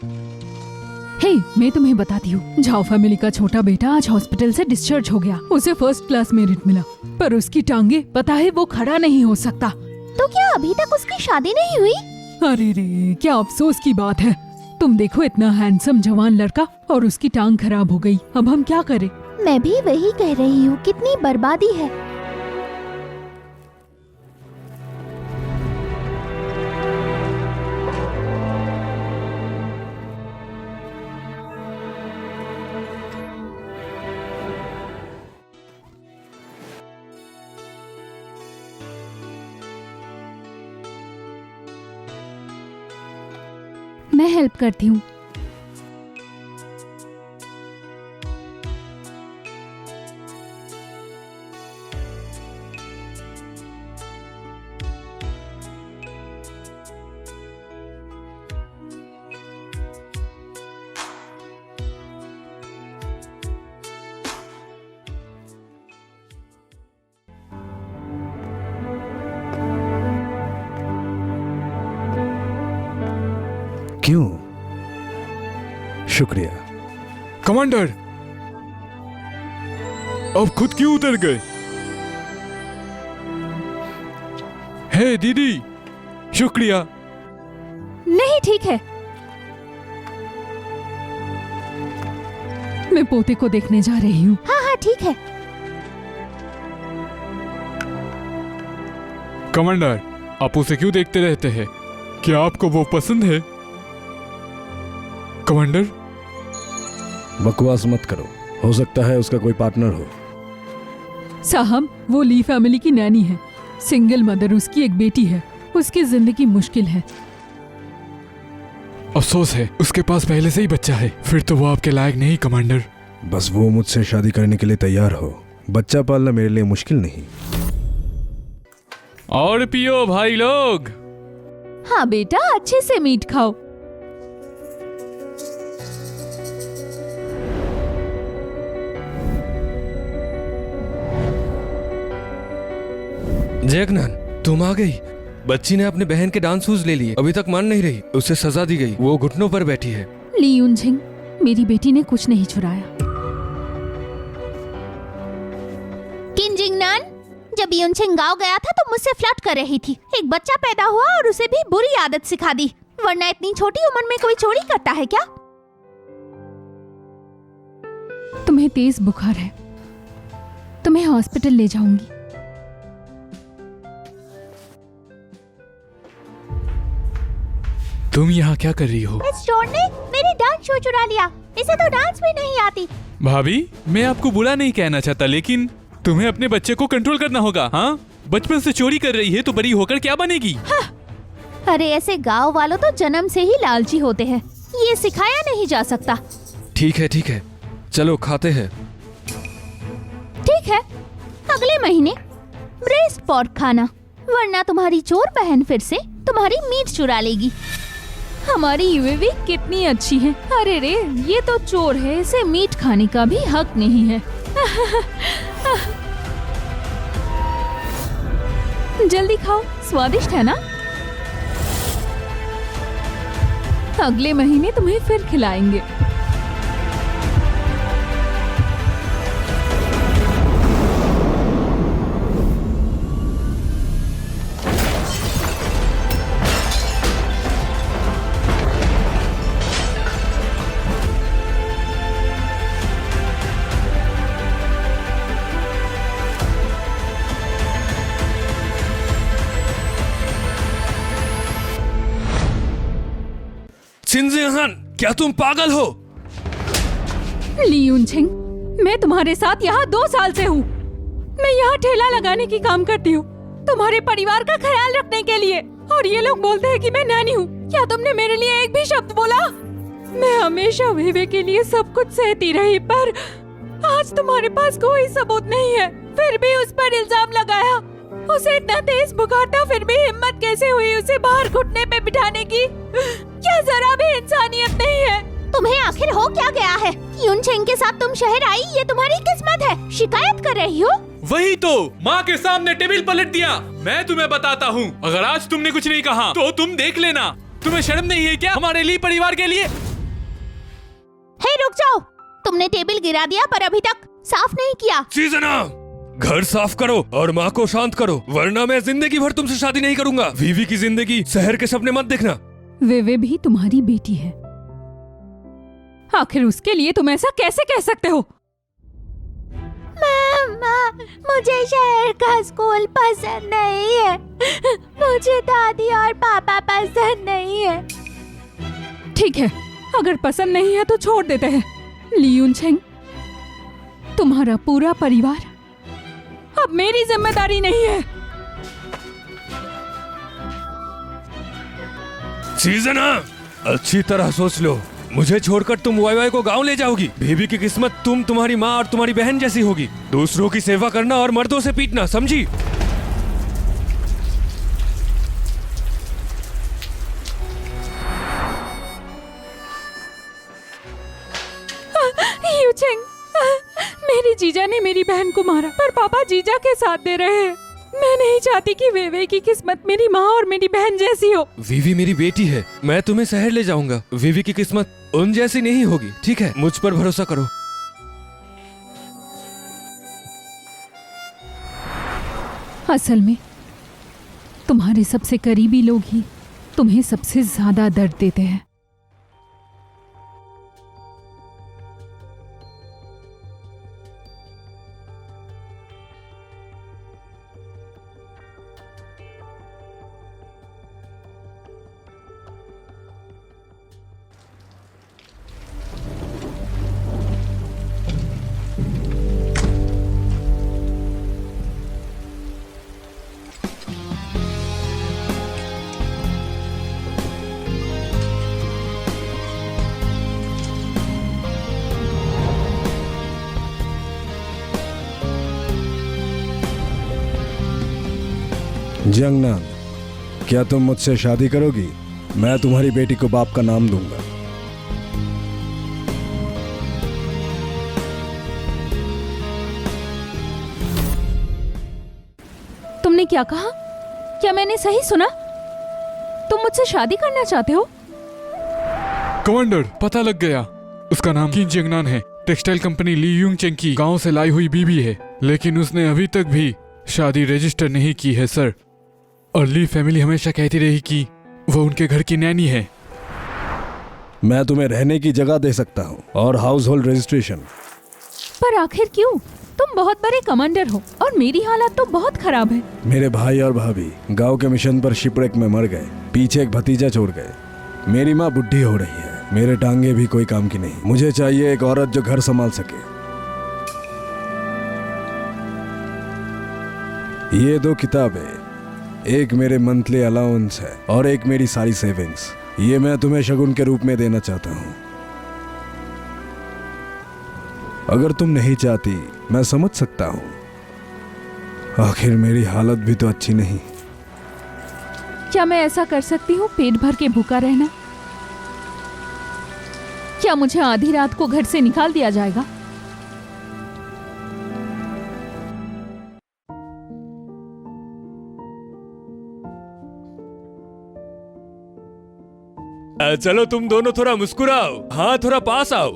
हे, मैं तुम्हें बताती हूँ, झाओ फैमिली का छोटा बेटा आज हॉस्पिटल से डिस्चार्ज हो गया। उसे फर्स्ट क्लास मेरिट मिला, पर उसकी टांगे, पता है, वो खड़ा नहीं हो सकता। तो क्या अभी तक उसकी शादी नहीं हुई? अरे रे, क्या अफसोस की बात है। तुम देखो, इतना हैंडसम जवान लड़का और उसकी टांग खराब हो गई। अब हम क्या करें? मैं भी वही कह रही हूँ, कितनी बर्बादी है। मैं हेल्प करती हूँ। क्यों? शुक्रिया। कमांडर, अब खुद क्यों उतर गए? हे दीदी, शुक्रिया। नहीं, ठीक है, मैं पोते को देखने जा रही हूँ। हाँ हाँ ठीक है। कमांडर, आप उसे क्यों देखते रहते हैं? क्या आपको वो पसंद है? कमांडर, बकवास मत करो, हो सकता है उसका कोई पार्टनर हो। साहब, वो ली फैमिली की नैनी है, सिंगल मदर, उसकी एक बेटी है, उसकी जिंदगी मुश्किल है। अफसोस है, उसके पास पहले से ही बच्चा है। फिर तो वो आपके लायक नहीं कमांडर। बस वो मुझसे शादी करने के लिए तैयार हो। बच्चा पालना मेरे लिए मुश्किल नहीं। और पियो भाई लोग। हाँ बेटा, अच्छे से मीट खाओ। जयकनान, तुम आ गई। बच्ची ने अपने बहन के डांस शूज ले लिए, अभी तक मान नहीं रही। उसे सजा दी गई, वो घुटनों पर बैठी है। ली यूनझिंग, मेरी बेटी ने कुछ नहीं चुराया। किंजिंगनान, जब यूनछिंग गांव गया था तो मुझसे फ्लर्ट कर रही थी। एक बच्चा पैदा हुआ और उसे भी बुरी आदत सिखा दी। वरना इतनी छोटी उम्र में कोई चोरी करता है क्या? तुम्हें तेज बुखार है, तुम्हें हॉस्पिटल ले जाऊंगी। तुम यहाँ क्या कर रही हो? इस चोर ने मेरी डांस शो चुरा लिया। इसे तो डांस भी नहीं आती। भाभी, मैं आपको बुरा नहीं कहना चाहता, लेकिन तुम्हें अपने बच्चे को कंट्रोल करना होगा। हाँ, बचपन से चोरी कर रही है तो बड़ी होकर क्या बनेगी? हाँ। अरे ऐसे गांव वालों तो जन्म से ही लालची होते हैं, ये सिखाया नहीं जा सकता। ठीक है, चलो खाते हैं। ठीक है, अगले महीने ब्रेस्ट पॉर्क खाना, वरना तुम्हारी चोर बहन फिर से तुम्हारी मीट चुरा लेगी। हमारी यूएवी कितनी अच्छी है। अरे रे, ये तो चोर है, इसे मीट खाने का भी हक नहीं है। जल्दी खाओ, स्वादिष्ट है ना? अगले महीने तुम्हें फिर खिलाएंगे। शिनजियान, क्या तुम पागल हो? ली यूनछिंग, मैं तुम्हारे साथ यहाँ 2 साल से हूँ। मैं यहाँ ठेला लगाने की काम करती हूँ, तुम्हारे परिवार का ख्याल रखने के लिए। और ये लोग बोलते हैं कि मैं नानी हूँ। क्या तुमने मेरे लिए एक भी शब्द बोला? मैं हमेशा वेवे के लिए सब कुछ सहती रही, पर आज तुम्हारे पास कोई सबूत नहीं है, फिर भी उस पर इल्जाम लगाया। उसे इतना तेज बुखार था, फिर भी हिम्मत कैसे हुई उसे बाहर घुटने पे बिठाने की? क्या जरा भी इंसानियत नहीं है? तुम्हें आखिर हो क्या गया है? यूनछिंग के साथ तुम शहर आई, ये तुम्हारी किस्मत है। शिकायत कर रही हो? वही तो, माँ के सामने टेबल पलट दिया। मैं तुम्हें बताता हूँ, अगर आज तुमने कुछ नहीं कहा तो तुम देख लेना। तुम्हें शर्म नहीं है क्या हमारे लिए परिवार के लिए? हे रुक जाओ, तुमने टेबल गिरा दिया पर अभी तक साफ नहीं किया। सीजना, घर साफ करो और माँ को शांत करो, वरना मैं जिंदगी भर तुमसे शादी नहीं करूंगा। वीवी की जिंदगी शहर के सपने मत देखना। वे भी तुम्हारी बेटी है, आखिर उसके लिए तुम ऐसा कैसे कह सकते हो? मम्मा, मुझे शहर का स्कूल पसंद नहीं है। मुझे दादी और पापा पसंद नहीं है। ठीक है, अगर पसंद नहीं है तो छोड़ देते हैं। लियून छेंग, तुम्हारा पूरा परिवार अब मेरी जिम्मेदारी नहीं है। सीजना, अच्छी तरह सोच लो, मुझे छोड़कर तुम वाई वाई को गांव ले जाओगी। बेबी की किस्मत तुम, तुम्हारी माँ और तुम्हारी बहन जैसी होगी। दूसरों की सेवा करना और मर्दों से पीटना, समझी? यूचेंग, मेरी जीजा ने मेरी बहन को मारा, पर पापा जीजा के साथ दे रहे हैं। मैं नहीं चाहती कि वे की किस्मत मेरी माँ और मेरी बहन जैसी हो। वीवी मेरी बेटी है, मैं तुम्हें शहर ले जाऊंगा। वीवी की किस्मत उन जैसी नहीं होगी, ठीक है? मुझ पर भरोसा करो। असल में तुम्हारे सबसे करीबी लोग ही तुम्हें सबसे ज्यादा दर्द देते हैं। जियांगनान, क्या तुम मुझसे शादी करोगी? मैं तुम्हारी बेटी को बाप का नाम दूंगा। तुमने क्या कहा? क्या मैंने सही सुना? तुम मुझसे शादी करना चाहते हो? कमांडर, पता लग गया। उसका नाम किन जियांगनान है। टेक्सटाइल कंपनी ली यूंग चेंग की गांव से लाई हुई बीबी है, लेकिन उसने अभी तक भी शादी रजिस्टर नहीं की है सर। और ली फैमिली हमेशा कहती रही कि वो उनके घर की नैनी है। मैं तुम्हें रहने की जगह दे सकता हूँ और हाउस होल्ड रजिस्ट्रेशन। पर आखिर क्यों? तुम बहुत बड़े कमांडर हो और मेरी हालत तो बहुत खराब है। मेरे भाई और भाभी गांव के मिशन पर शिपरेक में मर गए, पीछे एक भतीजा छोड़ गए। मेरी माँ बुढ़ी हो रही है, मेरे टांगे भी कोई काम की नहीं। मुझे चाहिए एक औरत जो घर संभाल सके। ये 2 किताबें, एक मेरे मंथली अलाउंस है और एक मेरी सारी सेविंग्स। ये मैं तुम्हें शगुन के रूप में देना चाहता हूँ। अगर तुम नहीं चाहती, मैं समझ सकता हूँ। आखिर मेरी हालत भी तो अच्छी नहीं। क्या मैं ऐसा कर सकती हूँ, पेट भर के भूखा रहना? क्या मुझे आधी रात को घर से निकाल दिया जाएगा? चलो तुम दोनों थोड़ा मुस्कुराओ। हाँ, थोड़ा पास आओ।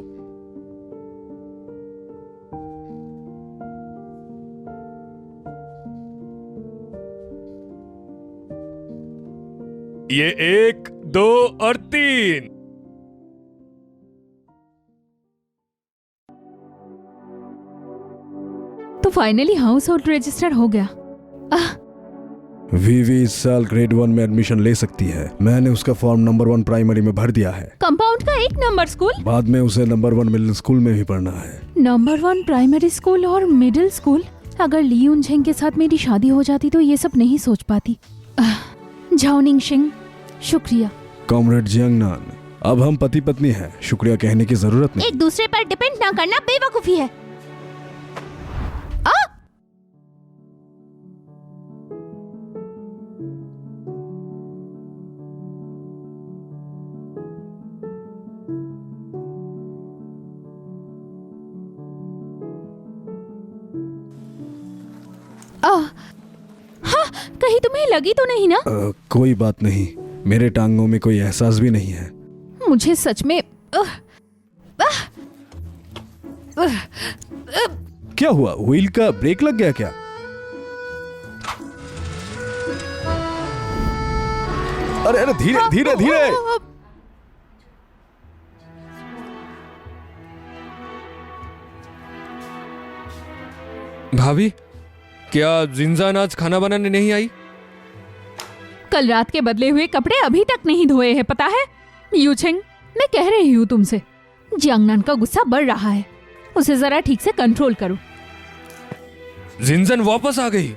ये 1, 2 और 3। तो फाइनली हाउस होल्ड रजिस्टर हो गया। वीवी इस साल ग्रेड 1 में एडमिशन ले सकती है। मैंने उसका फॉर्म नंबर 1 प्राइमरी में भर दिया है। कंपाउंड का 1 नंबर स्कूल? बाद में उसे नंबर 1 मिडिल स्कूल में भी पढ़ना है। नंबर 1 प्राइमरी स्कूल और मिडिल स्कूल? अगर ली यून झेंग के साथ मेरी शादी हो जाती तो ये सब नहीं सोच पाती। झाओनिंग सिंह, शुक्रिया। कॉमरेड जियांगनान, अब हम पति पत्नी हैं, शुक्रिया कहने की जरूरत नहीं। एक दूसरे पर डिपेंड ना करना बेवकूफी है। हाँ, कहीं तुम्हें लगी तो नहीं ना? कोई बात नहीं, मेरे टांगों में कोई एहसास भी नहीं है। मुझे सच में क्या हुआ, व्हील का ब्रेक लग गया क्या? अरे अरे धीरे धीरे धीरे। भाभी, क्या जिंजान आज खाना बनाने नहीं आई? कल रात के बदले हुए कपड़े अभी तक नहीं धोए हैं, पता है? यूचेंग, मैं कह रही हूँ तुमसे, जियांगनान का गुस्सा बढ़ रहा है, उसे जरा ठीक से कंट्रोल करो। जिंजन वापस आ गई।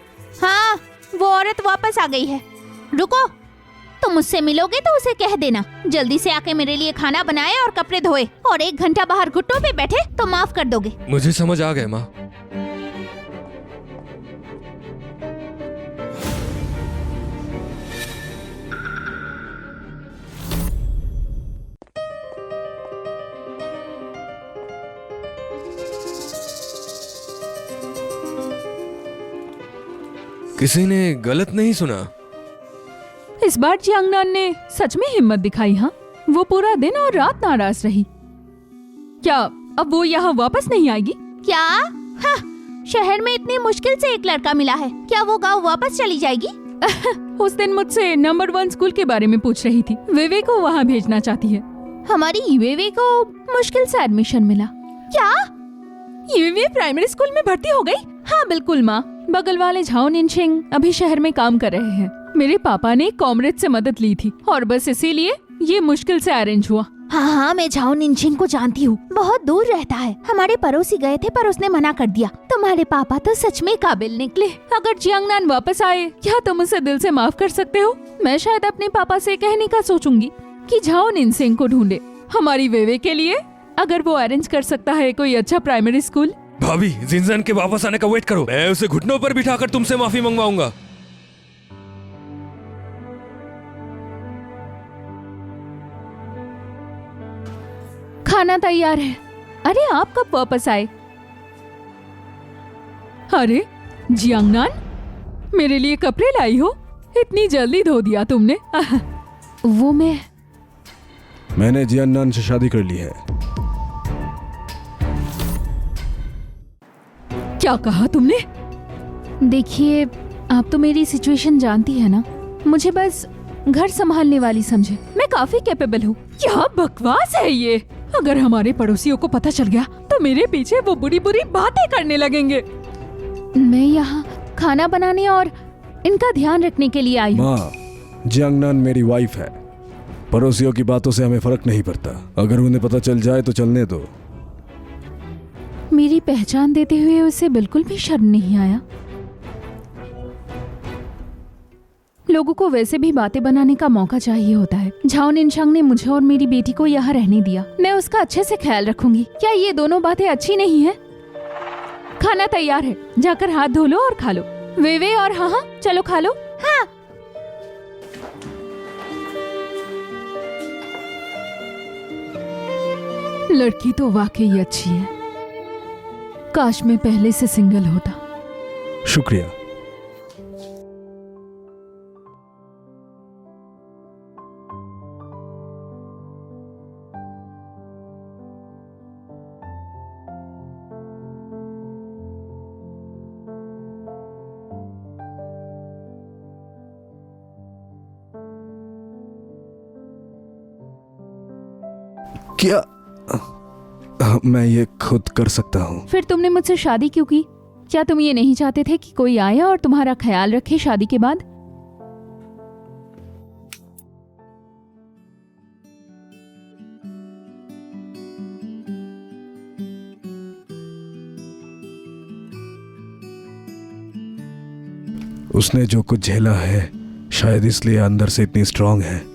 हाँ, वो औरत वापस आ गई है। रुको, तुम मुझसे मिलोगे तो उसे कह देना जल्दी से आके मेरे लिए खाना बनाए और कपड़े धोए, और 1 घंटा बाहर घुटनों पे बैठे तो माफ कर दोगे। मुझे समझ आ गया माँ। किसी ने गलत नहीं सुना। इस बार जियांगनान ने सच में हिम्मत दिखाई। हाँ, वो पूरा दिन और रात नाराज रही। क्या अब वो यहाँ वापस नहीं आएगी? क्या? हाँ, शहर में इतनी मुश्किल से एक लड़का मिला है, क्या वो गाँव वापस चली जाएगी? उस दिन मुझसे नंबर 1 स्कूल के बारे में पूछ रही थी। वेवे को वहाँ भेजना चाहती है। हमारी ईवेवे को मुश्किल से एडमिशन मिला। क्या? ईवेवे प्राइमरी स्कूल में भर्ती हो गई? हाँ बिल्कुल माँ, बगल वाले झाओ निनशिंग अभी शहर में काम कर रहे हैं। मेरे पापा ने कॉमरेड से मदद ली थी और बस इसीलिए ये मुश्किल से अरेंज हुआ। हाँ हाँ, मैं झाओ निनशिंग को जानती हूँ, बहुत दूर रहता है। हमारे पड़ोसी गए थे पर उसने मना कर दिया। तुम्हारे पापा तो सच में काबिल निकले। अगर जियांगनान वापस आए, क्या तुम उसे दिल से माफ कर सकते हो? मैं शायद अपने पापा से कहने का सोचूंगी कि झाओ निनशिंग को ढूंढे हमारी वेवे के लिए, अगर वो अरेंज कर सकता है कोई अच्छा प्राइमरी स्कूल। भाभी, जिंजन के वापस आने का वेट करो, मैं उसे घुटनों पर बिठाकर तुमसे माफी मंगवाऊंगा। खाना तैयार है। अरे आप कब वापस आए? अरे जियांगनान, मेरे लिए कपड़े लाई हो? इतनी जल्दी धो दिया तुमने। वो मैंने जियांगनान से शादी कर ली है। क्या कहा तुमने? देखिए, आप तो मेरी सिचुएशन जानती है ना, मुझे बस घर संभालने वाली समझे। मैं काफी कैपेबल हूँ। क्या बकवास है ये? अगर हमारे पड़ोसियों को पता चल गया तो मेरे पीछे वो बुरी बुरी बातें करने लगेंगे। मैं यहाँ खाना बनाने और इनका ध्यान रखने के लिए आई हूँ। माँ, जियांगनान मेरी वाइफ है। पड़ोसियों की बातों से हमें फर्क नहीं पड़ता। अगर उन्हें पता चल जाए तो चलने दो। मेरी पहचान देते हुए उसे बिल्कुल भी शर्म नहीं आया। लोगों को वैसे भी बातें बनाने का मौका चाहिए होता है। झाओ निनशांग ने मुझे और मेरी बेटी को यहाँ रहने दिया। मैं उसका अच्छे से ख्याल रखूंगी। क्या ये दोनों बातें अच्छी नहीं है? खाना तैयार है, जाकर हाथ धो लो और खा लो। वेवे और हाँ हाँ, चलो खा लो। हाँ। लड़की तो वाकई अच्छी है। काश मैं पहले से सिंगल होता। शुक्रिया। क्या मैं ये खुद कर सकता हूँ? फिर तुमने मुझसे शादी क्यों की? क्या तुम ये नहीं चाहते थे कि कोई आए और तुम्हारा ख्याल रखे शादी के बाद? उसने जो कुछ झेला है, शायद इसलिए अंदर से इतनी स्ट्रांग है।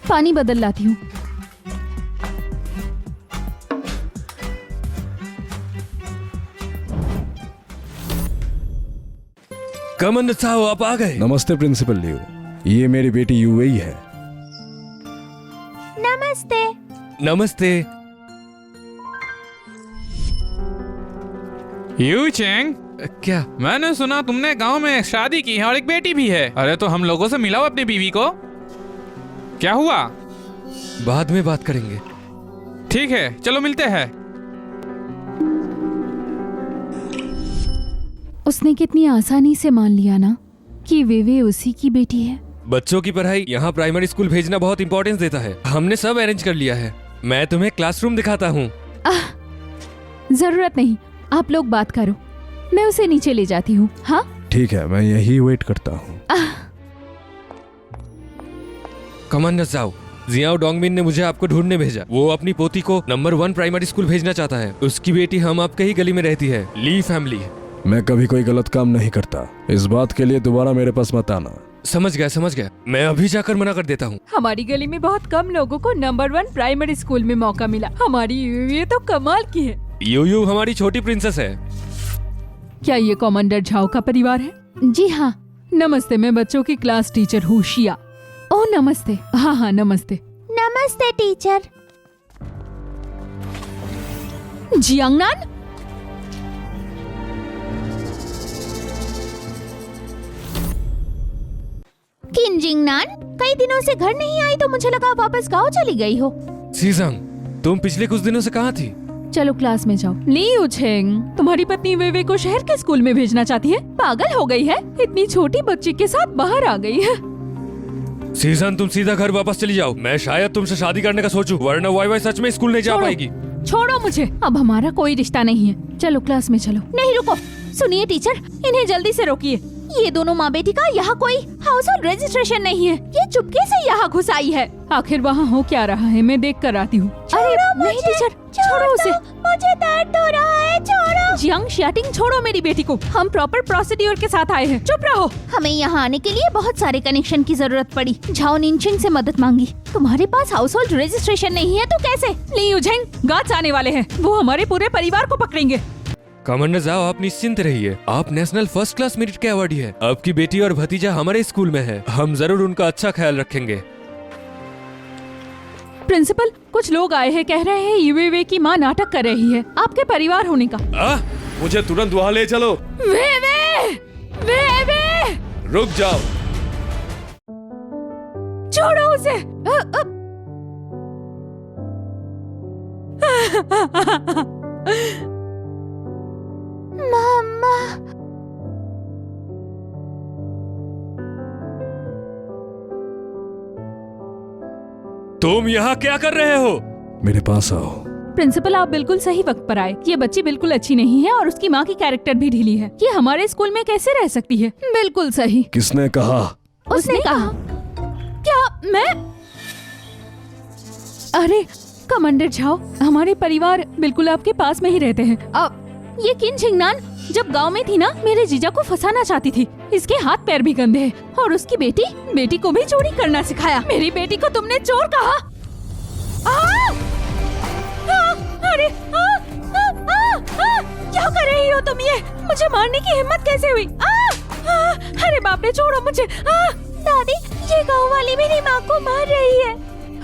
पानी बदल लाती हूँ। कमन साहब आप आ गए। नमस्ते प्रिंसिपल लियो, ये मेरी बेटी यूएई है। नमस्ते। नमस्ते। यू चेंग, क्या? मैंने सुना तुमने गांव में शादी की है और एक बेटी भी है। अरे तो हम लोगों से मिलाओ अपनी बीवी को। क्या हुआ? बाद में बात करेंगे। ठीक है, चलो मिलते हैं। उसने कितनी आसानी से मान लिया ना कि वे उसी की बेटी है। बच्चों की पढ़ाई यहाँ प्राइमरी स्कूल भेजना बहुत इंपॉर्टेंस देता है। हमने सब अरेंज कर लिया है। मैं तुम्हें क्लासरूम दिखाता हूँ। जरूरत नहीं, आप लोग बात करो, मैं उसे नीचे ले जाती हूँ। हाँ ठीक है, मैं यही वेट करता हूँ। कमांडर साहब, जियाओ डोंगमिन ने मुझे आपको ढूंढने भेजा। वो अपनी पोती को नंबर 1 प्राइमरी स्कूल भेजना चाहता है। उसकी बेटी हम आपके ही गली में रहती है, ली फैमिली। मैं कभी कोई गलत काम नहीं करता, इस बात के लिए दोबारा मेरे पास मत आना। समझ गया। मैं अभी जाकर मना कर देता हूँ। हमारी गली में बहुत कम लोगों को नंबर 1 प्राइमरी स्कूल में मौका मिला। हमारी ये तो कमाल की है। यू हमारी छोटी प्रिंसेस है। क्या ये कमांडर झाओ का परिवार है? जी हाँ। नमस्ते, मैं बच्चों की क्लास टीचर हूँ, शिया। ओह नमस्ते। हाँ नमस्ते। नमस्ते टीचर। जियांगनान, किंजिंगनान, कई दिनों से घर नहीं आई तो मुझे लगा वापस गांव चली गई हो। सीजंग, तुम पिछले कुछ दिनों से कहाँ थी? चलो क्लास में जाओ। ली यूचेंग, तुम्हारी पत्नी वे को शहर के स्कूल में भेजना चाहती है। पागल हो गई है, इतनी छोटी बच्ची के साथ बाहर आ गई है। सीजन, तुम सीधा घर वापस चली जाओ। मैं शायद तुमसे शादी करने का सोचूं, वरना वाई सच में स्कूल नहीं जा पाएगी। छोड़ो मुझे, अब हमारा कोई रिश्ता नहीं है। चलो क्लास में चलो। नहीं रुको, सुनिए टीचर, इन्हें जल्दी से रोकिए। ये दोनों माँ बेटी का यहाँ कोई हाउस होल्ड रजिस्ट्रेशन नहीं है। ये चुपके से यहाँ घुस आई है। आखिर वहाँ हो क्या रहा है, मैं देख कर आती हूँ। अरे नहीं टीचर, छोड़ो उसे, मुझे दर्द हो रहा है, छोड़ो। जियांग शियाटिंग, छोड़ो मेरी बेटी को। हम प्रॉपर प्रोसीड्यूर के साथ आए हैं। चुप रहो। हमें यहाँ आने के लिए बहुत सारे कनेक्शन की जरूरत पड़ी। झाओ निनचिंग से मदद मांगी। तुम्हारे पास हाउस होल्ड रजिस्ट्रेशन नहीं है तो कैसे? ली यूझेंग, गार्ड्स आने वाले हैं, वो हमारे पूरे परिवार को पकड़ेंगे। कमांडर साहब, आप निश्चिंत रहिए। आप नेशनल फर्स्ट क्लास मेरिट के अवार्डी है। आपकी बेटी और भतीजा हमारे स्कूल में है। हम जरूर उनका अच्छा ख्याल रखेंगे। प्रिंसिपल, कुछ लोग आए हैं, कह रहे हैं यूवे की माँ नाटक कर रही है आपके परिवार होने का। मुझे तुरंत वहाँ ले चलो। वे रुक जाओ। छोड़ो उसे। मम्मा, तुम यहाँ क्या कर रहे हो? मेरे पास आओ। प्रिंसिपल, आप बिल्कुल सही वक्त पर आए। ये बच्ची बिल्कुल अच्छी नहीं है और उसकी माँ की कैरेक्टर भी ढीली है। ये हमारे स्कूल में कैसे रह सकती है? बिल्कुल सही। किसने कहा? उसने कहा। क्या मैं? अरे कमांडर झाओ, हमारे परिवार बिल्कुल आपके पास में ही रहते हैं। अब ये किंजिंगनान जब गांव में थी ना, मेरे जीजा को फंसाना चाहती थी। इसके हाथ पैर भी गंदे हैं और उसकी बेटी को भी चोरी करना सिखाया। मेरी बेटी को तुमने चोर कहा। अरे क्या कर रही हो तुम? ये मुझे मारने की हिम्मत कैसे हुई? अरे बाप रे, छोड़ो मुझे। दादी, ये गाँव वाली मेरी माँ को मार रही है।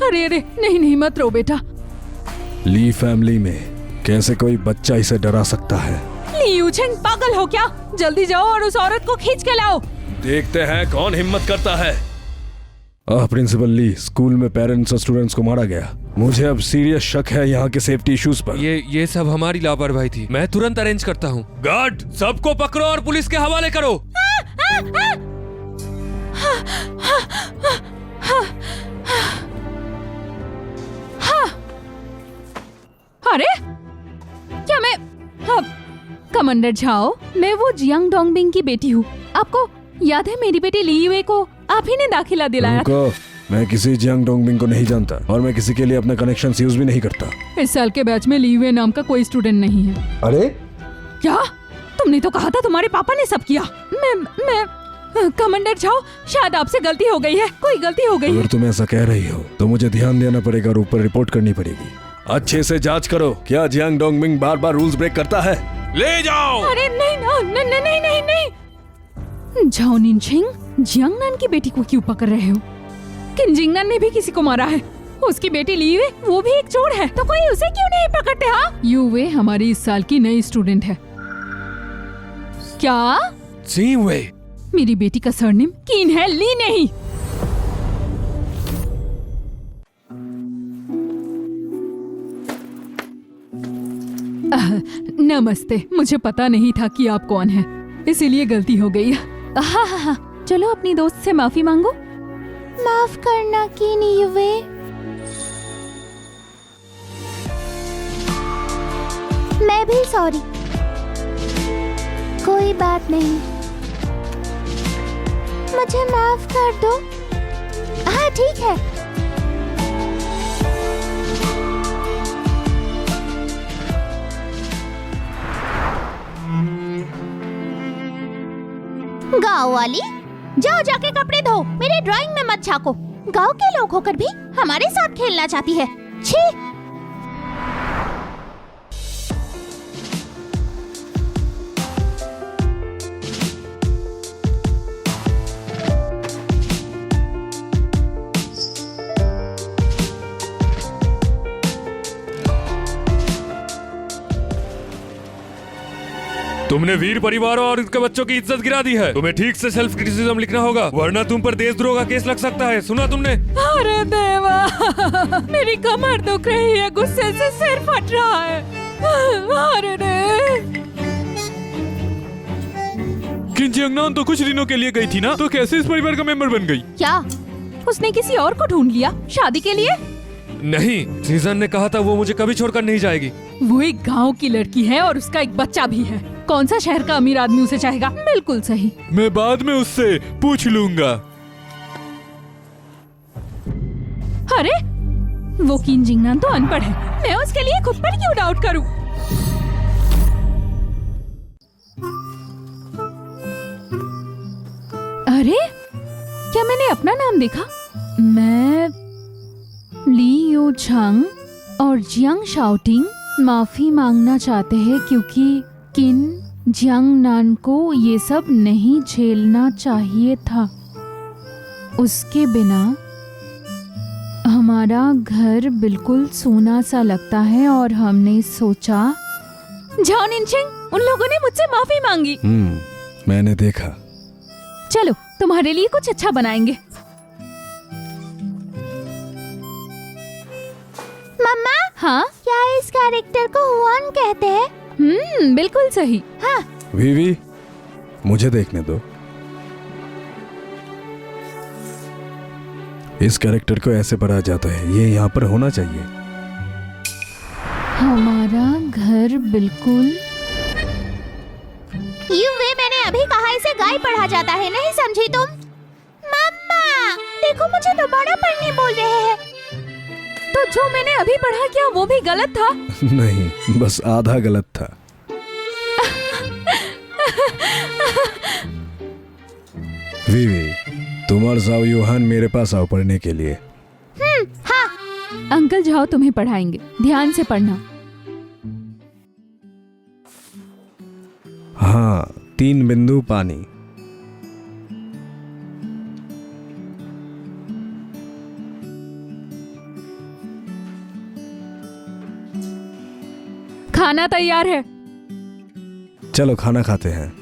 अरे नहीं, मत रो बेटा। ली फैमिली में कैसे कोई बच्चा इसे डरा सकता है? ली यूझेंग, पागल हो क्या? जल्दी जाओ और उस औरत को खींच के लाओ। देखते हैं कौन हिम्मत करता है। प्रिंसिपल ली, स्कूल में पेरेंट्स और स्टूडेंट्स को मारा गया। मुझे अब सीरियस शक है यहाँ के सेफ्टी इश्यूज पर। ये सब हमारी लापरवाही थी। मैं तुरंत अरेंज करता हूँ। गार्ड, सबको पकड़ो और पुलिस के हवाले करो। अरे क्या मैं? कमांडर झाओ, मैं वो जियांग डोंगबिंग की बेटी हूँ। आपको याद है मेरी बेटी ली यूए को आप ही ने दाखिला दिलाया था। मैं किसी जियांग डोंगबिंग को नहीं जानता और मैं किसी के लिए अपने कनेक्शंस यूज भी नहीं करता। इस साल के बैच में ली यूए नाम का कोई स्टूडेंट नहीं है। अरे क्या? तुमने तो कहा था तुम्हारे पापा ने सब किया। मैं कमांडर झाओ, शायद आपसे गलती हो गई है, कोई गलती हो गई है। अगर तुम ऐसा कह रही हो तो मुझे ध्यान देना पड़ेगा और ऊपर रिपोर्ट करनी पड़ेगी। अच्छे से जांच करो, क्या जियांग डोंगमिंग बार बार रूल्स ब्रेक करता है? ले जाओ। अरे नहीं ना, नहीं नहीं नहीं नहीं। झाओ निनछिंग, जियांगनान की बेटी को क्यों पकड़ रहे हो? किंजिंगनान ने भी किसी को मारा है, उसकी बेटी लीवे वो भी एक चोर है, तो कोई उसे क्यों नहीं पकड़ते? हाँ, यूवे हमारी इस साल की नई स्टूडेंट है। क्या? जीवे। मेरी बेटी का सरनेम कीन है, ली नहीं। नमस्ते, मुझे पता नहीं था कि आप कौन हैं, इसीलिए गलती हो गई। हाँ हाँ हाँ, चलो अपनी दोस्त से माफी मांगो। माफ करना कीन यूवे। मैं भी सॉरी। कोई बात नहीं, मुझे माफ कर दो। हाँ ठीक है। गाँव वाली, जाओ जाके कपड़े धो, मेरे ड्राइंग में मत झांको। गाँव के लोग होकर भी हमारे साथ खेलना चाहती है। छी। तुमने वीर परिवार और उसके बच्चों की इज्जत गिरा दी है। तुम्हें ठीक से सेल्फ क्रिटिसिज्म लिखना होगा, वरना तुम पर देशद्रोह का केस लग सकता है। सुना तुमने? अरे देवा, मेरी कमर दुख रही है, गुस्से से सिर फट रहा है। अरे रे। किन जियांगनान तो कुछ दिनों के लिए गई थी ना, तो कैसे इस परिवार का मेंबर बन गई? क्या उसने किसी और को ढूंढ लिया शादी के लिए? नहीं, सीजन ने कहा था वो मुझे कभी छोड़कर नहीं जाएगी। वो एक गांव की लड़की है और उसका एक बच्चा भी है। कौन सा शहर का अमीर आदमी उसे चाहेगा? बिल्कुल सही। मैं बाद में उससे पूछ लूंगा। अरे वो किन जिंगनान तो अनपढ़ है, मैं उसके लिए खुद पर क्यों डाउट करूं? अरे क्या मैंने अपना नाम देखा? मैं ली यू झांग और जियांग शाओटिंग माफी मांगना चाहते हैं क्योंकि किन जियांगनान को ये सब नहीं झेलना चाहिए था। उसके बिना हमारा घर बिल्कुल सूना सा लगता है और हमने सोचा। झाओ निनछिंग, उन लोगों ने मुझसे माफी मांगी। मैंने देखा। चलो तुम्हारे लिए कुछ अच्छा बनाएंगे। मम्मा, हाँ क्या इस कैरेक्टर को हुआन कहते हैं? बिल्कुल सही। हाँ। वीवी, मुझे देखने दो। इस कैरेक्टर को ऐसे पढ़ा जाता है, ये यहाँ पर होना चाहिए। हमारा घर बिल्कुल। यूवे, मैंने अभी कहा इसे गाय पढ़ा जाता है, नहीं समझी तुम? मम्मा देखो, मुझे दोबारा पढ़ने बोल रहे हैं। तो जो मैंने अभी पढ़ा क्या वो भी गलत था? नहीं, बस आधा गलत था। वीवी, तुम और जाओ यूहान मेरे पास आओ पढ़ने के लिए। हाँ। अंकल झाओ तुम्हें पढ़ाएंगे, ध्यान से पढ़ना। हाँ, 3 बिंदु पानी। खाना तैयार है। चलो खाना खाते हैं।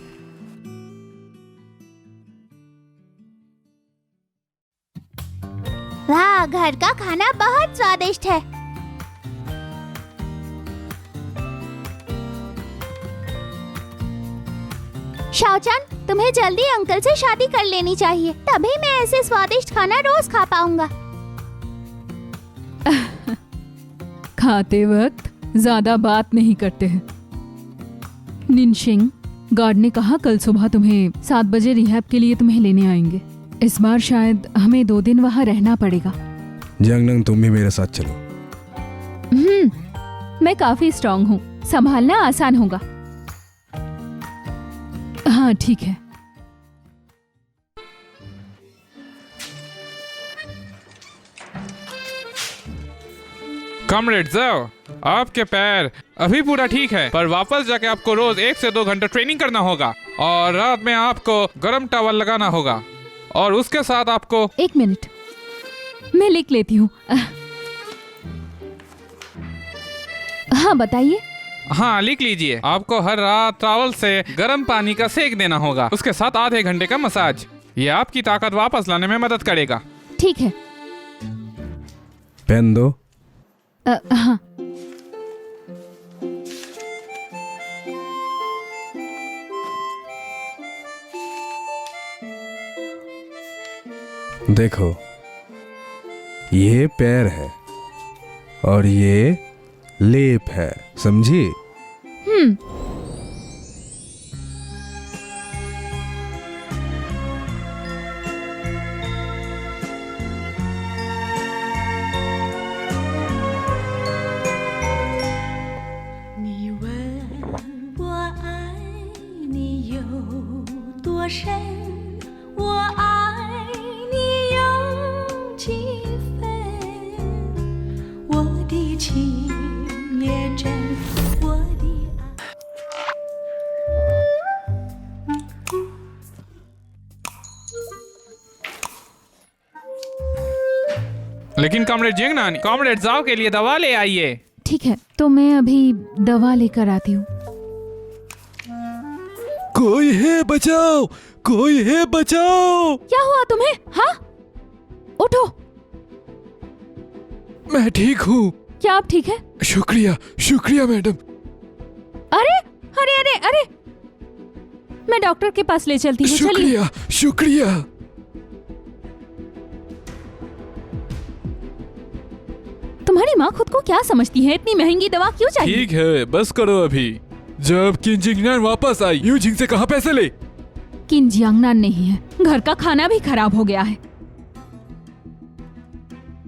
वाह, घर का खाना बहुत स्वादिष्ट है। शाओचान, तुम्हें जल्दी अंकल से शादी कर लेनी चाहिए, तभी मैं ऐसे स्वादिष्ट खाना रोज खा पाऊंगा। खाते वक्त ज्यादा बात नहीं करते हैं। निनशिंग, गार्ड ने कहा कल सुबह तुम्हें 7 बजे रिहैब के लिए तुम्हें लेने आएंगे। इस बार शायद हमें 2 दिन वहाँ रहना पड़ेगा। जियांगनान, तुम भी मेरे साथ चलो। मैं काफी स्ट्रांग हूँ, संभालना आसान होगा। हाँ ठीक है। कॉमरेड जाओ, आपके पैर अभी पूरा ठीक है, पर वापस जाके आपको रोज 1 से 2 घंटा ट्रेनिंग करना होगा और रात में आपको गर्म टॉवल लगाना होगा और उसके साथ आपको 1 मिनट, मैं लिख लेती हूँ। हाँ बताइए। हाँ लिख लीजिए। आपको हर रात टॉवल से गर्म पानी का सेक देना होगा, उसके साथ आधे घंटे का मसाज। ये आपकी ताकत वापस लाने में मदद करेगा। ठीक है। पेन दो। हाँ। देखो, ये पैर है और ये लेप है, समझी? लेकिन कॉमरेड जिंगनान, कॉमरेड जाओ के लिए दवा ले आइए। ठीक है, तो मैं अभी दवा लेकर आती हूँ। कोई है बचाओ, कोई है बचाओ। क्या हुआ तुम्हें? हाँ, उठो। मैं ठीक हूँ। क्या आप ठीक है? शुक्रिया, शुक्रिया मैडम। अरे अरे अरे अरे, मैं डॉक्टर के पास ले चलती हूँ। चलिए। शुक्रिया, शुक्रिया। तुम्हारी माँ खुद को क्या समझती है? इतनी महंगी दवा क्यों चाहिए? ठीक है, बस करो अभी। जब किन जिंगनान वापस आई, यू जिंग से कहाँ पैसे ले? किन जियांगनान नहीं है, घर का खाना भी खराब हो गया है।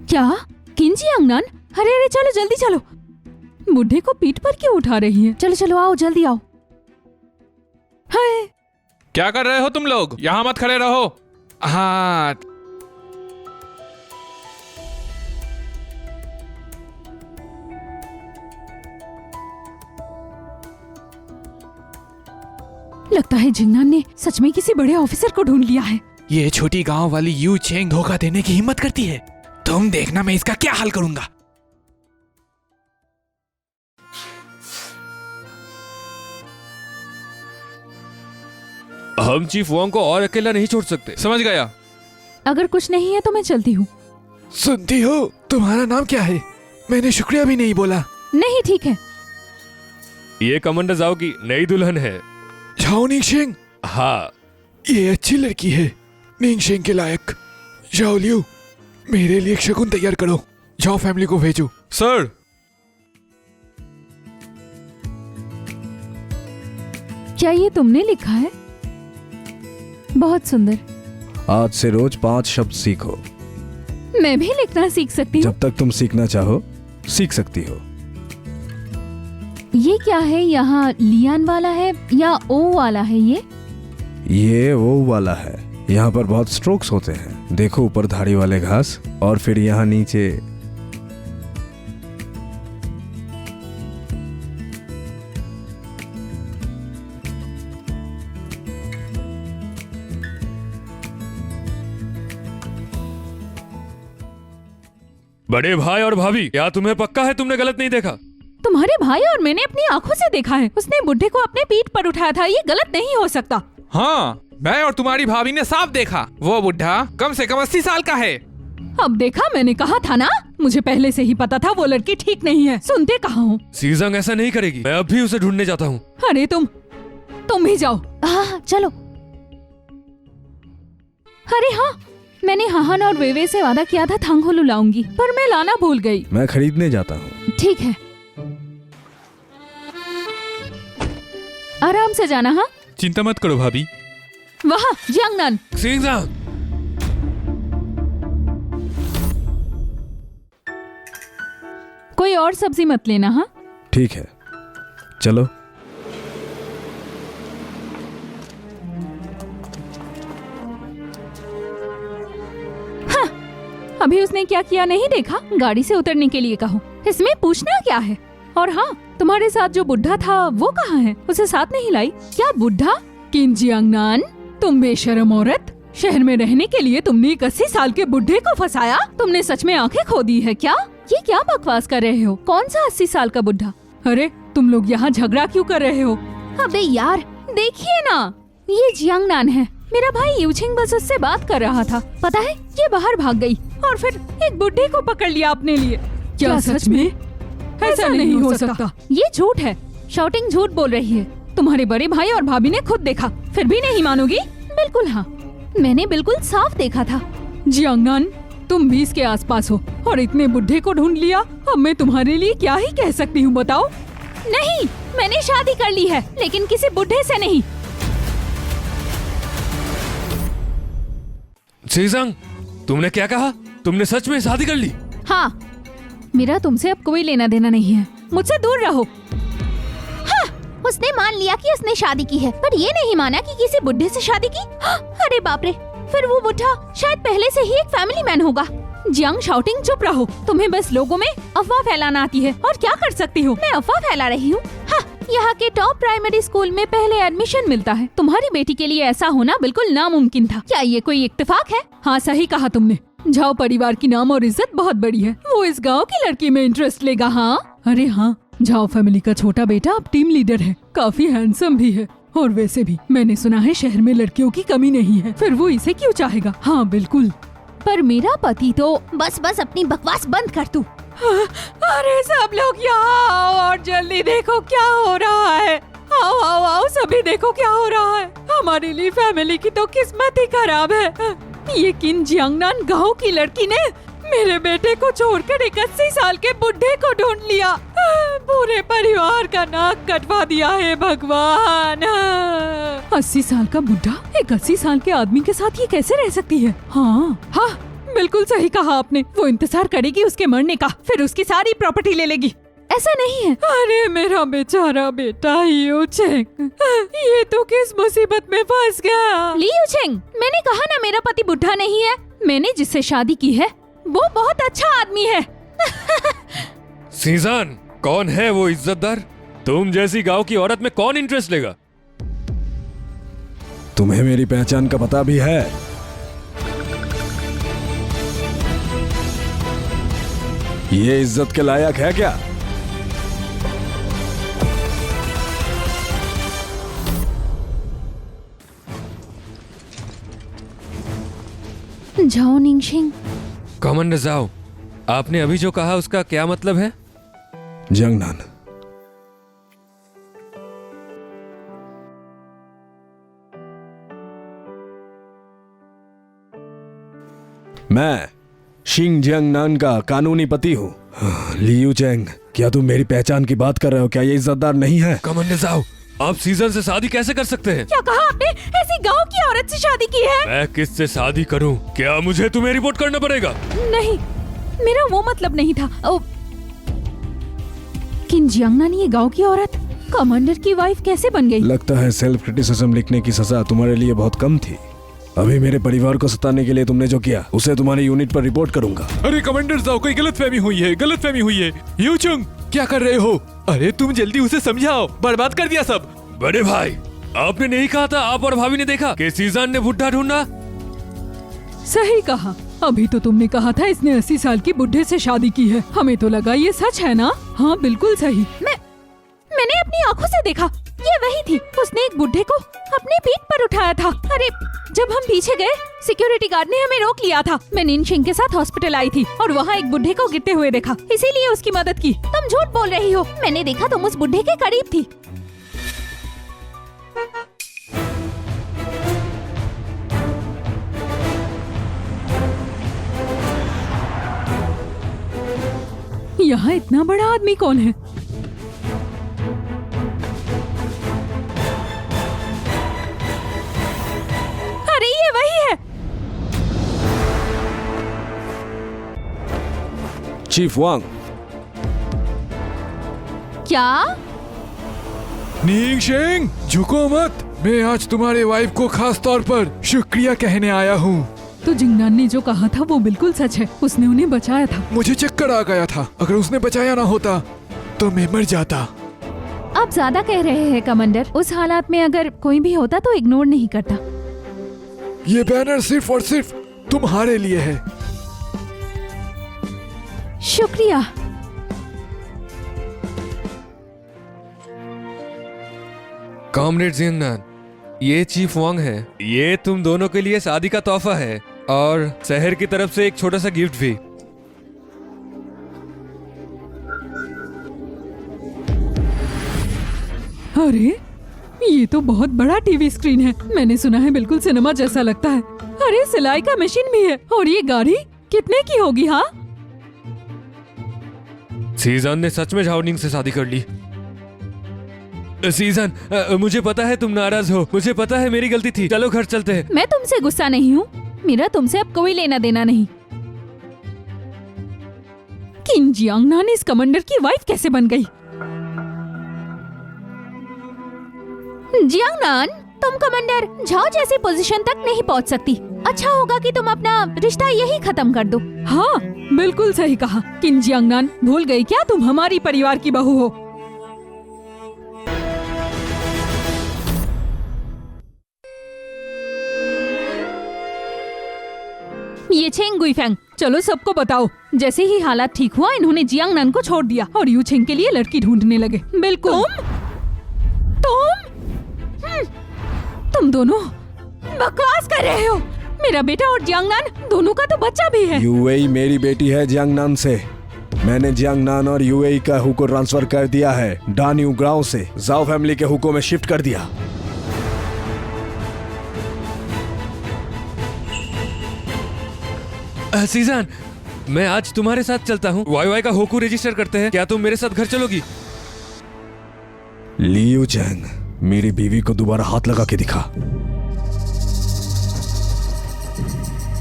क्या? किन जियांगनान? अरे अरे, चलो जल्दी चलो। बुढ़े को पीठ पर क्यों उठा रही है? चलो चलो, आओ जल्दी आओ। हाय, क्या कर रहे हो तुम लोग? यहाँ मत खड़े रहो। हाँ, लगता है जिंगनान ने सच में किसी बड़े ऑफिसर को ढूंढ लिया है। ये छोटी गांव वाली यू चेंग धोखा देने की हिम्मत करती है। तुम देखना मैं इसका क्या हाल करूंगा। हम चीफ वोंग को और अकेला नहीं छोड़ सकते। समझ गया। अगर कुछ नहीं है तो मैं चलती हूँ। सुनती हो, तुम्हारा नाम क्या है? मैंने शुक्रिया भी नहीं बोला। नहीं, ठीक है। ये कमांडर जाओ की नई दुल्हन है। झाओ निंगशेंग। हाँ, ये अच्छी लड़की है, निंगशेंग के लायक। जाओ लियो, मेरे लिए एक शगुन तैयार करो। जाओ फैमिली को भेजो। सर। क्या ये तुमने लिखा है? बहुत सुंदर। आज से रोज 5 शब्द सीखो। मैं भी लिखना सीख सकती हूँ? जब तक तुम सीखना चाहो सीख सकती हो। ये क्या है? यहाँ लियान वाला है या ओ वाला है? ये वो वाला है। यहाँ पर बहुत स्ट्रोक्स होते हैं। देखो, ऊपर धारी वाले घास और फिर यहाँ नीचे। बड़े भाई और भाभी, क्या तुम्हें पक्का है तुमने गलत नहीं देखा? तुम्हारे भाई और मैंने अपनी आंखों से देखा है। उसने बुढ़े को अपने पीठ पर उठाया था। ये गलत नहीं हो सकता। हाँ, मैं और तुम्हारी भाभी ने साफ देखा। वो बुढ़ा कम से कम 80 साल का है। अब देखा, मैंने कहा था ना। मुझे पहले से ही पता था वो लड़की ठीक नहीं है। सुनते कहाँ हूँ। सीजंग ऐसा नहीं करेगी। मैं अभी उसे ढूंढने जाता हूँ। अरे तुम भी जाओ। हाँ चलो। अरे हाँ, मैंने हाहान और वेवे से वादा किया था थांगहोलू लाऊंगी, पर मैं लाना भूल गई। मैं खरीदने जाता हूँ। ठीक है, आराम से जाना। हाँ, चिंता मत करो भाभी। वहाँ जियांगनान। सीजंग, कोई और सब्जी मत लेना। हाँ ठीक है, चलो। अभी उसने क्या किया नहीं देखा? गाड़ी से उतरने के लिए कहो, इसमें पूछना क्या है? और हाँ, तुम्हारे साथ जो बुढ़ा था वो कहाँ है? उसे साथ नहीं लाई क्या? बुढ़ा किन जियांगनान, तुम बेशरम औरत, शहर में रहने के लिए तुमने एक 80 साल के बुढ़े को फंसाया। तुमने सच में आंखें खो दी है क्या? ये क्या बकवास कर रहे हो? कौन सा 80 साल का बुढ़ा? अरे तुम लोग यहाँ झगड़ा क्यों कर रहे हो? अबे यार, देखिए ना, ये जियांगनान है। मेरा भाई यूचिंग बस उससे बात कर रहा था, पता है ये बाहर भाग गई और फिर एक बुढ़े को पकड़ लिया अपने लिए। क्या सच में? ऐसा नहीं हो सकता। ये झूठ है, शाउटिंग झूठ बोल रही है। तुम्हारे बड़े भाई और भाभी ने खुद देखा, फिर भी नहीं मानोगी? बिल्कुल हाँ, मैंने बिल्कुल साफ देखा था। जियांगनान, तुम 20 के आसपास हो और इतने बुढ़े को ढूंढ लिया। अब मैं तुम्हारे लिए क्या ही कह सकती हूँ बताओ? नहीं, मैंने शादी कर ली है, लेकिन किसी बुढ़े से नहीं। सीजंग, तुमने क्या कहा? तुमने सच में शादी कर ली? हाँ, मेरा तुमसे अब कोई लेना देना नहीं है, मुझसे दूर रहो। हाँ, उसने मान लिया कि उसने शादी की है, पर ये नहीं माना कि किसी बुढ़े से शादी की। हाँ, अरे बाप रे, फिर वो बुढ़ा शायद पहले से ही एक फैमिली मैन होगा। जियांग शाउटिंग, चुप रहो। तुम्हें बस लोगों में अफवाह फैलाना आती है, और क्या कर सकती हो? मैं अफवाह फैला रही हूँ? हाँ, यहाँ के टॉप प्राइमरी स्कूल में पहले एडमिशन मिलता है। तुम्हारी बेटी के लिए ऐसा होना बिल्कुल नामुमकिन था। क्या ये कोई इत्तेफाक है? हाँ, सही कहा तुमने। झाओ परिवार की नाम और इज्जत बहुत बड़ी है। वो इस गांव की लड़की में इंटरेस्ट लेगा। हाँ, अरे हाँ, झाओ फैमिली का छोटा बेटा अब टीम लीडर है, काफी हैंडसम भी है। और वैसे भी मैंने सुना है शहर में लड़कियों की कमी नहीं है, फिर वो इसे क्यों चाहेगा? हाँ बिल्कुल। पर मेरा पति तो बस अपनी बकवास बंद कर तू। अरे सब लोग यहाँ आओ और जल्दी देखो क्या हो रहा है। आओ आओ आओ, सभी देखो क्या हो रहा है। हमारी ली फैमिली की तो किस्मत ही खराब है। ये किन जियांगनान गांव की लड़की ने मेरे बेटे को छोड़कर एक 80 साल के बुढ़े को ढूंढ लिया। पूरे परिवार का नाक कटवा दिया है भगवान। 80 साल का बुढ़ा एक 80 साल के आदमी के साथ ये कैसे रह सकती है? हाँ हाँ, बिल्कुल सही कहा आपने। वो इंतजार करेगी उसके मरने का, फिर उसकी सारी प्रॉपर्टी ले लेगी। ऐसा नहीं है। अरे मेरा बेचारा बेटा यूचेंग, ये तो किस मुसीबत में फंस गया। ली यूचेंग, मैंने कहा ना मेरा पति बुढ़ा नहीं है। मैंने जिससे शादी की है वो बहुत अच्छा आदमी है। सीजन, कौन है वो इज्जतदार? तुम जैसी गांव की औरत में कौन इंटरेस्ट लेगा? तुम्हें मेरी पहचान का पता भी है? ये इज्जत के लायक है क्या? झाओ निंगशिंग। कमांडर जाओ, आपने अभी जो कहा उसका क्या मतलब है? जियांगनान, मैं शिंग जियांगनान का कानूनी पति हूँ। ली यूचेंग, क्या तुम मेरी पहचान की बात कर रहे हो? क्या ये इज्जतदार नहीं है? कमांडर जाओ, आप सीजन से शादी कैसे कर सकते हैं? क्या कहा आपने? ऐसी गांव की औरत से शादी की है? मैं किससे शादी करूं? क्या मुझे तुम्हें रिपोर्ट करना पड़ेगा? नहीं, मेरा वो मतलब नहीं था। किन जियांगनान ये गांव की औरत कमांडर की वाइफ कैसे बन गई? लगता है सेल्फ क्रिटिसिज्म लिखने की सजा तुम्हारे लिए बहुत कम थी। अभी मेरे परिवार को सताने के लिए तुमने जो किया उसे तुम्हारी यूनिट पर रिपोर्ट करूंगा। अरे कमांडर जाओ, कोई गलतफहमी हुई है, गलतफहमी हुई है। यूचुंग, क्या कर रहे हो? अरे तुम जल्दी उसे समझाओ, बर्बाद कर दिया सब। बड़े भाई, आपने नहीं कहा था आप और भाभी ने देखा कि सीजन ने बुढ़ा ढूंढा? सही कहा। अभी तो तुमने कहा था इसने 80 साल की बुढ़े से शादी की है। हमें तो लगा ये सच है ना? हाँ बिल्कुल सही। मैंने अपनी आंखों से देखा, ये वही थी। उसने एक बुढ़े को अपने पीठ पर उठाया था। अरे जब हम पीछे गए सिक्योरिटी गार्ड ने हमें रोक लिया था। मैं निंगशिंग के साथ हॉस्पिटल आई थी और वहाँ एक बुढ़े को गिरते हुए देखा, इसीलिए उसकी मदद की। तुम झूठ बोल रही हो, मैंने देखा तुम उस बुढ़े के करीब थी। यहाँ इतना बड़ा आदमी कौन है? अरे ये वही है। चीफ वांग। क्या? निंगशिंग, झुको मत। मैं आज तुम्हारे वाइफ को खास तौर पर शुक्रिया कहने आया हूँ। तो जिंगनान ने जो कहा था वो बिल्कुल सच है। उसने उन्हें बचाया था। मुझे चक्कर आ गया था। अगर उसने बचाया ना होता तो मैं मर जाता। आप ज्यादा कह रहे हैं कमांडर। उस हालात में अगर कोई भी होता तो इग्नोर नहीं करता। ये बैनर सिर्फ और सिर्फ तुम्हारे लिए है। शुक्रिया। कॉमरेड जिंगनान, ये चीफ वांग है। ये तुम दोनों के लिए शादी का तोहफा है और शहर की तरफ से एक छोटा सा गिफ्ट भी। अरे ये तो बहुत बड़ा टीवी स्क्रीन है। मैंने सुना है बिल्कुल सिनेमा जैसा लगता है। अरे सिलाई का मशीन भी है। और ये गाड़ी कितने की होगी? हाँ, सीजन ने सच में झाओनिंग से शादी कर ली। सीजन, मुझे पता है तुम नाराज हो। मुझे पता है मेरी गलती थी। चलो घर चलते हैं। मैं तुमसे गुस्सा नहीं हूँ। मेरा तुमसे अब कोई लेना देना नहीं। किन जियांगनान इस कमांडर की वाइफ कैसे बन गई? जियांगनान, तुम कमांडर झाओ जैसी पोजीशन तक नहीं पहुंच सकती। अच्छा होगा कि तुम अपना रिश्ता यही खत्म कर दो। हाँ, बिल्कुल सही कहा। किन जियांगनान, भूल गई क्या तुम हमारी परिवार की बहू हो? ये छेंग गुईफेंग, चलो सबको बताओ। जैसे ही हालात ठीक हुआ इन्होंने जियांगनान को छोड़ दिया और यू छेंग के लिए लड़की ढूंढने लगे। बिल्कुल। तुम दोनों बकवास कर रहे हो। मेरा बेटा और जियांगनान दोनों का तो बच्चा भी है। यूएई मेरी बेटी है जियांगनान से। मैंने जियांगनान और यूएई का हुको ट्रांसफर कर दिया है। डान्यू गांव से जाओ फैमिली के हुको में शिफ्ट कर दिया। सीजन, मैं आज तुम्हारे साथ चलता हूँ। वाईवाई का होकू रजिस्टर करते हैं। क्या तुम मेरे साथ घर चलोगी? लियू चैंग, मेरी बीवी को दोबारा हाथ लगा के दिखा।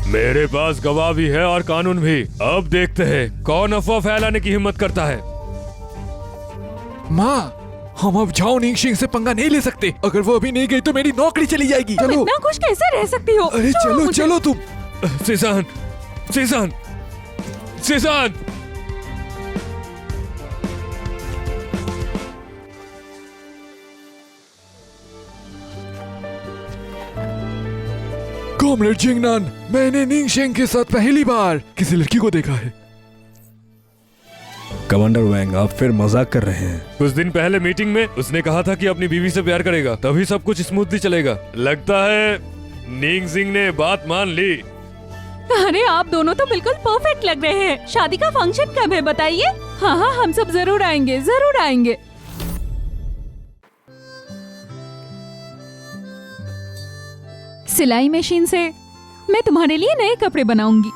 मेरे पास गवाह भी है और कानून भी। अब देखते हैं कौन अफवाह फैलाने की हिम्मत करता है। माँ, हम अब झाओ निंगशिंग से पंगा नहीं ले सकते। अगर वो अभी नहीं गई तो मेरी नौकरी चली जाएगी। तुम चलो। इतना खुश कैसे रह सकती हो? अरे चलो मुझे- चलो तुम। Season, season, season. Comrade Jingnan, मैंने निंगशिंग के साथ पहली बार किसी लड़की को देखा है। कमांडर वैंग, आप फिर मजाक कर रहे हैं। कुछ दिन पहले मीटिंग में उसने कहा था कि अपनी बीवी से प्यार करेगा, तभी सब कुछ स्मूथली चलेगा। लगता है निंग सिंह ने बात मान ली। अरे आप दोनों तो बिल्कुल परफेक्ट लग रहे हैं। शादी का फंक्शन कब है बताइए? हाँ हाँ, हम सब जरूर आएंगे, जरूर आएंगे। सिलाई मशीन से मैं तुम्हारे लिए नए कपड़े बनाऊंगी।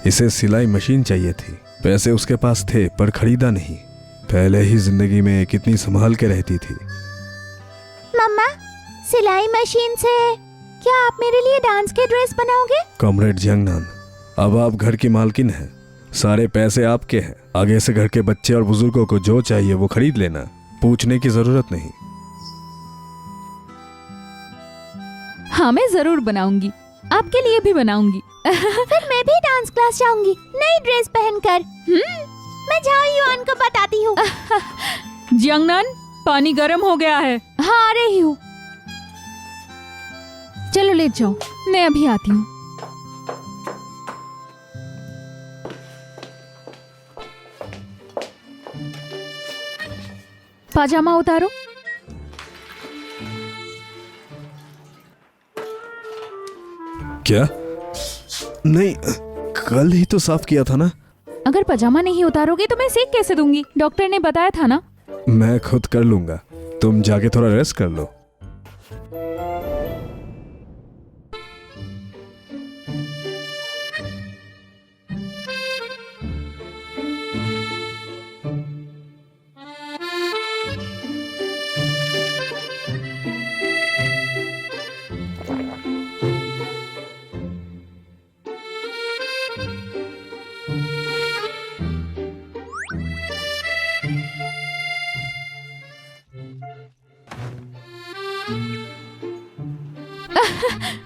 इसे सिलाई मशीन चाहिए थी। पैसे उसके पास थे पर खरीदा नहीं। पहले ही जिंदगी में कितनी संभाल के रहती थी। मम्मा, सिलाई मशीन से क्या आप मेरे लिए डांस के ड्रेस बनाओगे? कॉमरेड जियांगनान, अब आप घर की मालकिन हैं। सारे पैसे आपके हैं। आगे से घर के बच्चे और बुजुर्गों को जो चाहिए वो खरीद लेना। पूछने की जरूरत नहीं। हाँ, मैं जरूर बनाऊंगी। आपके लिए भी बनाऊंगी। फिर मैं भी डांस क्लास जाऊंगी नई ड्रेस पहनकर। मैं झाओ युआन को बताती हूँ। जियांगनान, पानी गर्म हो गया है। हाँ, आ रही हूँ। चलो ले जाओ, मैं अभी आती हूँ। पाजामा उतारो। क्या? नहीं, कल ही तो साफ किया था ना। अगर पजामा नहीं उतारोगे तो मैं सेक कैसे दूंगी? डॉक्टर ने बताया था ना। मैं खुद कर लूंगा। तुम जाके थोड़ा रेस्ट कर लो।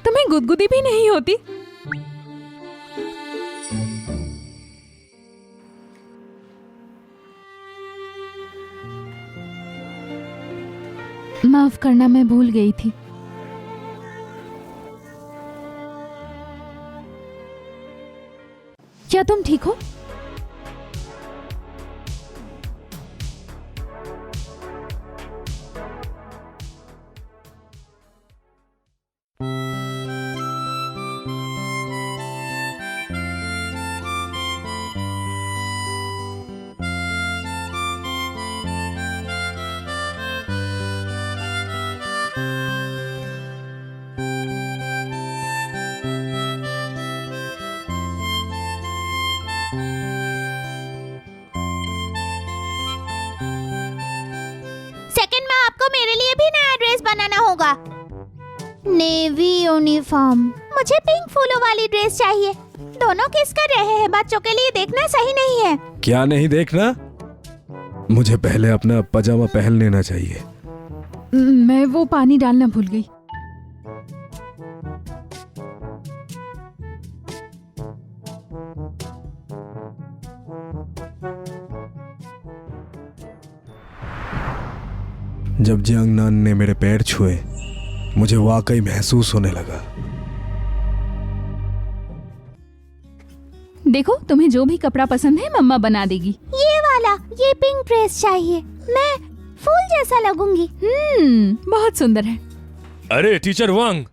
तुम्हें गुदगुदी भी नहीं होती। माफ करना, मैं भूल गई थी। क्या तुम ठीक हो? सेकंड में आपको मेरे लिए भी नया ड्रेस बनाना होगा। Navy uniform. मुझे पिंक फूलों वाली ड्रेस चाहिए। दोनों किस कर रहे हैं? बच्चों के लिए देखना सही नहीं है। क्या नहीं देखना? मुझे पहले अपना पजामा पहन लेना चाहिए। मैं वो पानी डालना भूल गई। जब जियांगनान ने मेरे पैर छुए, मुझे वाकई महसूस होने लगा। देखो, तुम्हें जो भी कपड़ा पसंद है मम्मा बना देगी। ये वाला, ये पिंक ड्रेस चाहिए। मैं फूल जैसा लगूंगी। बहुत सुंदर है। अरे टीचर वांग,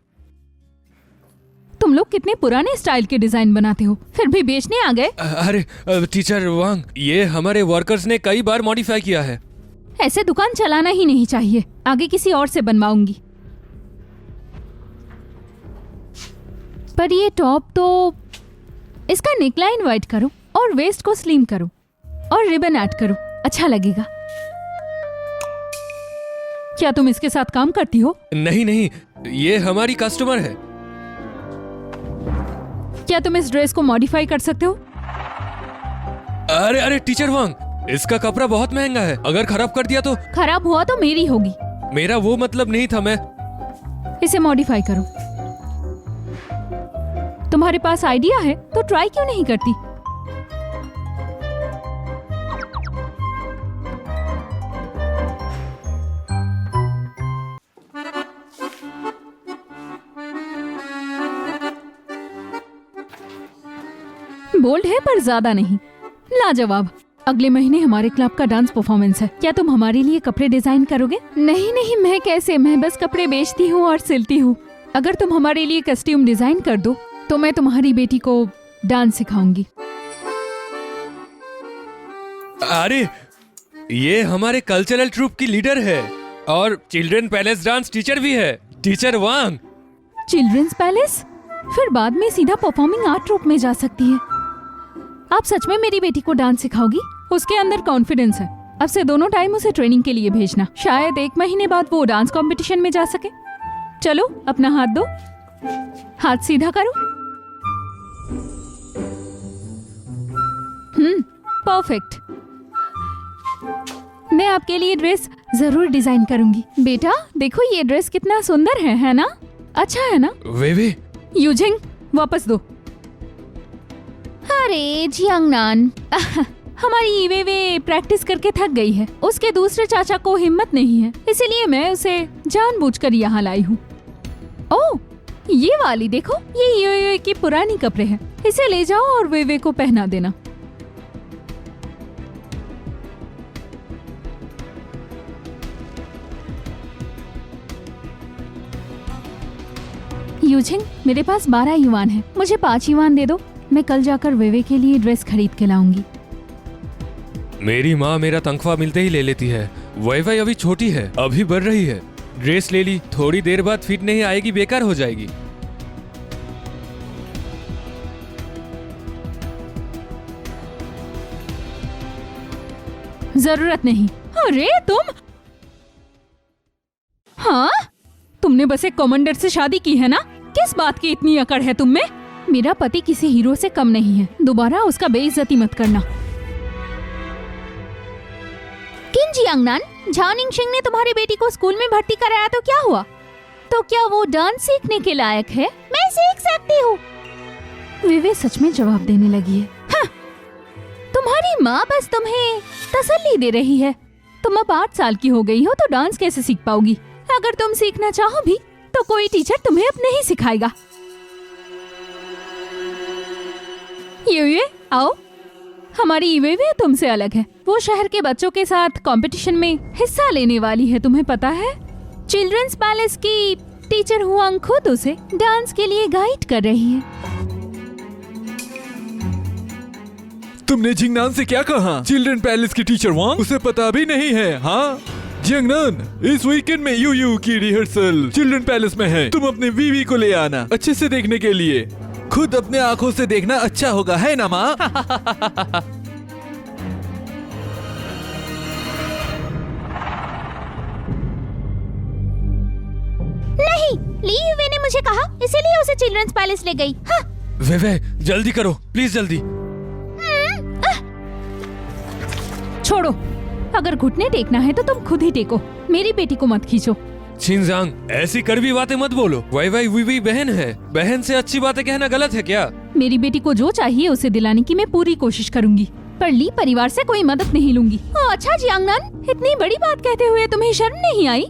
तुम लोग कितने पुराने स्टाइल के डिजाइन बनाते हो, फिर भी बेचने आ गए। अरे टीचर वांग, ये हमारे वर्कर्स ने कई बार मॉडिफाई किया है। ऐसे दुकान चलाना ही नहीं चाहिए। आगे किसी और से बनवाऊंगी। पर ये टॉप तो, इसका नेकलाइन वाइट करो और वेस्ट को स्लिम करो और रिबन ऐड करो, अच्छा लगेगा। क्या तुम इसके साथ काम करती हो? नहीं नहीं, ये हमारी कस्टमर है। क्या तुम इस ड्रेस को मॉडिफाई कर सकते हो? अरे अरे टीचर वांग, इसका कपड़ा बहुत महंगा है। अगर खराब कर दिया तो? खराब हुआ तो मेरी होगी। मेरा वो मतलब नहीं था। मैं इसे मॉडिफाई करो। तुम्हारे पास आइडिया है तो ट्राई क्यों नहीं करती? बोल्ड है पर ज्यादा नहीं। लाजवाब। अगले महीने हमारे क्लब का डांस परफॉर्मेंस है। क्या तुम हमारे लिए कपड़े डिजाइन करोगे? नहीं नहीं, मैं कैसे, मैं बस कपड़े बेचती हूँ और सिलती हूँ। अगर तुम हमारे लिए कस्ट्यूम डिजाइन कर दो तो मैं तुम्हारी बेटी को डांस सिखाऊंगी। अरे ये हमारे कल्चरल ट्रूप की लीडर है और चिल्ड्रन पैलेस डांस टीचर भी है। Teacher Wang. Children's palace? फिर बाद में सीधा परफॉर्मिंग आर्ट ट्रूप में जा सकती है। आप सच में मेरी बेटी को डांस सिखाओगी? उसके अंदर कॉन्फिडेंस है। अब से दोनों टाइम उसे ट्रेनिंग के लिए भेजना। शायद 1 महीने बाद वो डांस कंपटीशन में जा सके। चलो अपना हाथ दो, हाथ सीधा करो। परफेक्ट। मैं आपके लिए ड्रेस जरूर डिजाइन करूंगी। बेटा देखो, ये ड्रेस कितना सुंदर है ना? अच्छा है ना? वे यूजिंग, वापस दो। अरे जियांगनान, हमारी वे प्रैक्टिस करके थक गई है। उसके दूसरे चाचा को हिम्मत नहीं है, इसीलिए मैं उसे जानबूझकर यहाँ लाई हूँ। ओह, ये वाली देखो, ये की पुरानी कपड़े हैं। इसे ले जाओ और वे को पहना देना। यूजिंग, मेरे पास 12 युआन है, मुझे 5 युआन दे दो। मैं कल जाकर वेवे के लिए ड्रेस खरीद के लाऊंगी। मेरी माँ मेरा तनख्वाह मिलते ही ले लेती है। वाई अभी छोटी है, अभी बढ़ रही है। ड्रेस ले ली, थोड़ी देर बाद फिट नहीं आएगी, बेकार हो जाएगी। जरूरत नहीं। अरे तुम, हाँ, तुमने बस एक कमांडर से शादी की है ना? किस बात की इतनी अकड़ है तुम में? मेरा पति किसी हीरो से कम नहीं है। दोबारा उसका बेइज्जती मत करना। किन जियांगनान, झाओ निंगशिंग ने तुम्हारी बेटी को स्कूल में भर्ती कराया तो क्या हुआ? तो क्या वो डांस सीखने के लायक है? मैं सीख सकती हूँ। विवे सच में जवाब देने लगी है। हाँ, तुम्हारी माँ बस तुम्हें तसल्ली दे रही है। तुम अब 8 साल की हो गई हो तो डांस कैसे सीख पाओगी? अगर तुम सीखना चाहो भी तो कोई टीचर तुम्हें अब नहीं सिखाएगा। ये आओ, हमारी वे तुमसे अलग है। वो शहर के बच्चों के साथ कंपटीशन में हिस्सा लेने वाली है, तुम्हें पता है? चिल्ड्रंस पैलेस की टीचर हुआंग खुद उसे डांस के लिए गाइड कर रही है। तुमने जिंगनान से क्या कहा? चिल्ड्रन पैलेस की टीचर वांग? उसे पता भी नहीं है। हाँ जिंगनान, इस वीकेंड में यू की रिहर्सल चिल्ड्रन पैलेस में है। तुम अपने वीवी को ले आना अच्छे से देखने के लिए। खुद अपने आंखों से देखना अच्छा होगा, है ना माँ? नहीं, ली युवे ने मुझे कहा, इसीलिए उसे चिल्ड्रंस पैलेस ले गई। हाँ। वे जल्दी करो प्लीज, जल्दी। छोड़ो, अगर घुटने टेकना है तो तुम खुद ही टेको, मेरी बेटी को मत खींचो। छिंजांग, ऐसी कड़वी बातें मत बोलो। वाई वीवी बहन है, बहन से अच्छी बातें कहना गलत है क्या? मेरी बेटी को जो चाहिए उसे दिलाने की मैं पूरी कोशिश करूंगी, पर ली परिवार से कोई मदद नहीं लूंगी। अच्छा जियांगनान, इतनी बड़ी बात कहते हुए तुम्हें शर्म नहीं आई?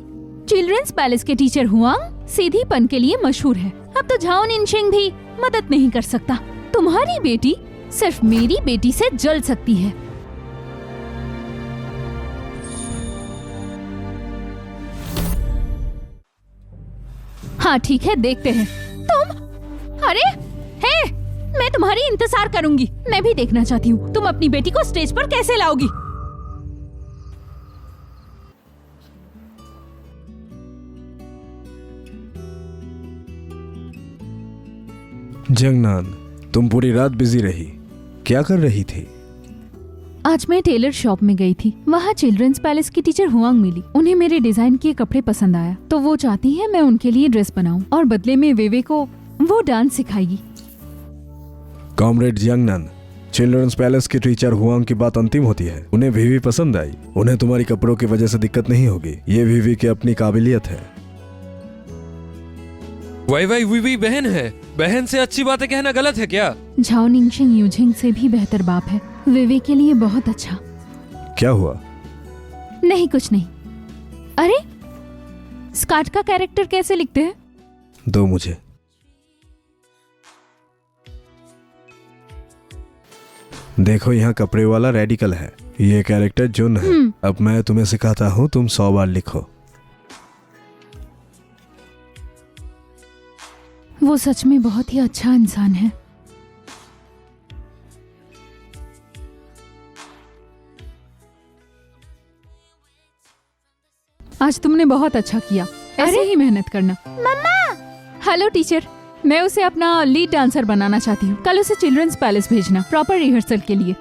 चिल्ड्रंस पैलेस के टीचर हुआंग सीधीपन के लिए मशहूर है। अब तो झाओ निनशिंग भी मदद नहीं कर सकता। तुम्हारी बेटी सिर्फ मेरी बेटी से जल सकती है। हाँ ठीक है, देखते हैं। तुम, अरे हे, मैं तुम्हारी इंतजार करूंगी। मैं भी देखना चाहती हूँ तुम अपनी बेटी को स्टेज पर कैसे लाओगी। जंगनान, तुम पूरी रात बिजी रही, क्या कर रही थी? आज मैं टेलर शॉप में गई थी। वहाँ चिल्ड्रंस पैलेस की टीचर हुआंग मिली। उन्हें मेरे डिजाइन किए कपड़े पसंद आया तो वो चाहती है मैं उनके लिए ड्रेस बनाऊं और बदले में वेवे को वो डांस सिखाएगी। कॉमरेड जंगनान, चिल्ड्रंस पैलेस की टीचर हुआंग की बात अंतिम होती है। उन्हें वीवी पसंद आई। उन्हें तुम्हारी कपड़ों की वजह से दिक्कत नहीं होगी। ये वीवी की अपनी काबिलियत है। वाई वीवी बहन है, बहन से अच्छी बातें कहना गलत है क्या? झाओ निंगशिंग यूजिंग से भी बेहतर बाप है। वेवे के लिए बहुत अच्छा। क्या हुआ? नहीं कुछ नहीं। अरे स्कार्ट का कैरेक्टर कैसे लिखते हैं? दो मुझे। देखो यहाँ कपड़े वाला रेडिकल है, ये कैरेक्टर जुन है। अब मैं तुम्हें सिखाता हूँ, तुम 100 बार लिखो। वो सच में बहुत ही अच्छा इंसान है। आज तुमने बहुत अच्छा किया। ऐसे ही मेहनत करना। मम्मा, हेलो टीचर, मैं उसे अपना लीड डांसर बनाना चाहती हूँ। कल उसे चिल्ड्रंस पैलेस भेजना प्रॉपर रिहर्सल के लिए।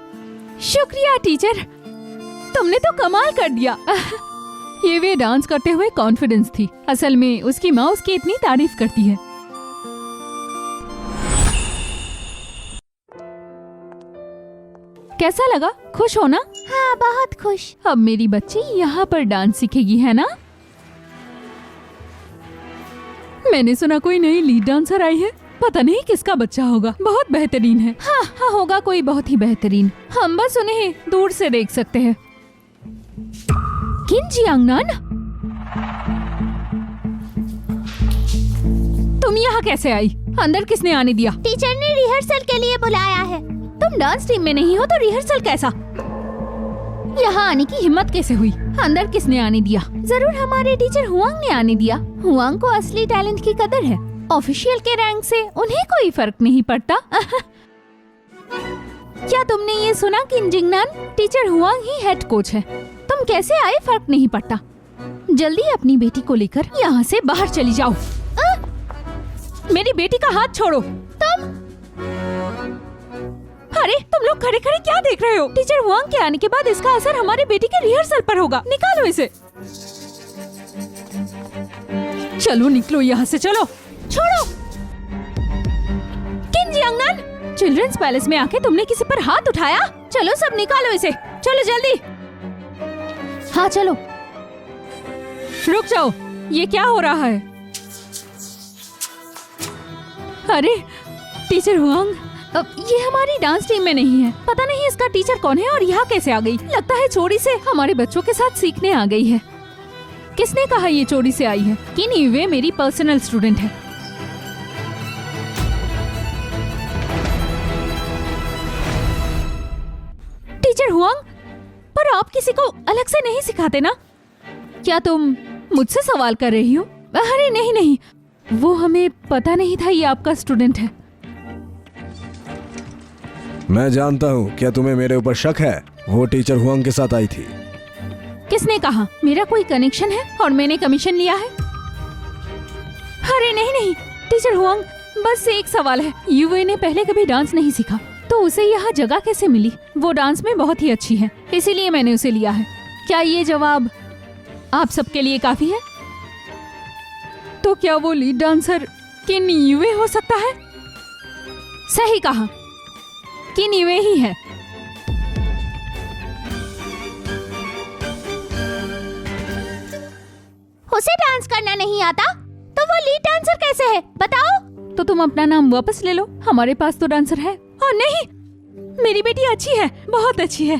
शुक्रिया टीचर, तुमने तो कमाल कर दिया। ये वे डांस करते हुए कॉन्फिडेंस थी। असल में उसकी माँ उसकी इतनी तारीफ करती है। कैसा लगा? खुश हो ना? हाँ बहुत खुश। अब मेरी बच्ची यहाँ पर डांस सीखेगी, है ना? मैंने सुना कोई नई लीड डांसर आई है। पता नहीं किसका बच्चा होगा। बहुत बेहतरीन है। हाँ हाँ, होगा कोई बहुत ही बेहतरीन। हम बस उन्हें दूर से देख सकते हैं। किन जियांगनान, तुम यहाँ कैसे आई? अंदर किसने आने दिया? टीचर ने रिहर्सल के लिए बुलाया है। तुम डांस टीम में नहीं हो तो रिहर्सल कैसा? यहाँ आने की हिम्मत कैसे हुई? अंदर किसने आने दिया? जरूर हमारे टीचर हुआंग ने आने दिया। हुआंग को असली टैलेंट की कदर है। ऑफिशियल के रैंक से उन्हें कोई फर्क नहीं पड़ता। क्या तुमने ये सुना कि जिंगनान टीचर हुआंग ही हेड कोच है? तुम कैसे आए फर्क नहीं पड़ता। जल्दी अपनी बेटी को लेकर यहाँ से बाहर चली जाओ। मेरी बेटी का हाथ छोड़ो। अरे तुम लोग खड़े खड़े क्या देख रहे हो? टीचर हुआंग के आने के बाद इसका असर हमारे बेटी के रिहर्सल पर होगा। निकालो इसे। चलो निकलो यहाँ से, चलो। छोड़ो। किन जियांगनान, चिल्ड्रंस पैलेस में आके तुमने किसी पर हाथ उठाया? चलो सब निकालो इसे, चलो जल्दी। हाँ चलो। रुक जाओ, ये क्या हो रहा है? अरे टीचर हुआंग, ये हमारी डांस टीम में नहीं है। पता नहीं इसका टीचर कौन है और यहाँ कैसे आ गई। लगता है चोरी से हमारे बच्चों के साथ सीखने आ गई है। किसने कहा ये चोरी से आई है? किन वे मेरी पर्सनल स्टूडेंट है। टीचर हुआंग, पर आप किसी को अलग से नहीं सिखाते ना? क्या तुम मुझसे सवाल कर रही हो? अरे नहीं नहीं, वो हमें पता नहीं था ये आपका स्टूडेंट है। मैं जानता हूँ। क्या तुम्हें मेरे ऊपर शक है? वो टीचर हुआंग के साथ आई थी। किसने कहा? मेरा कोई कनेक्शन है और मैंने कमीशन लिया है? अरे नहीं नहीं टीचर हुआंग, बस एक सवाल है। यूवे ने पहले कभी डांस नहीं सीखा, तो उसे यहाँ जगह कैसे मिली? वो डांस में बहुत ही अच्छी है, इसीलिए मैंने उसे लिया है। क्या ये जवाब आप सबके लिए काफी है? तो क्या वो लीड डांसर किन यूवे हो सकता है? सही कहा, किन यूवे ही है। उसे डांस करना नहीं आता तो वो लीड डांसर कैसे है, बताओ? तो तुम अपना नाम वापस ले लो, हमारे पास तो डांसर है। और नहीं, मेरी बेटी अच्छी है, बहुत अच्छी है।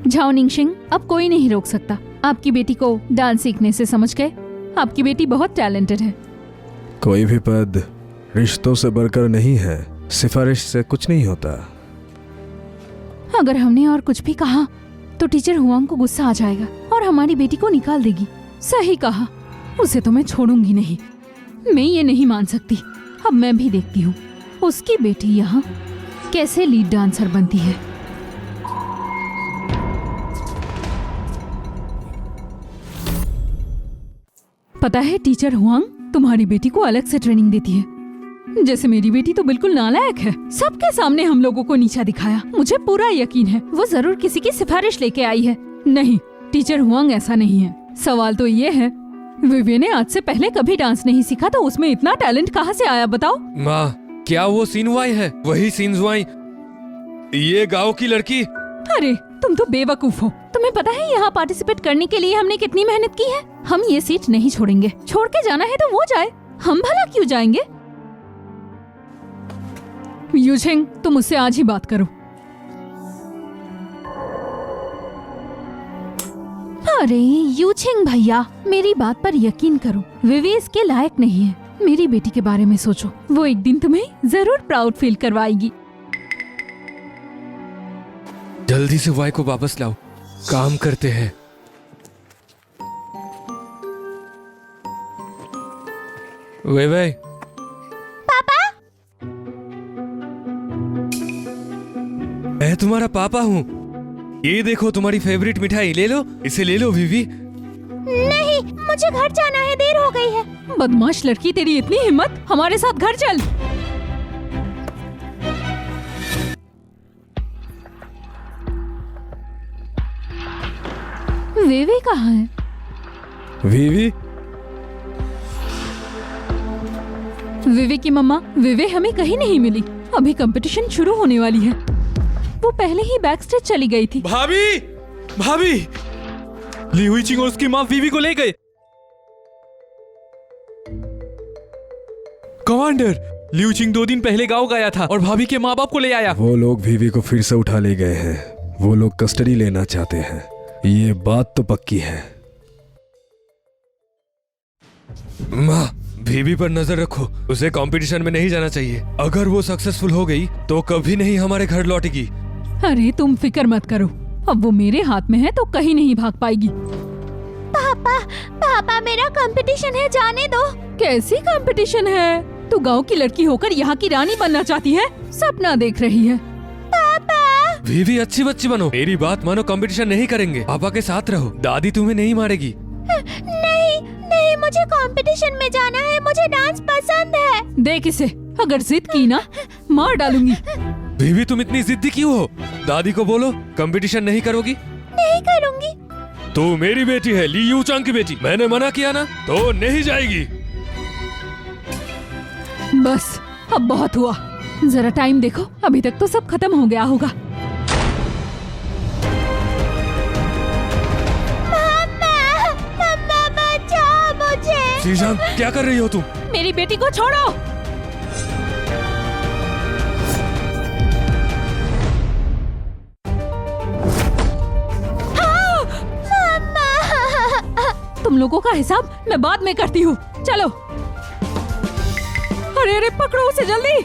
झाओ निंगशिंग, अब कोई नहीं रोक सकता आपकी बेटी को डांस सीखने से, समझ गए? आपकी बेटी बहुत टैलेंटेड है। कोई भी पद रिश्तों से बढ़कर नहीं है, सिफारिश से कुछ नहीं होता। अगर हमने और कुछ भी कहा तो टीचर हुआंग को गुस्सा आ जाएगा और हमारी बेटी को निकाल देगी। सही कहा, उसे तो मैं छोड़ूंगी नहीं। मैं ये नहीं मान सकती। अब मैं भी देखती हूँ उसकी बेटी यहाँ कैसे लीड डांसर बनती है। पता है टीचर हुआंग तुम्हारी बेटी को अलग से ट्रेनिंग देती है। जैसे मेरी बेटी तो बिल्कुल नालायक है। सबके सामने हम लोगों को नीचा दिखाया। मुझे पूरा यकीन है वो जरूर किसी की सिफारिश लेके आई है। नहीं, टीचर हुआंग ऐसा नहीं है। सवाल तो ये है, विवे ने आज से पहले कभी डांस नहीं सीखा, तो उसमें इतना टैलेंट कहाँ से आया बताओ? माँ, क्या वो सिनवाई है? वही सिनवाई, ये गांव की लड़की। अरे तुम तो बेवकूफ हो। तुम्हें पता है यहाँ पार्टिसिपेट करने के लिए हमने कितनी मेहनत की है? हम ये सीट नहीं छोड़ेंगे। छोड़ के जाना है तो वो जाए, हम भला क्यों जाएंगे? यूझेंग, तुम मुझसे आज ही बात करो। अरे यूझेंग भैया, मेरी बात पर यकीन करो, विवे इसके लायक नहीं है। मेरी बेटी के बारे में सोचो, वो एक दिन तुम्हें जरूर प्राउड फील करवाएगी। जल्दी से वाई को वापस लाओ, काम करते हैं। वे पापा, मैं तुम्हारा पापा हूँ। ये देखो तुम्हारी फेवरेट मिठाई, ले लो, इसे ले लो विवी। नहीं, मुझे घर जाना है, देर हो गई है। बदमाश लड़की, तेरी इतनी हिम्मत, हमारे साथ घर चल। विवे कहाँ है? वीवी, विवे की मम्मा, विवे हमें कहीं नहीं मिली। अभी कंपटीशन शुरू होने वाली है। वो पहले ही बैक स्टेज चली गई थी। भाभी, भाभी, ली हुई चिंग और उसकी माँ वीवी को ले गए। कमांडर, लिu चिंग 2 दिन पहले गांव गया था और भाभी के माँ बाप को ले आया। वो लोग वीवी को फिर से उठा ले गए हैं। वो लोग कस्टडी लेना चाहते हैं, ये बात तो पक्की है। माँ, बीबी पर नजर रखो, उसे कंपटीशन में नहीं जाना चाहिए। अगर वो सक्सेसफुल हो गई तो कभी नहीं हमारे घर लौटेगी। अरे तुम फिक्र मत करो, अब वो मेरे हाथ में है तो कहीं नहीं भाग पाएगी। पापा, पापा, मेरा कंपटीशन है, जाने दो। कैसी कंपटीशन है? तू गांव की लड़की होकर यहाँ की रानी बनना चाहती है? सपना देख रही है। पापा, बीबी अच्छी बच्ची बनो, मेरी बात मानो, कंपटीशन नहीं करेंगे। पापा के साथ रहो, दादी तुम्हें नहीं मारेगी। नहीं नहीं, मुझे कंपटीशन में जाना है, मुझे डांस पसंद है। देख इसे, अगर जिद की ना मार डालूंगी। बीबी तुम इतनी जिद्दी क्यों हो? दादी को बोलो कंपटीशन नहीं करोगी। नहीं करूंगी। तो मेरी बेटी है, ली यू चांग की बेटी, मैंने मना किया ना, तो नहीं जाएगी। बस अब बहुत हुआ, जरा टाइम देखो, अभी तक तो सब खत्म हो गया होगा। मम्मा, मम्मा बचाओ। जीजान, क्या कर रही हो तुम? मेरी बेटी को छोड़ो। तुम लोगों का हिसाब मैं बाद में करती हूँ। चलो। अरे अरे पकड़ो उसे जल्दी।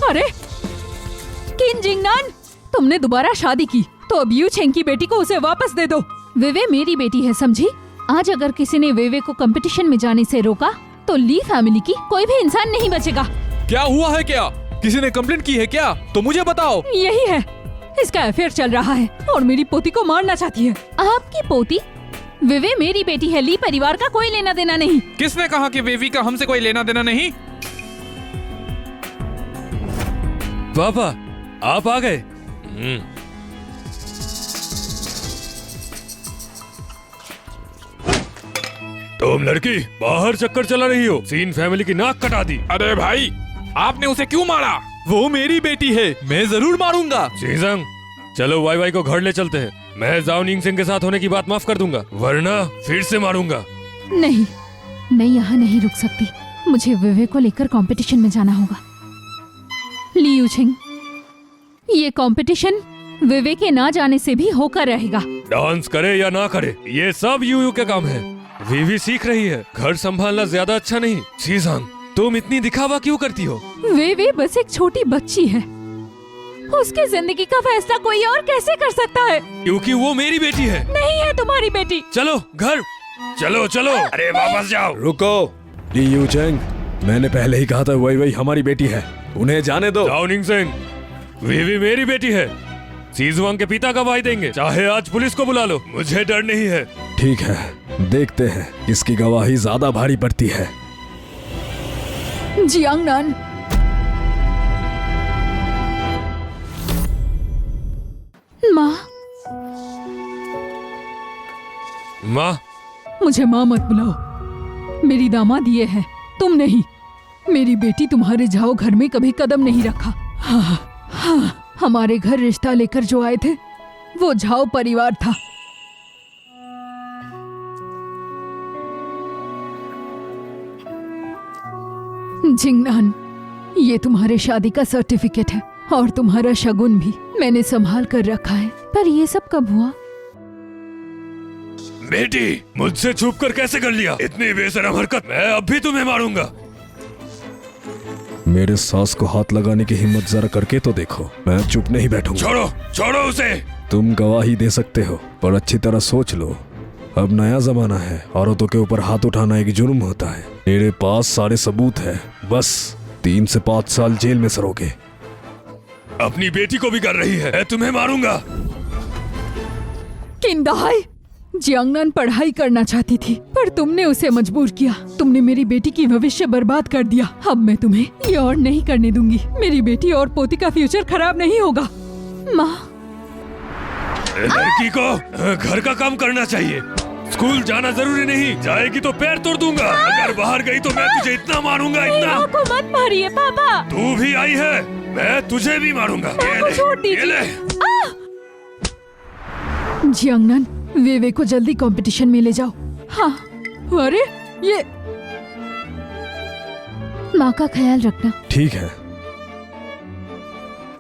अरे किन जिंगनान, तुमने दोबारा शादी की तो अब यू छेंग की बेटी को उसे वापस दे दो। वेवे मेरी बेटी है, समझी? आज अगर किसी ने वेवे को कंपटीशन में जाने से रोका तो ली फैमिली की कोई भी इंसान नहीं बचेगा। क्या हुआ है? क्या किसी ने कंप्लेंट की है क्या? तो मुझे बताओ। यही है, इसका अफेयर चल रहा है और मेरी पोती को मारना चाहती है। आपकी पोती? वेवे मेरी बेटी है, ली परिवार का कोई लेना देना नहीं। किसने कहा कि वेवी का हमसे कोई लेना देना नहीं? पापा, आप आ गए। तुम लड़की बाहर चक्कर चला रही हो, सीन फैमिली की नाक कटा दी। अरे भाई, आपने उसे क्यों मारा? वो मेरी बेटी है, मैं जरूर मारूंगा। जीजंग, चलो वाई वाई को घर ले चलते हैं। मैं जाओ निंग सिंह के साथ होने की बात माफ कर दूंगा, वरना फिर से मारूंगा। नहीं, मैं यहाँ नहीं रुक सकती। मुझे वेवे को लेकर कंपटीशन में जाना होगा। ली यूछिंग, ये कंपटीशन वेवे के ना जाने से भी होकर रहेगा। डांस करे या ना करे, ये सब यूयू के काम है। वीवी सीख रही है, घर संभालना ज्यादा अच्छा नहीं। जीजंग, तुम इतनी दिखावा क्यों करती हो? वेवे बस एक छोटी बच्ची है, उसकी जिंदगी का फैसला कोई और कैसे कर सकता है? क्योंकि वो मेरी बेटी है। नहीं है तुम्हारी बेटी। चलो घर, चलो चलो। अरे वापस जाओ। रुको ली यू चेंग, मैंने पहले ही कहा था वही वही हमारी बेटी है, उन्हें जाने दो। जाओ निंग सिंह, वीवी मेरी बेटी है। सीजुआंग के पिता गवाही देंगे, चाहे आज पुलिस को बुला लो, मुझे डर नहीं है। ठीक है, देखते हैं किसकी गवाही ज्यादा भारी पड़ती है। जियांगनान, माँ। माँ, मुझे माँ मत बुलाओ, मेरी दामाद ये है, तुम नहीं। मेरी बेटी तुम्हारे जाओ घर में कभी कदम नहीं रखा। हाँ, हमारे घर रिश्ता लेकर जो आए थे वो झाओ परिवार था। जिंगनान, ये तुम्हारे शादी का सर्टिफिकेट है और तुम्हारा शगुन भी मैंने संभाल कर रखा है। पर ये सब कब हुआ? बेटी, मुझसे छुप कर कैसे कर लिया इतनी बेशरम हरकत? मैं अब भी तुम्हें मारूंगा। मेरे सास को हाथ लगाने की हिम्मत जरा करके तो देखो, मैं चुप नहीं बैठूंगा। छोड़ो छोड़ो उसे। तुम गवाही दे सकते हो, पर अच्छी तरह सोच लो, अब नया जमाना है, औरतों के ऊपर हाथ उठाना एक जुर्म होता है। मेरे पास सारे सबूत है, बस 3 से 5 साल जेल में सरोगे। अपनी बेटी को भी कर रही है, मैं तुम्हें मारूंगा। किंदाई, जियांगनान पढ़ाई करना चाहती थी पर तुमने उसे मजबूर किया। तुमने मेरी बेटी की भविष्य बर्बाद कर दिया। अब मैं तुम्हें ये और नहीं करने दूंगी। मेरी बेटी और पोती का फ्यूचर खराब नहीं होगा। माँ, लड़की को घर का काम करना चाहिए, स्कूल जाना जरूरी नहीं। जाएगी तो पैर तोड़ दूंगा। अगर बाहर गई तो मैं तुझे इतना मारूंगा, इतना। माँ को मत मारिए पापा। तू भी आई है, मैं तुझे भी मारूंगा। ये ले, छोड़ दीजिए। ये ले। जियांगनान, वेवे को जल्दी कंपटीशन में ले जाओ। हाँ, अरे ये माँ का ख्याल रखना। ठीक है।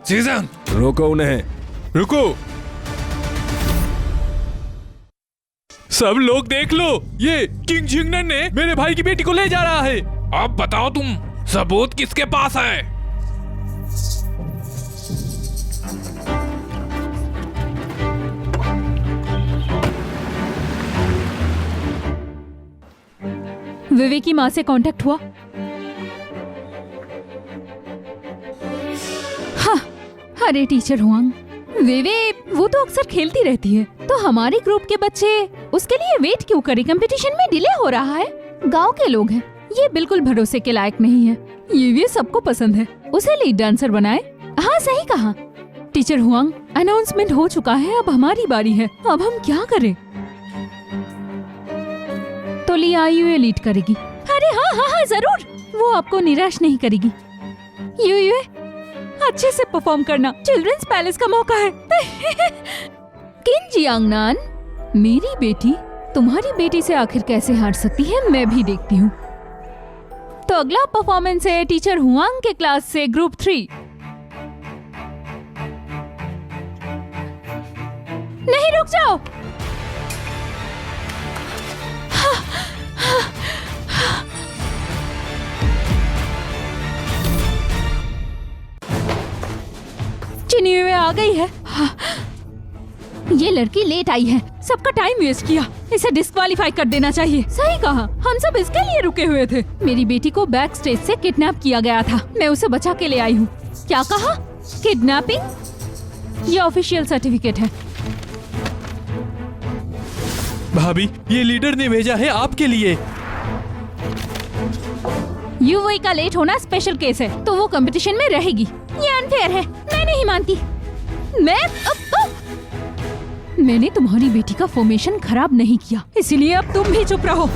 जीजंग, रोको उन्हें। रुको, सब लोग देख लो, ये किंग जिंगनान ने मेरे भाई की बेटी को ले जा रहा है। अब बताओ तुम, सबूत किसके पास है? वेवे की माँ से कांटेक्ट हुआ? हाँ, अरे टीचर हुआंग, वेवे वो तो अक्सर खेलती रहती है, तो हमारे ग्रुप के बच्चे उसके लिए वेट क्यों करें? कंपटीशन में डिले हो रहा है। गांव के लोग हैं, ये बिल्कुल भरोसे के लायक नहीं है। ये सबको पसंद है, उसे लीड डांसर बनाए। हाँ सही कहा टीचर हुआंग, अनाउंसमेंट हो चुका है, अब हमारी बारी है। अब हम क्या करें? तो ली आईयूए लीड करेगी। अरे हाँ हाँ हाँ जरूर, वो आपको निराश नहीं करेगी। यूए अच्छे से परफॉर्म करना, चिल्ड्रंस पैलेस का मौका है। किन जियांगनान, मेरी बेटी तुम्हारी बेटी से आखिर कैसे हार सकती है मैं भी देखती हूँ। तो अगला परफॉर्मेंस है टीचर हुआंग के क्लास से ग्रुप 3। नहीं, रुक जाओ। चिन्नी आ गई है। ये लड़की लेट आई है, सबका टाइम वेस्ट किया। इसे डिस्क्वालीफाई कर देना चाहिए। सही कहा, हम सब इसके लिए रुके हुए थे। मेरी बेटी को बैक स्टेज से किडनैप किया गया था, मैं उसे बचा के ले आई हूँ। क्या कहा? किडनैपिंग? ये ऑफिशियल सर्टिफिकेट है। भाभी, ये लीडर ने भेजा है आपके लिए। यूवी का लेट होना स्पेशल केस है, तो वो कंपटीशन में रहेगी। ये अनफेयर है, मैं नहीं मानती। मैंने तुम्हारी बेटी का फॉर्मेशन खराब नहीं किया, इसलिए अब तुम भी चुप रहो।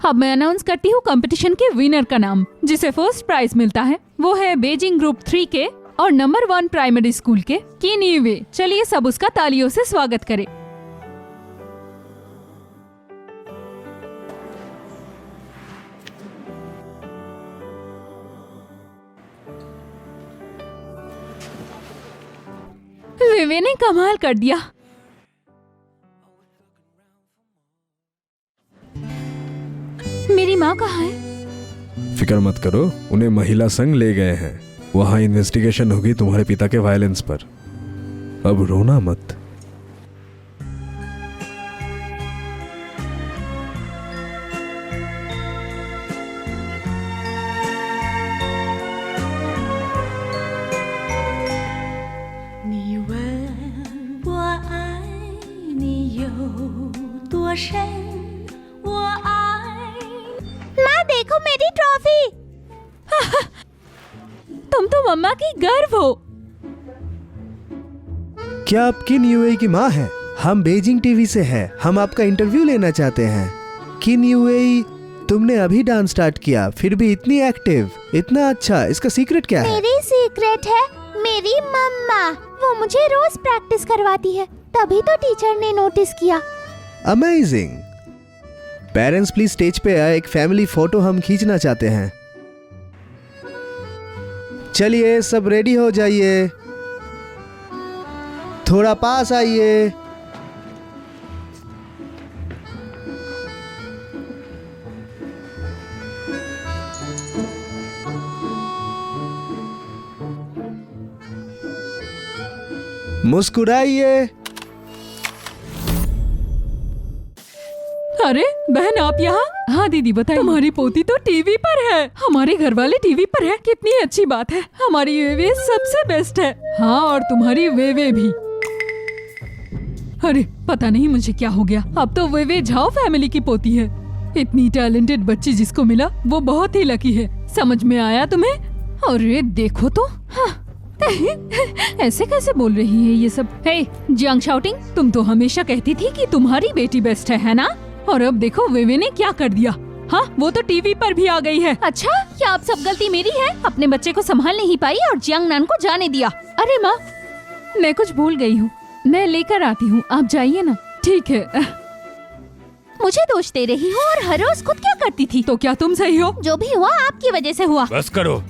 अब मैं अनाउंस करती हूँ कंपटीशन के विनर का नाम। जिसे फर्स्ट प्राइज मिलता है वो है बेजिंग ग्रुप 3 के और नंबर 1 प्राइमरी स्कूल के किन यूवे। चलिए सब उसका तालियों से स्वागत करें। विवे ने कमाल कर दिया। मेरी माँ कहाँ है? फिक्र मत करो, उन्हें महिला संघ ले गए हैं। वहाँ इन्वेस्टिगेशन होगी तुम्हारे पिता के वायलेंस पर। अब रोना मत। माँ देखो मेरी ट्रॉफी। तुम तो मम्मा की गर्व हो। क्या आप किन यूए की माँ हैं? हम बेजिंग टीवी से हैं। हम आपका इंटरव्यू लेना चाहते हैं। किन यूए, तुमने अभी डांस स्टार्ट किया, फिर भी इतनी एक्टिव, इतना अच्छा, इसका सीक्रेट क्या है? मेरी सीक्रेट है मेरी मम्मा। वो मुझे रोज प्रैक्टिस करवाती है, तभी तो टीचर ने नोटिस किया। अमेजिंग। पेरेंट्स प्लीज स्टेज पे आए, एक फैमिली फोटो हम खींचना चाहते हैं। चलिए सब रेडी हो जाइए, थोड़ा पास आइए। मुस्कुराइए। अरे बहन आप यहाँ? हाँ दीदी बताइए। तुम्हारी पोती तो टीवी पर है। हमारे घर वाले टीवी पर है, कितनी अच्छी बात है। हमारी वेवे सबसे बेस्ट है। हाँ और तुम्हारी वेवे भी। अरे पता नहीं मुझे क्या हो गया, अब तो वेवे झाओ फैमिली की पोती है। इतनी टैलेंटेड बच्ची जिसको मिला वो बहुत ही लकी है। समझ में आया तुम्हें? अरे देखो तो हाँ। ऐसे कैसे बोल रही है ये सब? हे जियांग शाउटिंग, तुम तो हमेशा कहती थी कि तुम्हारी बेटी बेस्ट है ना? और अब देखो वेवे ने क्या कर दिया। हाँ वो तो टीवी पर भी आ गई है। अच्छा क्या अब सब गलती मेरी है? अपने बच्चे को संभाल नहीं पाई और जियांग नान को जाने दिया। अरे माँ मैं कुछ भूल गई हूँ, मैं लेकर आती हूँ, आप जाइए ना। ठीक है। मुझे दोष दे रही हो और हर रोज खुद क्या करती थी? तो क्या तुम सही हो? जो भी हुआ आपकी वजह से हुआ। बस करो।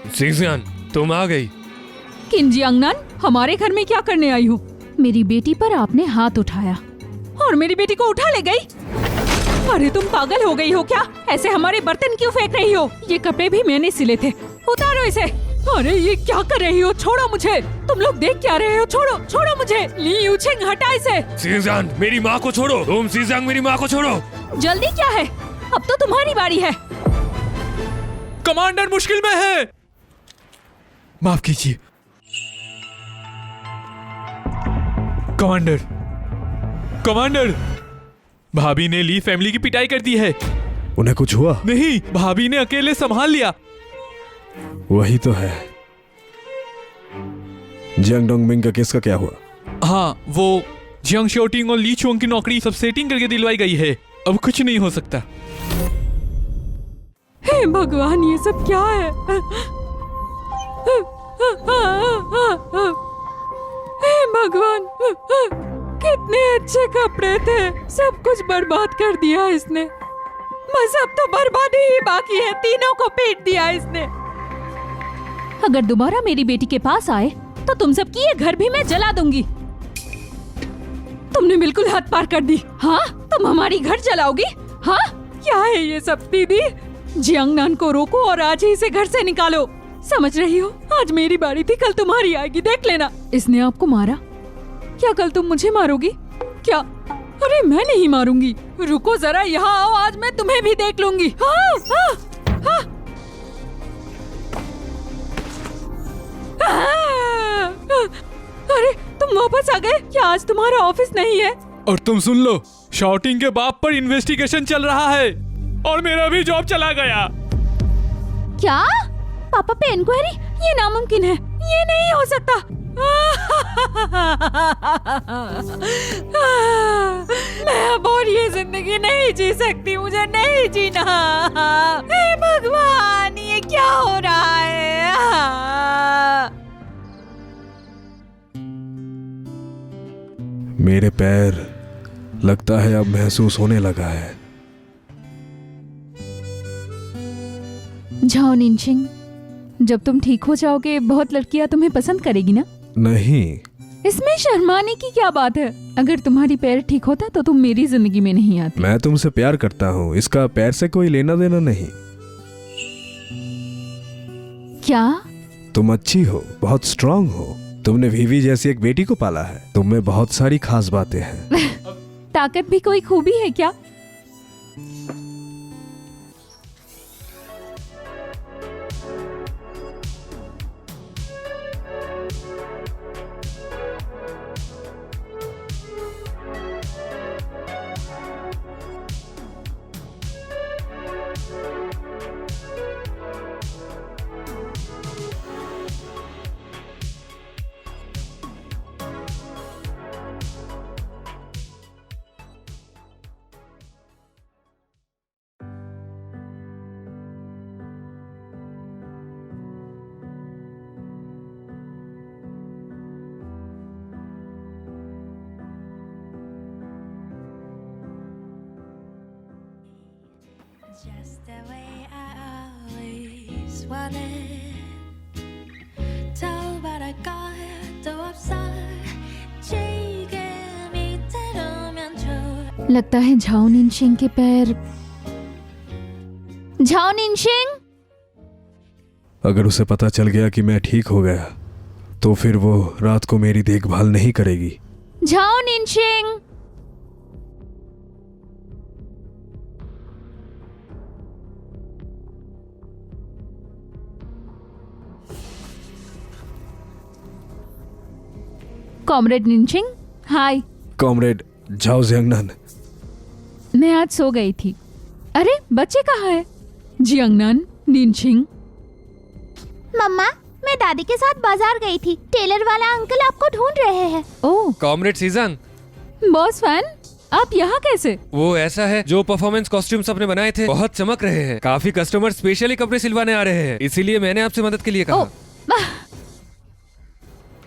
सिंजियान तुम आ गई। किन जियांगनान, हमारे घर में क्या करने आई हो? मेरी बेटी पर आपने हाथ उठाया और मेरी बेटी को उठा ले गई। अरे तुम पागल हो गई हो क्या? ऐसे हमारे बर्तन क्यों फेंक रही हो? ये कपड़े भी मैंने सिले थे, उतारो इसे। अरे ये क्या कर रही हो? छोड़ो मुझे। तुम लोग देख क्या रहे हो? छोड़ो छोड़ो मुझे। ली यूचिंग हटा इसे। सिंजियान मेरी माँ को छोड़ो। तुम सिंजियान मेरी माँ को छोड़ो। जल्दी क्या है, अब तो तुम्हारी बारी है। कमांडर मुश्किल में है, माफ कीजिए। कमांडर, कमांडर, भाभी ने ली फैमिली की पिटाई कर दी है। उन्हें कुछ हुआ? नहीं, भाभी ने अकेले संभाल लिया। वही तो है। जियांग डोंगमिंग का केस का क्या हुआ? हाँ, वो जियांग शोटिंग और ली चोंग की नौकरी सब सेटिंग करके दिलवाई गई है। अब कुछ नहीं हो सकता। हे भगवान, ये सब क्या है? हे भगवान, कितने अच्छे कपड़े थे, सब कुछ बर्बाद कर दिया इसने। बस अब तो बर्बादी ही बाकी है, तीनों को पीट दिया इसने। अगर दोबारा मेरी बेटी के पास आए तो तुम सबकी ये घर भी मैं जला दूंगी। तुमने बिल्कुल हद पार कर दी। हाँ, तुम हमारी घर जलाओगी? हाँ, क्या है ये सब? दीदी, जियांगनान को रोको और आज ही इसे घर से निकालो। समझ रही हो, आज मेरी बारी थी, कल तुम्हारी आएगी, देख लेना। इसने आपको मारा? क्या कल तुम मुझे मारोगी? क्या? अरे मैं नहीं मारूंगी, रुको जरा, यहाँ आओ, आज मैं तुम्हें भी देख लूंगी। हाँ, हाँ, हाँ। अरे तुम वापस आ गए? क्या आज तुम्हारा ऑफिस नहीं है? और तुम सुन लो, शॉटिंग के बाप पर इन्वेस्टिगेशन चल रहा है और मेरा भी जॉब चला गया। क्या? पापा पे इंक्वायरी? ये नामुमकिन है, ये नहीं हो सकता। मैं अब और ये जिंदगी नहीं जी सकती, मुझे नहीं जीना। हे भगवान, ये क्या हो रहा है? मेरे पैर लगता है अब महसूस होने लगा है। झाओ निनशिंग, जब तुम ठीक हो जाओगे बहुत लड़कियां तुम्हें पसंद करेगी ना? नहीं, इसमें शर्माने की क्या बात है? अगर तुम्हारी पैर ठीक होता तो तुम मेरी जिंदगी में नहीं आती। मैं तुमसे प्यार करता हूँ, इसका पैर से कोई लेना देना नहीं। क्या? तुम अच्छी हो, बहुत स्ट्रांग हो, तुमने वीवी जैसी एक बेटी को पाला है, तुम में बहुत सारी खास बातें हैं। ताकत भी कोई खूबी है क्या? Just the way I always wanted. 돌아가도 없어. 지금 이대로면 좋아. लगता है झाओ निनशिंग के पैर। झाओ निनशिंग, अगर उसे पता चल गया कि मैं ठीक हो गया तो फिर वो रात को मेरी देखभाल नहीं करेगी। Zhao Ningxing. Comrade Ningxing, hi. Comrade Zhao Jiangnan. मैं आज सो गई थी। अरे बच्चे कहाँ है? जियांगनान, निनशिंग। मम्मा, मैं दादी के साथ बाजार गई थी। टेलर वाला अंकल आपको ढूंढ रहे हैं। ओह, कॉमरेड सीजन, बॉस फैन, आप यहाँ कैसे? वो ऐसा है, जो परफॉर्मेंस कॉस्ट्यूम्स आपने बनाए थे बहुत चमक रहे हैं। काफी कस्टमर स्पेशली कपड़े सिलवाने आ रहे हैं, इसीलिए मैंने आपसे मदद के लिए कहा।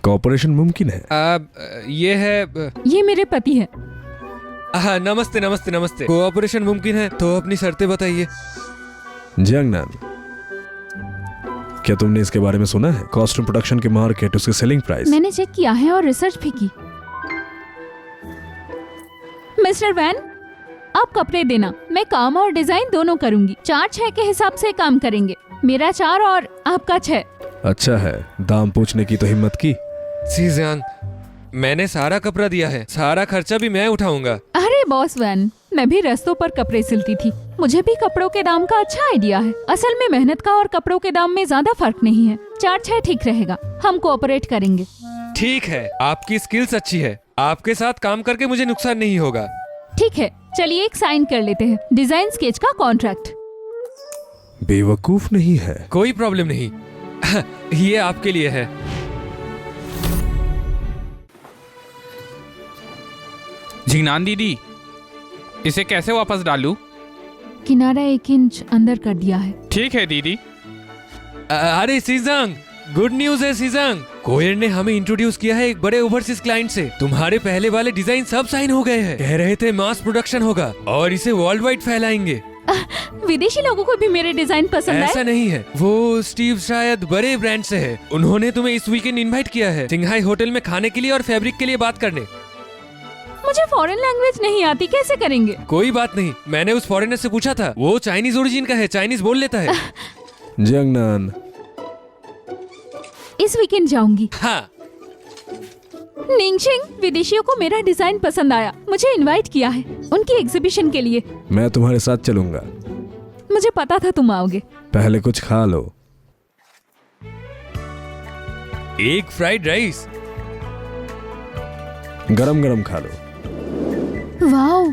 कॉपरेशन मुमकिन है? ये है। ये मेरे पति है। हाँ, नमस्ते नमस्ते नमस्ते। कोऑपरेशन मुमकिन है तो अपनी शर्तें बताइए। जियांगनान, क्या तुमने इसके बारे में सुना है? कॉस्ट्यूम प्रोडक्शन की मार्केट, उसकी सेलिंग प्राइस। मैंने चेक किया है और रिसर्च भी की। मिस्टर वैन, आप कपड़े देना, मैं काम और डिजाइन दोनों करूंगी। 4-6 के हिसाब से काम करेंगे। मेरा 4 और आपका 6। अच्छा है, दाम पूछने की तो हिम्मत की। सीजन, मैंने सारा कपड़ा दिया है, सारा खर्चा भी मैं उठाऊंगा। अरे बॉस वैन, मैं भी रास्तों पर कपड़े सिलती थी, मुझे भी कपड़ों के दाम का अच्छा आइडिया है। असल में मेहनत का और कपड़ों के दाम में ज्यादा फर्क नहीं है। 4-6 ठीक रहेगा, हम कोऑपरेट करेंगे। ठीक है, आपकी स्किल्स अच्छी है, आपके साथ काम करके मुझे नुकसान नहीं होगा। ठीक है, चलिए एक साइन कर लेते हैं, डिजाइन स्केच का कॉन्ट्रैक्ट। बेवकूफ नहीं है। कोई प्रॉब्लम नहीं। ये आपके लिए है। झिंगनान दीदी, इसे कैसे वापस डालूं? किनारा 1 इंच अंदर कर दिया है। ठीक है दीदी। अरे सीजंग, गुड न्यूज है सीजंग। कोयर ने हमें इंट्रोड्यूस किया है एक बड़े ओवरसीज क्लाइंट से। तुम्हारे पहले वाले डिजाइन सब साइन हो गए हैं। कह रहे थे मास प्रोडक्शन होगा और इसे वर्ल्ड वाइड फैलाएंगे। विदेशी लोगों को भी मेरे डिजाइन पसंद ऐसा आए। नहीं है, वो स्टीव शायद बड़े ब्रांड से है। उन्होंने तुम्हें इस वीकेंड इनवाइट किया है सिंघाई होटल में खाने के लिए और फैब्रिक के लिए बात करने। मुझे फॉरेन लैंग्वेज नहीं आती, कैसे करेंगे? कोई बात नहीं, मैंने उस फॉरेनर से पूछा था, वो चाइनीज ओरिजिन का है, चाइनीज बोल लेता है। जंगनान, इस वीकेंड जाऊंगी। हाँ। निंगशिंग, विदेशियों को मेरा डिजाइन पसंद आया, मुझे इनवाइट किया है उनकी एग्जीबिशन के लिए। मैं तुम्हारे साथ चलूंगा। मुझे पता था तुम आओगे। पहले कुछ खा लो। एक फ्राइड राइस। गरम गरम खा लो। वाओ,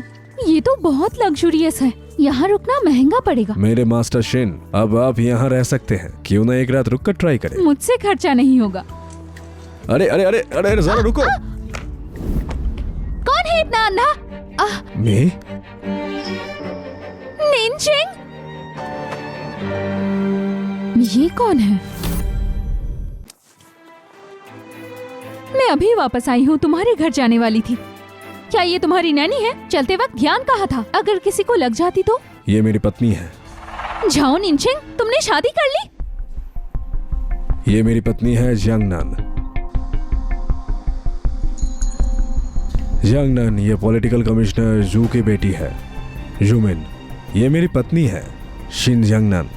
ये तो बहुत लग्जूरियस है। यहाँ रुकना महंगा पड़ेगा। मेरे मास्टर शिन, अब आप यहाँ रह सकते हैं, क्यों ना एक रात रुक कर ट्राई करें। मुझसे खर्चा नहीं होगा। अरे अरे अरे अरे अरे जरा रुको। कौन है इतना अंधा? मैं? निंगशिंग, ये कौन है? मैं अभी वापस आई हूँ, तुम्हारे घर जाने वाली थी। क्या ये तुम्हारी नैनी है? चलते वक्त ध्यान कहाँ था? अगर किसी को लग जाती तो? ये मेरी पत्नी है। झाओ निंगशिंग, तुमने शादी कर ली? ये मेरी पत्नी है जंगनान। जंगनान, ये पॉलिटिकल कमिश्नर जू की बेटी है, जुमिन। ये मेरी पत्नी है, शिन जंगनान।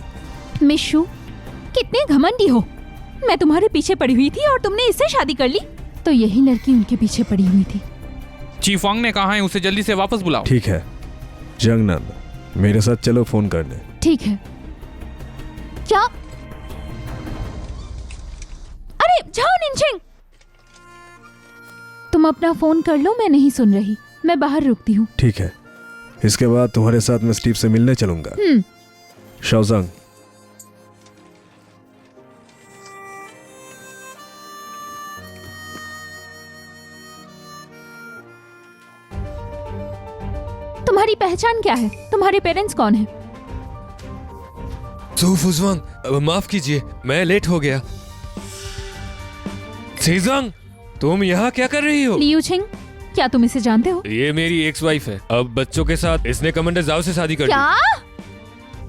मिशु, कितने घमंडी हो। मैं तुम्हारे पीछे पड़ी हुई थी और तुमने इससे शादी कर ली? तो यही लड़की उनके पीछे पड़ी हुई थी। चीफ वांग ने कहा है उसे जल्दी से वापस बुलाओ। ठीक है जंगनान, मेरे साथ चलो फोन करने। ठीक है। क्या? अरे जाओ निंगशिंग, तुम अपना फोन कर लो, मैं नहीं सुन रही। मैं बाहर रुकती हूँ। ठीक है, इसके बाद तुम्हारे साथ मैं स्टीव से मिलने चलूंगा। शाओजंग, तुम्हारी पहचान क्या है? तुम्हारे पेरेंट्स कौन हैं? फुजवांग, माफ कीजिए, मैं लेट हो गया। सीजंग, तुम यहाँ क्या कर रही हो? लियू छिंग, क्या तुम इसे जानते हो? ये मेरी एक्स वाइफ है। अब बच्चों के साथ इसने कमांडर जाओ से शादी कर दी। क्या?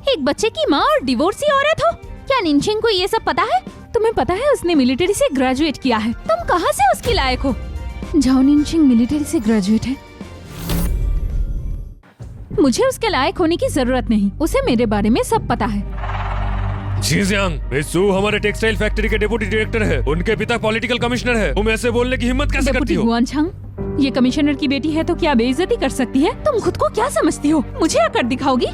एक बच्चे की माँ और डिवोर्सी औरत हो? क्या निंगशिंग को ये सब पता है? तुम्हें पता है उसने मिलिट्री से ग्रेजुएट किया है। तुम कहाँ से उसकी लायक हो? झाओ निंगशिंग मिलिट्री से ग्रेजुएट है। मुझे उसके लायक होने की जरूरत नहीं, उसे मेरे बारे में सब पता है। जीजियांग, मित्सू हमारे टेक्सटाइल फैक्ट्री के डिप्टी डायरेक्टर है। उनके पिता पॉलिटिकल कमिश्नर है। तुम ऐसे बोलने की हिम्मत कैसे करती हो? गुआनछांग, ये कमिश्नर की बेटी है तो क्या बेइज्जती कर सकती है? तुम खुद को क्या समझती हो? मुझे आकर दिखाओगी?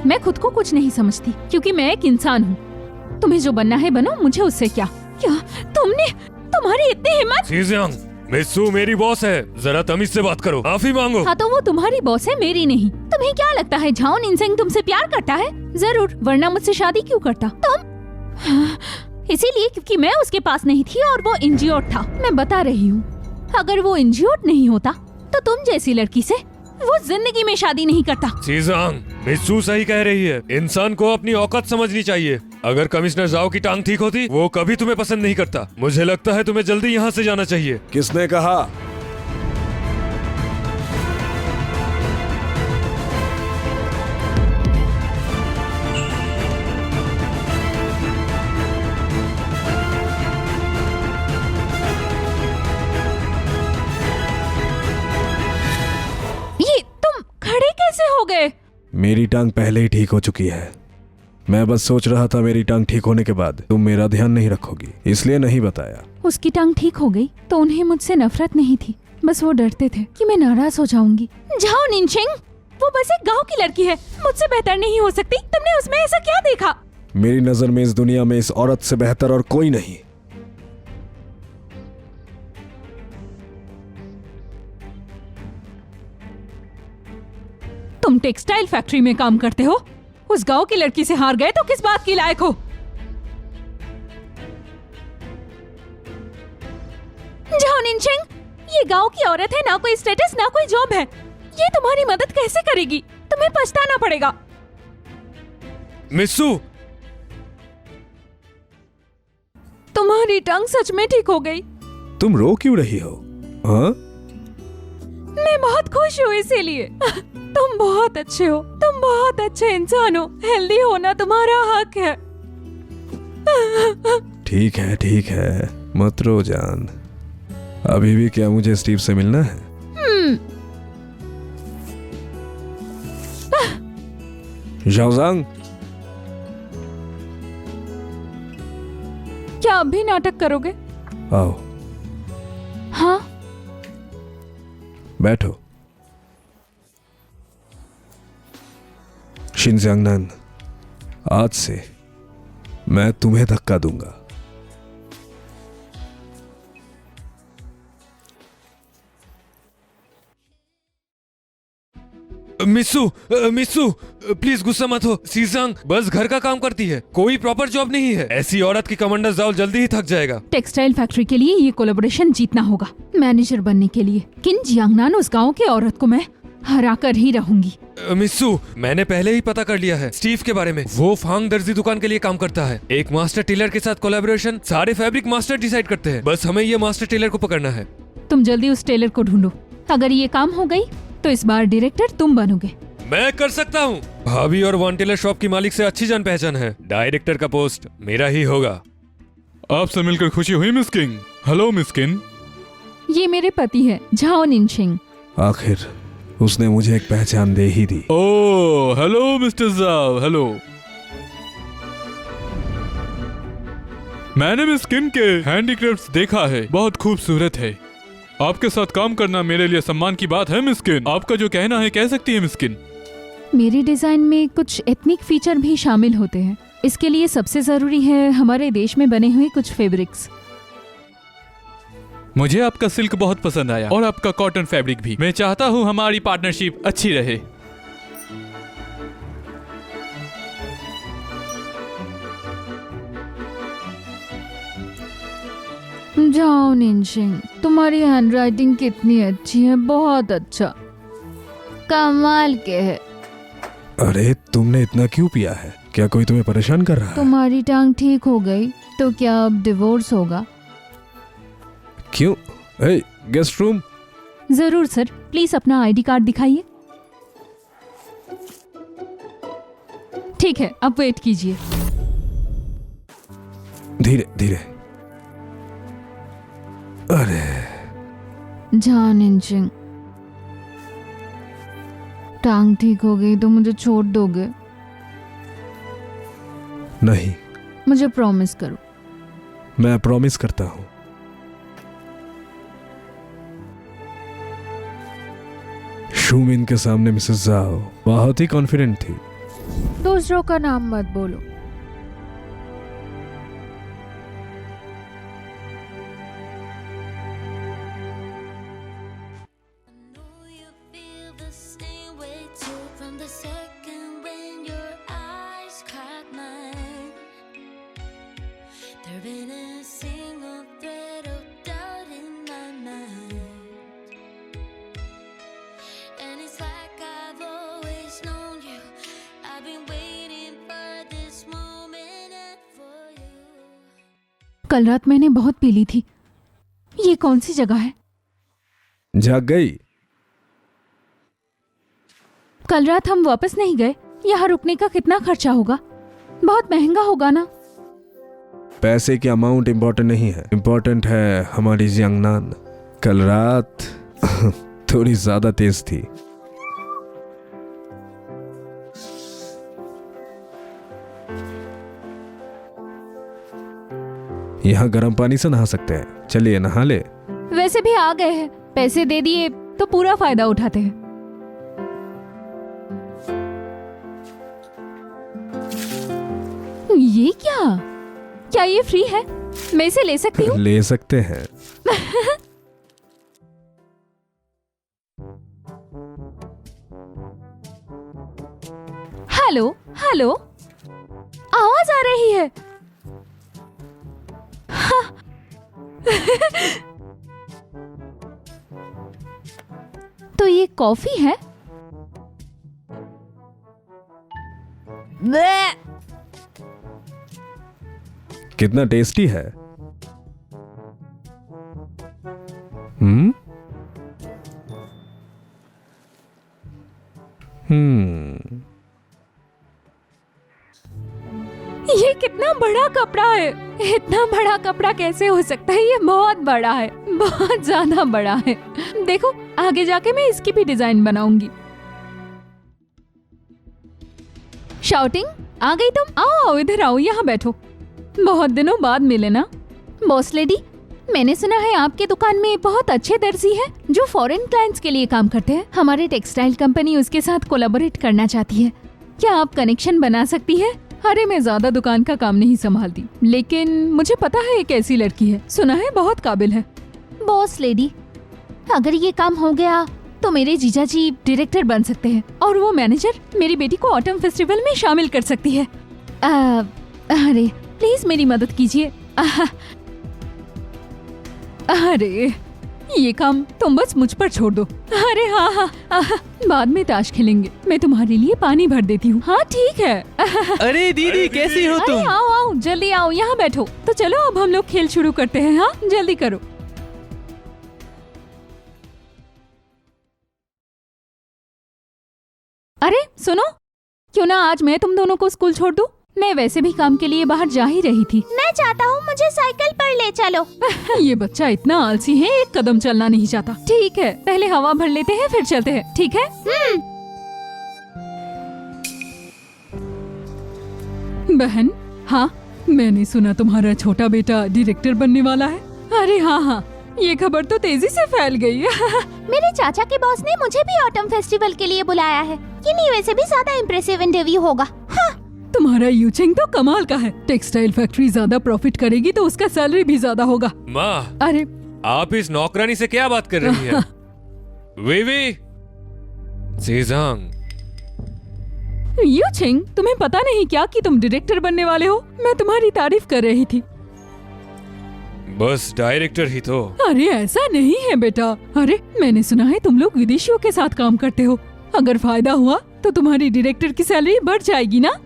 मैं खुद को कुछ नहीं समझती, क्योंकि मैं एक इंसान हूँ। तुम्हें जो बनना है बनो, मुझे उससे क्या? क्या तुम्हारी इतनी हिम्मत? जीजियांग, मित्सू मेरी बॉस है, जरा तमीज से बात करो, माफी मांगो। हाँ तो वो तुम्हारी बॉस है, मेरी नहीं। तुम्हें क्या लगता है झाओ निंगशिंग तुमसे प्यार करता है? जरूर, वरना मुझसे शादी क्यों करता? इसीलिए क्योंकि मैं उसके पास नहीं थी और वो इंजियोट था। मैं बता रही हूँ, अगर वो इंजियोट नहीं होता तो तुम जैसी लड़की से वो जिंदगी में शादी नहीं करता। जीजियांग, मित्सू सही कह रही है। इंसान को अपनी औकात समझनी चाहिए। अगर कमिश्नर जाओ की टांग ठीक होती, वो कभी तुम्हें पसंद नहीं करता। मुझे लगता है तुम्हें जल्दी यहाँ से जाना चाहिए। किसने कहा? ये तुम खड़े कैसे हो गए? मेरी टांग पहले ही ठीक हो चुकी है। मैं बस सोच रहा था मेरी टांग ठीक होने के बाद तुम मेरा ध्यान नहीं रखोगी, इसलिए नहीं बताया। उसकी टांग ठीक हो गई तो उन्हें मुझसे नफरत नहीं थी, बस वो डरते थे कि मैं नाराज हो जाऊंगी। झाओ निंगशिंग, वो बस एक गांव की लड़की है, मुझसे बेहतर नहीं हो सकती। तुमने उसमें ऐसा क्या देखा? मेरी नजर में इस दुनिया में इस औरत से बेहतर और कोई नहीं। टेक्सटाइल फैक्ट्री में काम करते हो, उस गांव की लड़की से हार गए तो किस बात की लायक हो? जाओ निनचेंग, ये गांव की औरत है, ना कोई स्टेटस ना कोई जॉब है। ये तुम्हारी मदद कैसे करेगी? तुम्हें पछताना पड़ेगा। मिस्सू, तुम्हारी टंग सच में ठीक हो गई। तुम रो क्यों रही हो? हाँ, मैं बहुत खुश हूँ इसीलिए। तुम बहुत अच्छे हो, तुम बहुत अच्छे इंसान हो। हेल्दी होना तुम्हारा हक है। ठीक है, मत रो जान। अभी भी क्या मुझे स्टीव से मिलना है? जाओजांग, क्या अब भी नाटक करोगे? आओ हाँ, बैठो। शिनजियांगनान, आज से मैं तुम्हें धक्का दूंगा। मिस्सू प्लीज गुस्सा मत हो। सीजांग बस घर का काम करती है, कोई प्रॉपर जॉब नहीं है। ऐसी औरत की कमांडर जाओ जल्दी ही थक जाएगा। टेक्सटाइल फैक्ट्री के लिए ये कोलैबोरेशन जीतना होगा। मैनेजर बनने के लिए किन जियांगनान उस गांव की औरत को मैं हरा कर ही रहूंगी। मिस्सू, मैंने पहले ही पता कर लिया है स्टीव के बारे में। वो फांग दर्जी दुकान के लिए काम करता है। एक मास्टर टेलर के साथ कोलैबोरेशन सारे फैब्रिक मास्टर डिसाइड करते हैं। बस हमें ये मास्टर टेलर को पकड़ना है। तुम जल्दी उस टेलर को ढूंढो। अगर ये काम हो गई तो इस बार डायरेक्टर तुम बनोगे। मैं कर सकता हूँ। भाभी और वन टेलर शॉप की मालिक से अच्छी जान पहचान है। डायरेक्टर का पोस्ट मेरा ही होगा। आपसे मिलकर खुशी हुई miss king. Hello miss king. ये मेरे पति है, झाओ निनशिंग। आखिर उसने मुझे एक पहचान दे ही दी। ओह हेलो मिस्टर जाओ। हेलो, मैंने मिस किंग के हैंडीक्राफ्ट्स देखा है, बहुत खूबसूरत है। आपके साथ काम करना मेरे लिए सम्मान की बात है मिस किंग। आपका जो कहना है कह सकती है मिस किंग। मेरे डिजाइन में कुछ एथनिक फीचर भी शामिल होते हैं। इसके लिए सबसे जरूरी है हमारे देश में बने हुए कुछ फैब्रिक्स। मुझे आपका सिल्क बहुत पसंद आया और आपका कॉटन फैब्रिक भी। मैं चाहता हूँ हमारी पार्टनरशिप अच्छी रहे। जाओ निनशिंग, तुम्हारी हैंडराइटिंग कितनी अच्छी है, बहुत अच्छा, कमाल के है। अरे तुमने इतना क्यों पिया है? क्या कोई तुम्हें परेशान कर रहा है? तुम्हारी टांग ठीक हो गई तो क्या अब डिवोर्स होगा? क्यों? Guest room. जरूर सर, प्लीज अपना आईडी कार्ड दिखाइए। ठीक है, अब वेट कीजिए। धीरे धीरे। अरे जाओ निनशिंग, टांग ठीक हो गई तो मुझे छोड़ दोगे? नहीं, मुझे प्रॉमिस करो। मैं प्रॉमिस करता हूँ। शूमिन के सामने मिसेस जाओ बहुत ही कॉन्फिडेंट थी। दूसरों का नाम मत बोलो। know you feel the same way too from the second when your eyes caught mine. There been a single thread of doubt in my mind, and it's like I've always known you. I've been waiting for this moment and for you. कल रात मैंने बहुत P ली थी। ये कौन सी जगह है? जाग गई? कल रात हम वापस नहीं गए। यहाँ रुकने का कितना खर्चा होगा? बहुत महंगा होगा ना? पैसे की अमाउंट इम्पोर्टेंट नहीं है, इम्पोर्टेंट है हमारी जियांगनान। कल रात थोड़ी ज्यादा तेज थी। यहाँ गर्म पानी से नहा सकते हैं, चलिए नहा ले। वैसे भी आ गए हैं, पैसे दे दिए तो पूरा फायदा उठाते हैं। ये क्या ये फ्री है? मैं इसे ले सकती हूँ? ले सकते हैं। हेलो हेलो, आवाज आ रही है। हाँ। तो ये कॉफी है? कितना टेस्टी है। ये कितना बड़ा कपड़ा है। इतना बड़ा कपड़ा कैसे हो सकता है? ये बहुत बड़ा है, बहुत ज्यादा बड़ा है। देखो, आगे जाके मैं इसकी भी डिजाइन बनाऊंगी। शाउटिंग, आ गई तुम? आओ इधर आओ, यहाँ बैठो। बहुत दिनों बाद मिले ना। बॉस लेडी, मैंने सुना है आपके दुकान में बहुत अच्छे दर्जी हैं जो फॉरेन क्लाइंट्स के लिए काम करते हैं। हमारी टेक्सटाइल कंपनी उसके साथ कोलैबोरेट करना चाहती है। क्या आप कनेक्शन बना सकती है? अरे मैं ज्यादा दुकान का काम नहीं संभालती, लेकिन मुझे पता है एक ऐसी लड़की है, सुना है बहुत काबिल है। बॉस लेडी, अगर ये काम हो गया तो मेरे जीजा जी डायरेक्टर बन सकते हैं और वो मैनेजर मेरी बेटी को ऑटम फेस्टिवल में शामिल कर सकती है। अरे प्लीज मेरी मदद कीजिए। अरे ये काम तुम बस मुझ पर छोड़ दो। अरे हाँ हाँ, बाद में ताश खेलेंगे। मैं तुम्हारे लिए पानी भर देती हूँ। हाँ ठीक है। अरे दीदी कैसी हो अरे तुम? आओ आओ, जल्दी आओ, यहाँ बैठो। तो चलो अब हम लोग खेल शुरू करते हैं। हाँ जल्दी करो। अरे सुनो, क्यों ना आज मैं तुम दोनों को स्कूल छोड़ दूं? मैं वैसे भी काम के लिए बाहर जा ही रही थी। मैं चाहता हूँ मुझे साइकिल पर ले चलो। ये बच्चा इतना आलसी है, एक कदम चलना नहीं चाहता। ठीक है, पहले हवा भर लेते हैं फिर चलते हैं, ठीक है? बहन, हाँ मैंने सुना तुम्हारा छोटा बेटा डायरेक्टर बनने वाला है। अरे हाँ हाँ, ये खबर तो तेजी से फैल गई है। मेरे चाचा के बॉस ने मुझे भी ऑटम फेस्टिवल के लिए बुलाया है। किन्हीं वैसे भी ज्यादा इम्प्रेसिव इंटरव्यू होगा। हाँ। तुम्हारा यूचिंग तो कमाल का है। टेक्सटाइल फैक्ट्री ज्यादा प्रॉफिट करेगी तो उसका सैलरी भी ज्यादा होगा। माँ, अरे आप इस नौकरानी से क्या बात कर रही हैं? वीवी, जीजांग, यूचिंग, तुम्हें पता नहीं क्या कि तुम डायरेक्टर बनने वाले हो? मैं तुम्हारी तारीफ कर रही थी। बस डायरेक्टर ही तो। अरे ऐसा नहीं है बेटा। अरे मैंने सुना है तुम लोग विदेशियों के साथ काम करते हो। अगर फायदा हुआ तो तुम्हारी डायरेक्टर की सैलरी बढ़ जाएगी ना।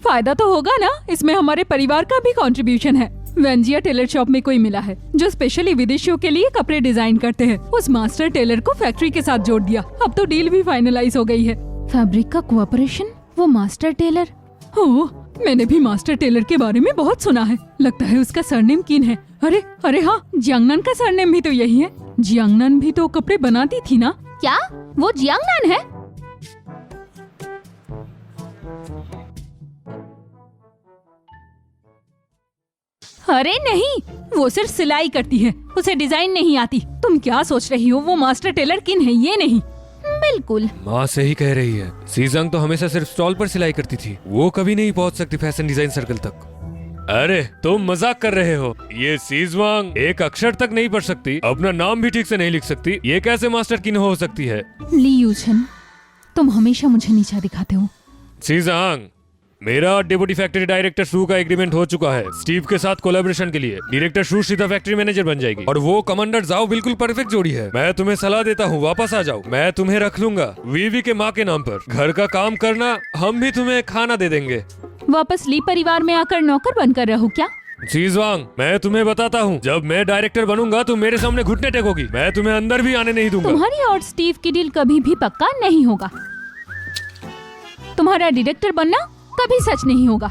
फायदा तो होगा ना, इसमें हमारे परिवार का भी कंट्रीब्यूशन है। वेंजिया टेलर शॉप में कोई मिला है जो स्पेशली विदेशियों के लिए कपड़े डिजाइन करते हैं। उस मास्टर टेलर को फैक्ट्री के साथ जोड़ दिया। अब तो डील भी फाइनलाइज हो गई है। फैब्रिक का कोऑपरेशन, वो मास्टर टेलर। ओह, मैंने भी मास्टर टेलर के बारे में बहुत सुना है। लगता है उसका सरनेम किन है। अरे अरे हाँ, जियांगनान का सरनेम भी तो यही है। जियांगनान भी तो कपड़े बनाती थी ना? क्या वो जियांगनान है? अरे नहीं, वो सिर्फ सिलाई करती है, उसे डिजाइन नहीं आती। तुम क्या सोच रही हो वो मास्टर टेलर किन है? ये नहीं। बिल्कुल, माँ सही कह रही है। सीजंग तो हमेशा सिर्फ स्टॉल पर सिलाई करती थी, वो कभी नहीं पहुँच सकती फैशन डिजाइन सर्कल तक। अरे तुम मजाक कर रहे हो। ये सीजवांग एक अक्षर तक नहीं पढ़ सकती, अपना नाम भी ठीक से नहीं लिख सकती। ये कैसे मास्टर किन हो सकती है? ली यूचन, तुम हमेशा मुझे नीचा दिखाते हो। सीजंग, मेरा और डेप्यूटी फैक्ट्री डायरेक्टर शू का एग्रीमेंट हो चुका है। स्टीव के साथ कोलैबोरेशन के लिए डायरेक्टर शू सीधा फैक्ट्री मैनेजर बन जाएगी और वो कमांडर जाओ बिल्कुल परफेक्ट जोड़ी है। मैं तुम्हें सलाह देता हूँ, वापस आ जाओ। मैं तुम्हें रख लूंगा वीवी के माँ के नाम पर। घर का काम करना, हम भी तुम्हें खाना दे देंगे। वापस ली परिवार में आकर नौकर बनकर रहो क्या? सीजवांग, मैं तुम्हें बताता हूँ, जब मैं डायरेक्टर बनूंगा तुम मेरे सामने घुटने टेकोगी। मैं तुम्हें अंदर भी आने नहीं दूंगा। तुम्हारी और स्टीव की डील कभी भी पक्का नहीं होगा। तुम्हारा डायरेक्टर बनना कभी सच नहीं होगा।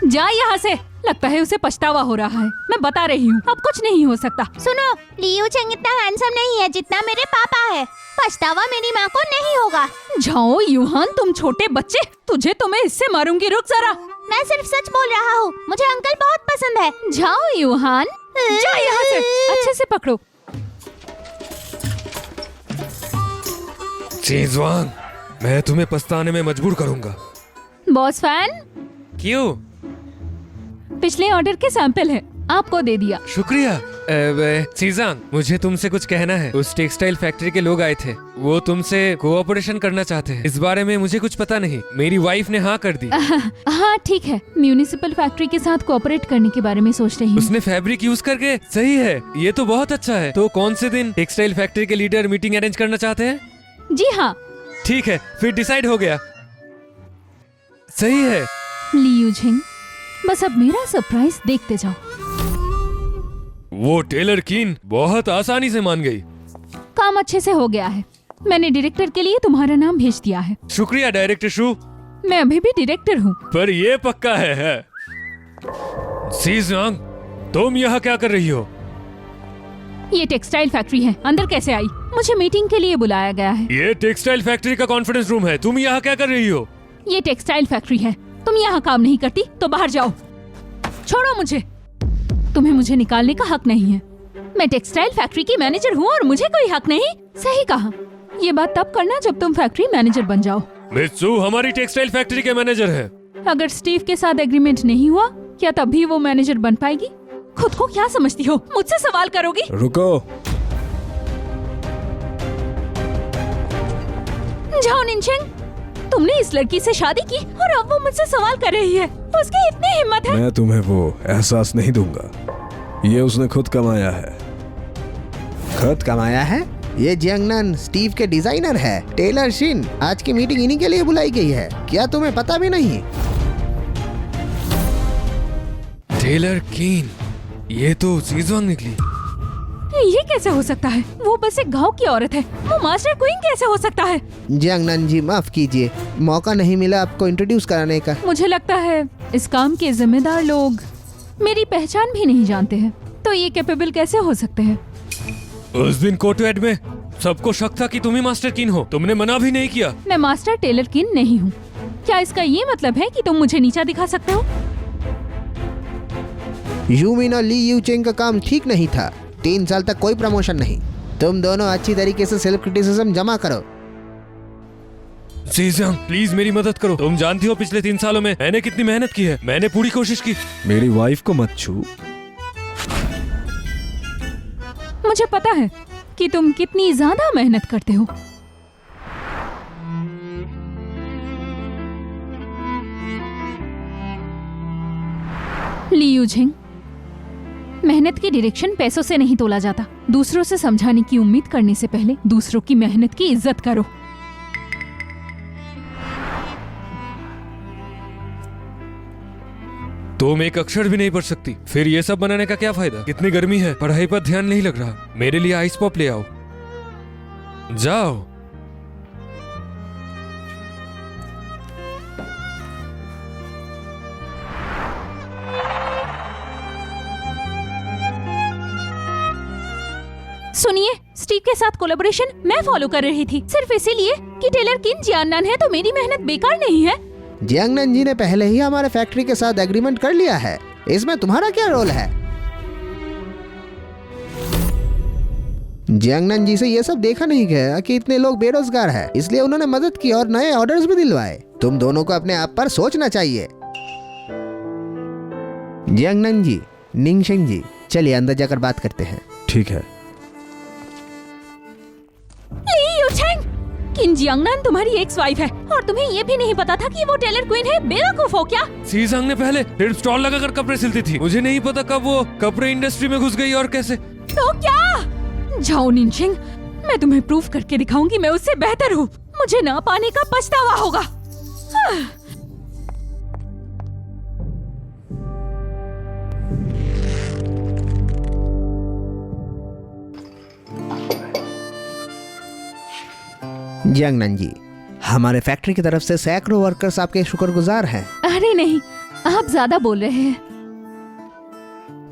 जा यहाँ से। लगता है उसे पछतावा हो रहा है। मैं बता रही हूँ, अब कुछ नहीं हो सकता। सुनो, ली यूचेंग इतना हैंडसम नहीं है जितना मेरे पापा है। पछतावा मेरी माँ को नहीं होगा। जाओ यूहान, तुम छोटे बच्चे, तुझे तो मैं इससे मारूंगी। रुक जरा, मैं सिर्फ सच बोल रहा हूँ। मुझे अंकल बहुत पसंद है। जाओ यूहान, जा यहाँ से। अच्छे से पकड़ो। सीजवांग, मैं तुम्हें पछताने में मजबूर करूंगा। बॉस फैन, क्यों? पिछले ऑर्डर के सैंपल है, आपको दे दिया। शुक्रिया। सीजांग, मुझे तुमसे कुछ कहना है। उस टेक्सटाइल फैक्ट्री के लोग आए थे, वो तुमसे कोऑपरेशन करना चाहते हैं। इस बारे में मुझे कुछ पता नहीं, मेरी वाइफ ने हाँ कर दी। हाँ ठीक है, म्यूनिसिपल फैक्ट्री के साथ कोऑपरेट करने के बारे में सोच रही हूँ। उसने फैब्रिक यूज करके, सही है, ये तो बहुत अच्छा है। तो कौन से दिन टेक्सटाइल फैक्ट्री के लीडर मीटिंग अरेंज करना चाहते हैं? जी हाँ। ठीक है, फिर डिसाइड हो गया। सही है। लियू झिंग, बस अब मेरा सरप्राइज देखते जाओ। वो टेलर कीन बहुत आसानी से मान गई। काम अच्छे से हो गया है। मैंने डायरेक्टर के लिए तुम्हारा नाम भेज दिया है। शुक्रिया डायरेक्टर शू। मैं अभी भी डायरेक्टर हूँ। पर ये पक्का है। सीजांग, तुम यहाँ क्या कर रही हो? ये टेक्सटाइल फैक्ट्री है, अंदर कैसे आई? मुझे मीटिंग के लिए बुलाया गया है। ये टेक्सटाइल फैक्ट्री का कॉन्फ्रेंस रूम है, तुम यहाँ क्या कर रही हो? ये टेक्सटाइल फैक्ट्री है, तुम यहाँ काम नहीं करती तो बाहर जाओ। छोड़ो मुझे, तुम्हें मुझे निकालने का हक नहीं है। मैं टेक्सटाइल फैक्ट्री की मैनेजर हूँ और मुझे कोई हक नहीं। सही कहा। ये बात तब करना जब तुम फैक्ट्री मैनेजर बन जाओ। मित्सू हमारी टेक्सटाइल फैक्ट्री के मैनेजर है। अगर स्टीव के साथ एग्रीमेंट नहीं हुआ, क्या तब भी वो मैनेजर बन पाएगी? खुद को क्या समझती हो? मुझसे सवाल करोगी? रुको। जाओ निनचेंग, तुमने इस लड़की से शादी की और अब वो मुझसे सवाल कर रही है। उसकी इतनी हिम्मत है। मैं तुम्हें वो एहसास नहीं दूंगा, ये उसने खुद कमाया है। खुद कमाया है? ये जियांगनान स्टीव के डिजाइनर है, टेलर शिन। आज की मीटिंग इन्हीं के लिए बुलाई गई है, क्या तुम्हें पता भी नहीं? टेलर कीन, ये तो सीजांग निकली। ये कैसे हो सकता है? वो बस एक गांव की औरत है, वो मास्टर क्वीन कैसे हो सकता है? जियांगनान जी माफ कीजिए, मौका नहीं मिला आपको इंट्रोड्यूस कराने का। मुझे लगता है इस काम के जिम्मेदार लोग मेरी पहचान भी नहीं जानते हैं, तो ये कैपेबल कैसे हो सकते हैं? उस दिन कोर्टयार्ड में सबको शक था कि तुम ही मास्टर कीन हो, तुमने मना भी नहीं किया। मैं मास्टर टेलर किन नहीं हूँ। क्या इसका ये मतलब है कि तुम मुझे नीचा दिखा सकते हो? यूमिन और ली यू चेंग का काम ठीक नहीं था। 3 साल तक कोई प्रमोशन नहीं। तुम दोनों अच्छी तरीके से सेल्फ क्रिटिसिज्म जमा करो। सीजांग प्लीज मेरी मदद करो। तुम जानती हो पिछले 3 सालों में मैंने कितनी मेहनत की है। मैंने पूरी कोशिश की। मेरी वाइफ को मत छू। मुझे पता है कि तुम कितनी ज्यादा मेहनत करते हो। लियू झिंग, मेहनत की डायरेक्शन पैसों से नहीं तोला जाता। दूसरों से समझाने की उम्मीद करने से पहले दूसरों की मेहनत की इज्जत करो। तुम एक अक्षर भी नहीं पढ़ सकती, फिर ये सब बनाने का क्या फायदा? कितनी गर्मी है, पढ़ाई पर ध्यान नहीं लग रहा। मेरे लिए आइस पॉप ले आओ। जाओ। सुनिए, स्टीव के साथ कोलैबोरेशन मैं फॉलो कर रही थी, सिर्फ इसीलिए कि टेलर किन जियांगनान है तो मेरी मेहनत बेकार नहीं है। जियांगनान जी ने पहले ही हमारे फैक्ट्री के साथ एग्रीमेंट कर लिया है, इसमें तुम्हारा क्या रोल है? जियांगनान जी से ये सब देखा नहीं गया कि इतने लोग बेरोजगार हैं, इसलिए उन्होंने मदद की और नए ऑर्डर्स भी दिलवाए। तुम दोनों को अपने आप पर सोचना चाहिए। जियांगनान जी, निंगशेंग जी, चलिए अंदर जाकर बात करते हैं। ठीक है। ली यूचेंग, किन जियांगनान तुम्हारी एक्स वाइफ है और तुम्हें ये भी नहीं पता था कि वो टेलर क्वीन है। बेवकूफ हो क्या? सीजांग ने पहले सिर्फ स्टॉल लगाकर कपड़े सिलती थी, मुझे नहीं पता कब वो कपड़े इंडस्ट्री में घुस गई और कैसे। तो क्या? जाओ निनचेंग, मैं तुम्हें प्रूफ करके दिखाऊंगी मैं उससे बेहतर हूँ। मुझे ना पाने का पछतावा होगा। जियांगनान जी, हमारे फैक्ट्री की तरफ से सैकड़ों वर्कर्स आपके शुक्रगुजार हैं। अरे नहीं, आप ज्यादा बोल रहे हैं।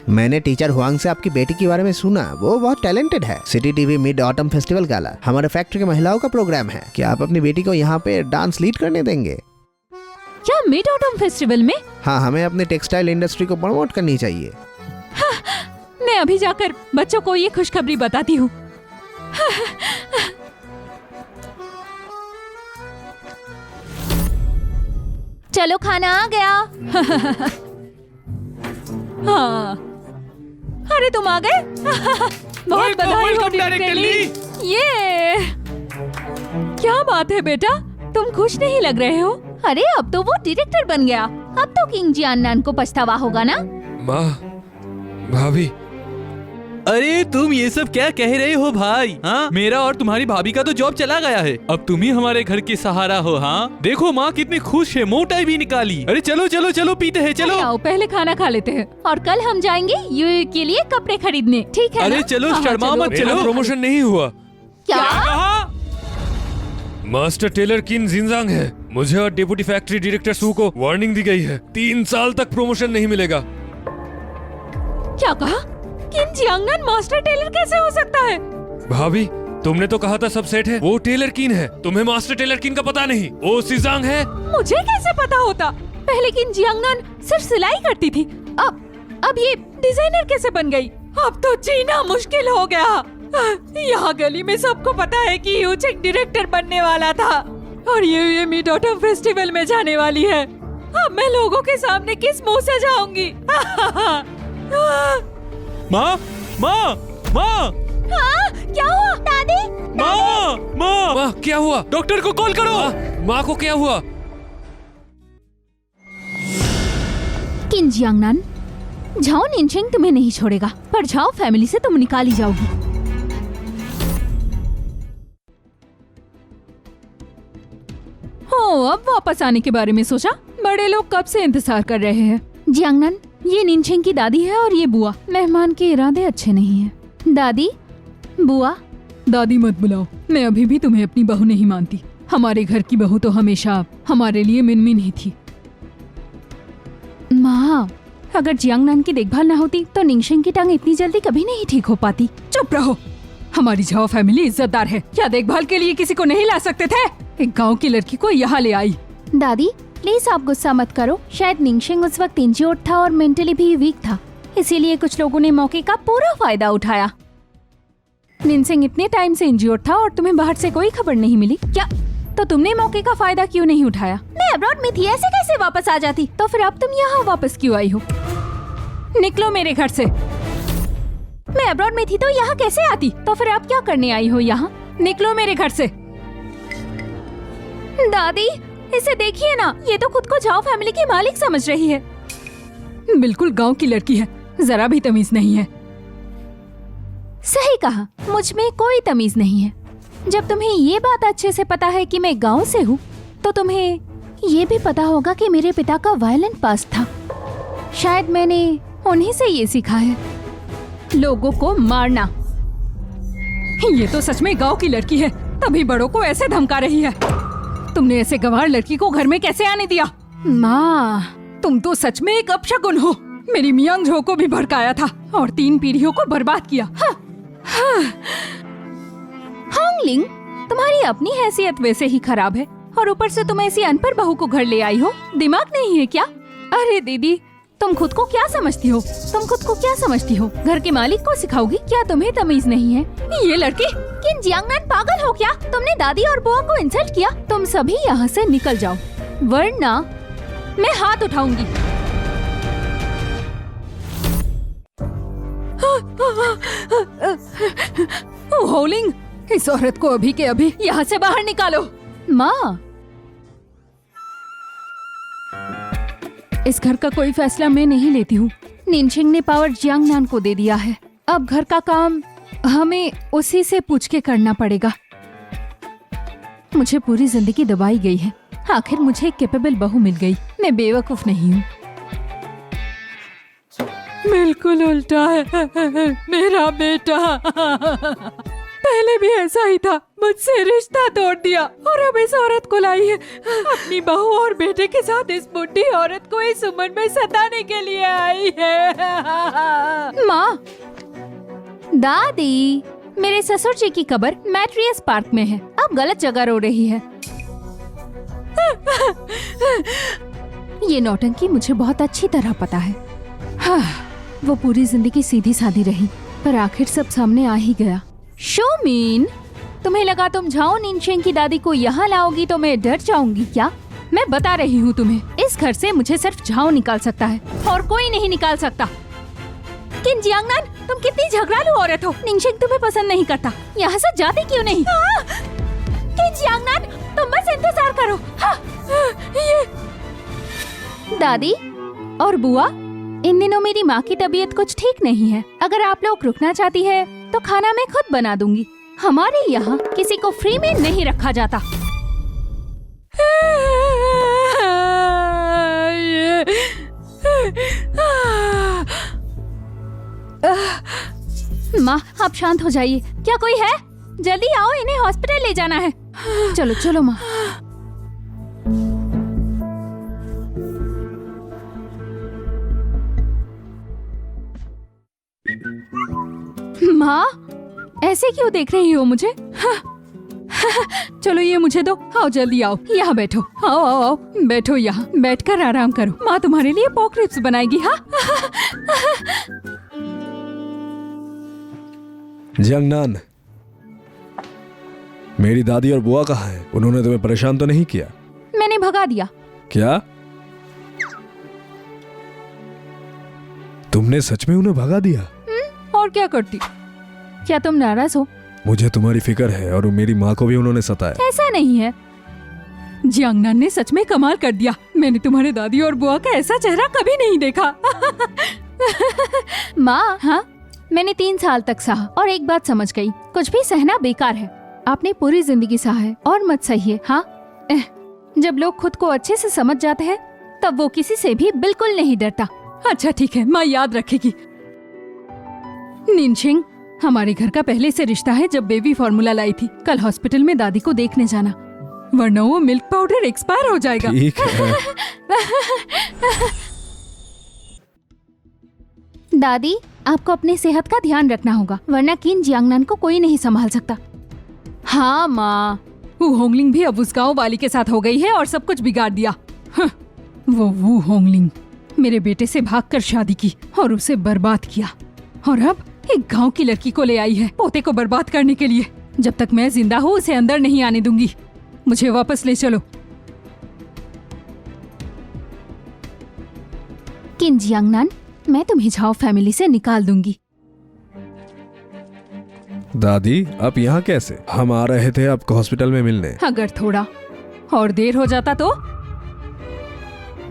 मैंने टीचर हुआंग से आपकी बेटी के बारे में सुना, वो बहुत टैलेंटेड है। City TV mid autumn festival gala हमारे फैक्ट्री के महिलाओं का प्रोग्राम है। क्या आप अपनी बेटी को यहाँ पे डांस लीड करने देंगे? क्या मिड ऑटम फेस्टिवल में? हाँ, हमें अपनी टेक्सटाइल इंडस्ट्री को प्रमोट करनी चाहिए। मैं अभी जाकर बच्चों को ये खुशखबरी बताती हूँ। चलो खाना आ गया। हाँ, अरे तुम आ गए। बहुत बधाई हो डायरेक्टर ली। ये क्या बात है बेटा, तुम खुश नहीं लग रहे हो? अरे अब तो वो डायरेक्टर बन गया, अब तो किंग जियांगनान को पछतावा होगा ना। माँ, भाभी, अरे तुम ये सब क्या कह रहे हो भाई? हाँ, मेरा और तुम्हारी भाभी का तो जॉब चला गया है, अब तुम ही हमारे घर के सहारा हो। हाँ देखो माँ कितनी खुश है, मोटाई भी निकाली। अरे चलो चलो चलो पीते हैं, चलो। आओ पहले खाना खा लेते हैं और कल हम जाएंगे यूएई के लिए कपड़े खरीदने, ठीक है अरे ना? चलो हाँ, शर्मा चलो। मत, मेरा चलो। प्रमोशन नहीं हुआ। क्या? मास्टर टेलर किन जिनजांग है। मुझे और डेप्यूटी फैक्ट्री डायरेक्टर सू को वार्निंग दी गई है, 3 साल तक प्रमोशन नहीं मिलेगा। क्या कहा? किन जियांगनान मास्टर टेलर कैसे हो सकता है? भाभी, तुमने तो कहा था सब सेट है, वो टेलर किन है, तुम्हें मास्टर टेलर किन का पता नहीं, वो सिजांग है। मुझे कैसे पता होता? पहले किन जियांगनान सिर्फ सिलाई करती थी, अब ये डिजाइनर कैसे बन गई? अब तो जीना मुश्किल हो गया। यहाँ गली में सबको पता है कि यूचेंग डायरेक्टर बनने वाला था और ये मिड ऑटम फेस्टिवल में जाने वाली है। अब मैं लोगों के सामने किस मुंह से जाऊंगी? माँ माँ माँ हाँ, क्या हुआ दादी? माँ माँ माँ, क्या हुआ? डॉक्टर को कॉल करो। माँ को क्या हुआ? किन जियांगनान, झाओ निनचेंग तुम्हें नहीं छोड़ेगा, पर झाओ फैमिली से तुम निकाली जाओगी। हो, अब वापस आने के बारे में सोचा? बड़े लोग कब से इंतजार कर रहे हैं। जियांगनान, ये निनचेंग की दादी है और ये बुआ। मेहमान के इरादे अच्छे नहीं हैं। दादी, बुआ। दादी मत बुलाओ, मैं अभी भी तुम्हें अपनी बहू नहीं मानती। हमारे घर की बहू तो हमेशा हमारे लिए मिनमिन ही थी। माँ, अगर जियांगनान की देखभाल न होती तो निंगशेंग की टांग इतनी जल्दी कभी नहीं ठीक हो पाती। चुप रहो, हमारी झाओ फैमिली इज्जतदार है। क्या देखभाल के लिए किसी को नहीं ला सकते थे? एक गांव की लड़की को यहाँ ले आई। दादी प्लीज आप गुस्सा मत करो, शायद निंगशेंग उस वक्त इंज्योर्ड था और मेंटली भी वीक था, इसीलिए कुछ लोगों ने मौके का पूरा फायदा उठाया। निनसेंग इतने टाइम से इंज्योर्ड था और तुम्हें बाहर से कोई खबर नहीं मिली क्या? तो तुमने मौके का फायदा क्यों नहीं उठाया? मैं अब्रॉड में थी, ऐसे कैसे वापस आ जाती? तो फिर अब तुम यहाँ वापस क्यों आई हो? निकलो मेरे घर से। मैं अब्रॉड में थी तो यहाँ कैसे आती? तो फिर अब क्या करने आई हो यहाँ? निकलो मेरे घर से। दादी इसे देखिए ना, ये तो खुद को झाओ फैमिली की मालिक समझ रही है। बिल्कुल गांव की लड़की है, जरा भी तमीज नहीं है। सही कहा, मुझ में कोई तमीज नहीं है। जब तुम्हें ये बात अच्छे से पता है कि मैं गांव से हूँ, तो तुम्हें ये भी पता होगा कि मेरे पिता का वायलेंट पास्ट था। शायद मैंने उन्हीं से ये सीखा है, लोगों को मारना। ये तो सच में गांव की लड़की है, तभी बड़ों को ऐसे धमका रही है। तुमने ऐसे गंवार लड़की को घर में कैसे आने दिया? माँ, तुम तो सच में एक अपशगुन हो। मेरी मियांग झो को भी भड़काया था और 3 पीढ़ियों को बर्बाद किया। होंगलिंग, तुम्हारी अपनी हैसियत वैसे ही खराब है और ऊपर से तुम ऐसी अनपढ़ बहू को घर ले आई हो। दिमाग नहीं है क्या? अरे दीदी, तुम खुद को क्या समझती हो? घर के मालिक को सिखाओगी? क्या तुम्हें तमीज नहीं है? ये लड़की किन जियांगनान पागल हो क्या? तुमने दादी और बुआ को इंसल्ट किया। तुम सभी यहाँ से निकल जाओ, वरना मैं हाथ उठाऊंगी। होलिंग, इस औरत को अभी के अभी यहाँ से बाहर निकालो। माँ, इस घर का कोई फैसला मैं नहीं लेती हूँ। निनचेंग ने पावर जियांगनान को दे दिया है। अब घर का काम हमें उसी से पूछ के करना पड़ेगा। मुझे पूरी जिंदगी दबाई गई है, आखिर मुझे एक कैपेबल बहू मिल गई। मैं बेवकूफ नहीं हूँ। बिल्कुल उल्टा है मेरा बेटा। पहले भी ऐसा ही था, मुझसे रिश्ता तोड़ दिया और अब इस औरत को लाई है अपनी बहू और बेटे के साथ। इस बुढ़ी औरत को इस उम्र में सताने के लिए आई है। माँ, दादी, मेरे ससुर जी की कब्र मैट्रियस पार्क में है, अब गलत जगह रो रही है। ये नौटंकी मुझे बहुत अच्छी तरह पता है। हाँ, वो पूरी जिंदगी सीधी सादी रही, पर आखिर सब सामने आ ही गया। शोमीन, तुम्हें लगा तुम झाओ निनचेंग की दादी को यहाँ लाओगी तो मैं डर जाऊंगी क्या? मैं बता रही हूँ तुम्हें, इस घर से मुझे सिर्फ झाओ निकाल सकता है और कोई नहीं निकाल सकता। किन जियांगनान, तुम कितनी झगड़ालू औरत हो। निंगशिंग तुम्हें पसंद नहीं करता, यहाँ से जाती क्यों नहीं? किन जियांगनान, तुम बस इंतजार करो। ये दादी और बुआ, इन दिनों मेरी माँ की तबीयत कुछ ठीक नहीं है। अगर आप लोग रुकना चाहती है तो खाना मैं खुद बना दूंगी। हमारे यहाँ किसी को फ्री में नहीं रखा जाता। माँ, आप शांत हो जाइए। क्या कोई है? जल्दी आओ, इन्हें हॉस्पिटल ले जाना है। चलो चलो माँ। माँ, ऐसे क्यों देख रही हो मुझे? चलो ये मुझे दो। आओ जल्दी आओ, यहाँ बैठो। आओ आओ आओ, बैठो यहाँ, बैठकर आराम करो। माँ तुम्हारे लिए पोर्क रिब्स बनाएगी। हाँ जियांगनान, मेरी दादी और बुआ कहाँ हैं? उन्होंने तुम्हें परेशान तो नहीं किया? मैंने भगा दिया। क्या तुमने सच में उन्हें भगा दिया? और क्या करती? क्या तुम नाराज हो? मुझे तुम्हारी फिक्र है, और मेरी माँ को भी उन्होंने सताया। ऐसा नहीं है, जियांगनान ने सच में कमाल कर दिया। मैंने तुम्हारे दादी और बुआ का ऐसा चेहरा कभी नहीं देखा। माँ, हाँ, मैंने 3 साल तक सहा और एक बात समझ गई, कुछ भी सहना बेकार है। आपने पूरी जिंदगी सहा है और मत सहिए। हाँ, जब लोग खुद को अच्छे से समझ जाते हैं तब वो किसी से भी बिल्कुल नहीं डरता। अच्छा ठीक है, माँ याद रखेगी। निनशिंग, हमारे घर का पहले से रिश्ता है। जब बेबी फॉर्मूला लाई थी, कल हॉस्पिटल में दादी को देखने जाना, वरना वो मिल्क पाउडर एक्सपायर हो जाएगा। ठीक है। दादी, आपको अपनी सेहत का ध्यान रखना होगा, वरना किन जियांगनान को कोई नहीं संभाल सकता। हाँ माँ, वो होंगलिंग भी अब उस गाँव वाली के साथ हो गई है और सब कुछ बिगाड़ दिया। वो होंगलिंग मेरे बेटे से भागकर शादी की और उसे बर्बाद किया, और अब एक गांव की लड़की को ले आई है पोते को बर्बाद करने के लिए। जब तक मैं जिंदा हूँ उसे अंदर नहीं आने दूंगी। मुझे वापस ले चलो। किन जियांगनान, मैं तुम्हें झाओ फैमिली से निकाल दूंगी। दादी, आप यहाँ कैसे? हम आ रहे थे आपको हॉस्पिटल में मिलने। अगर थोड़ा और देर हो जाता तो?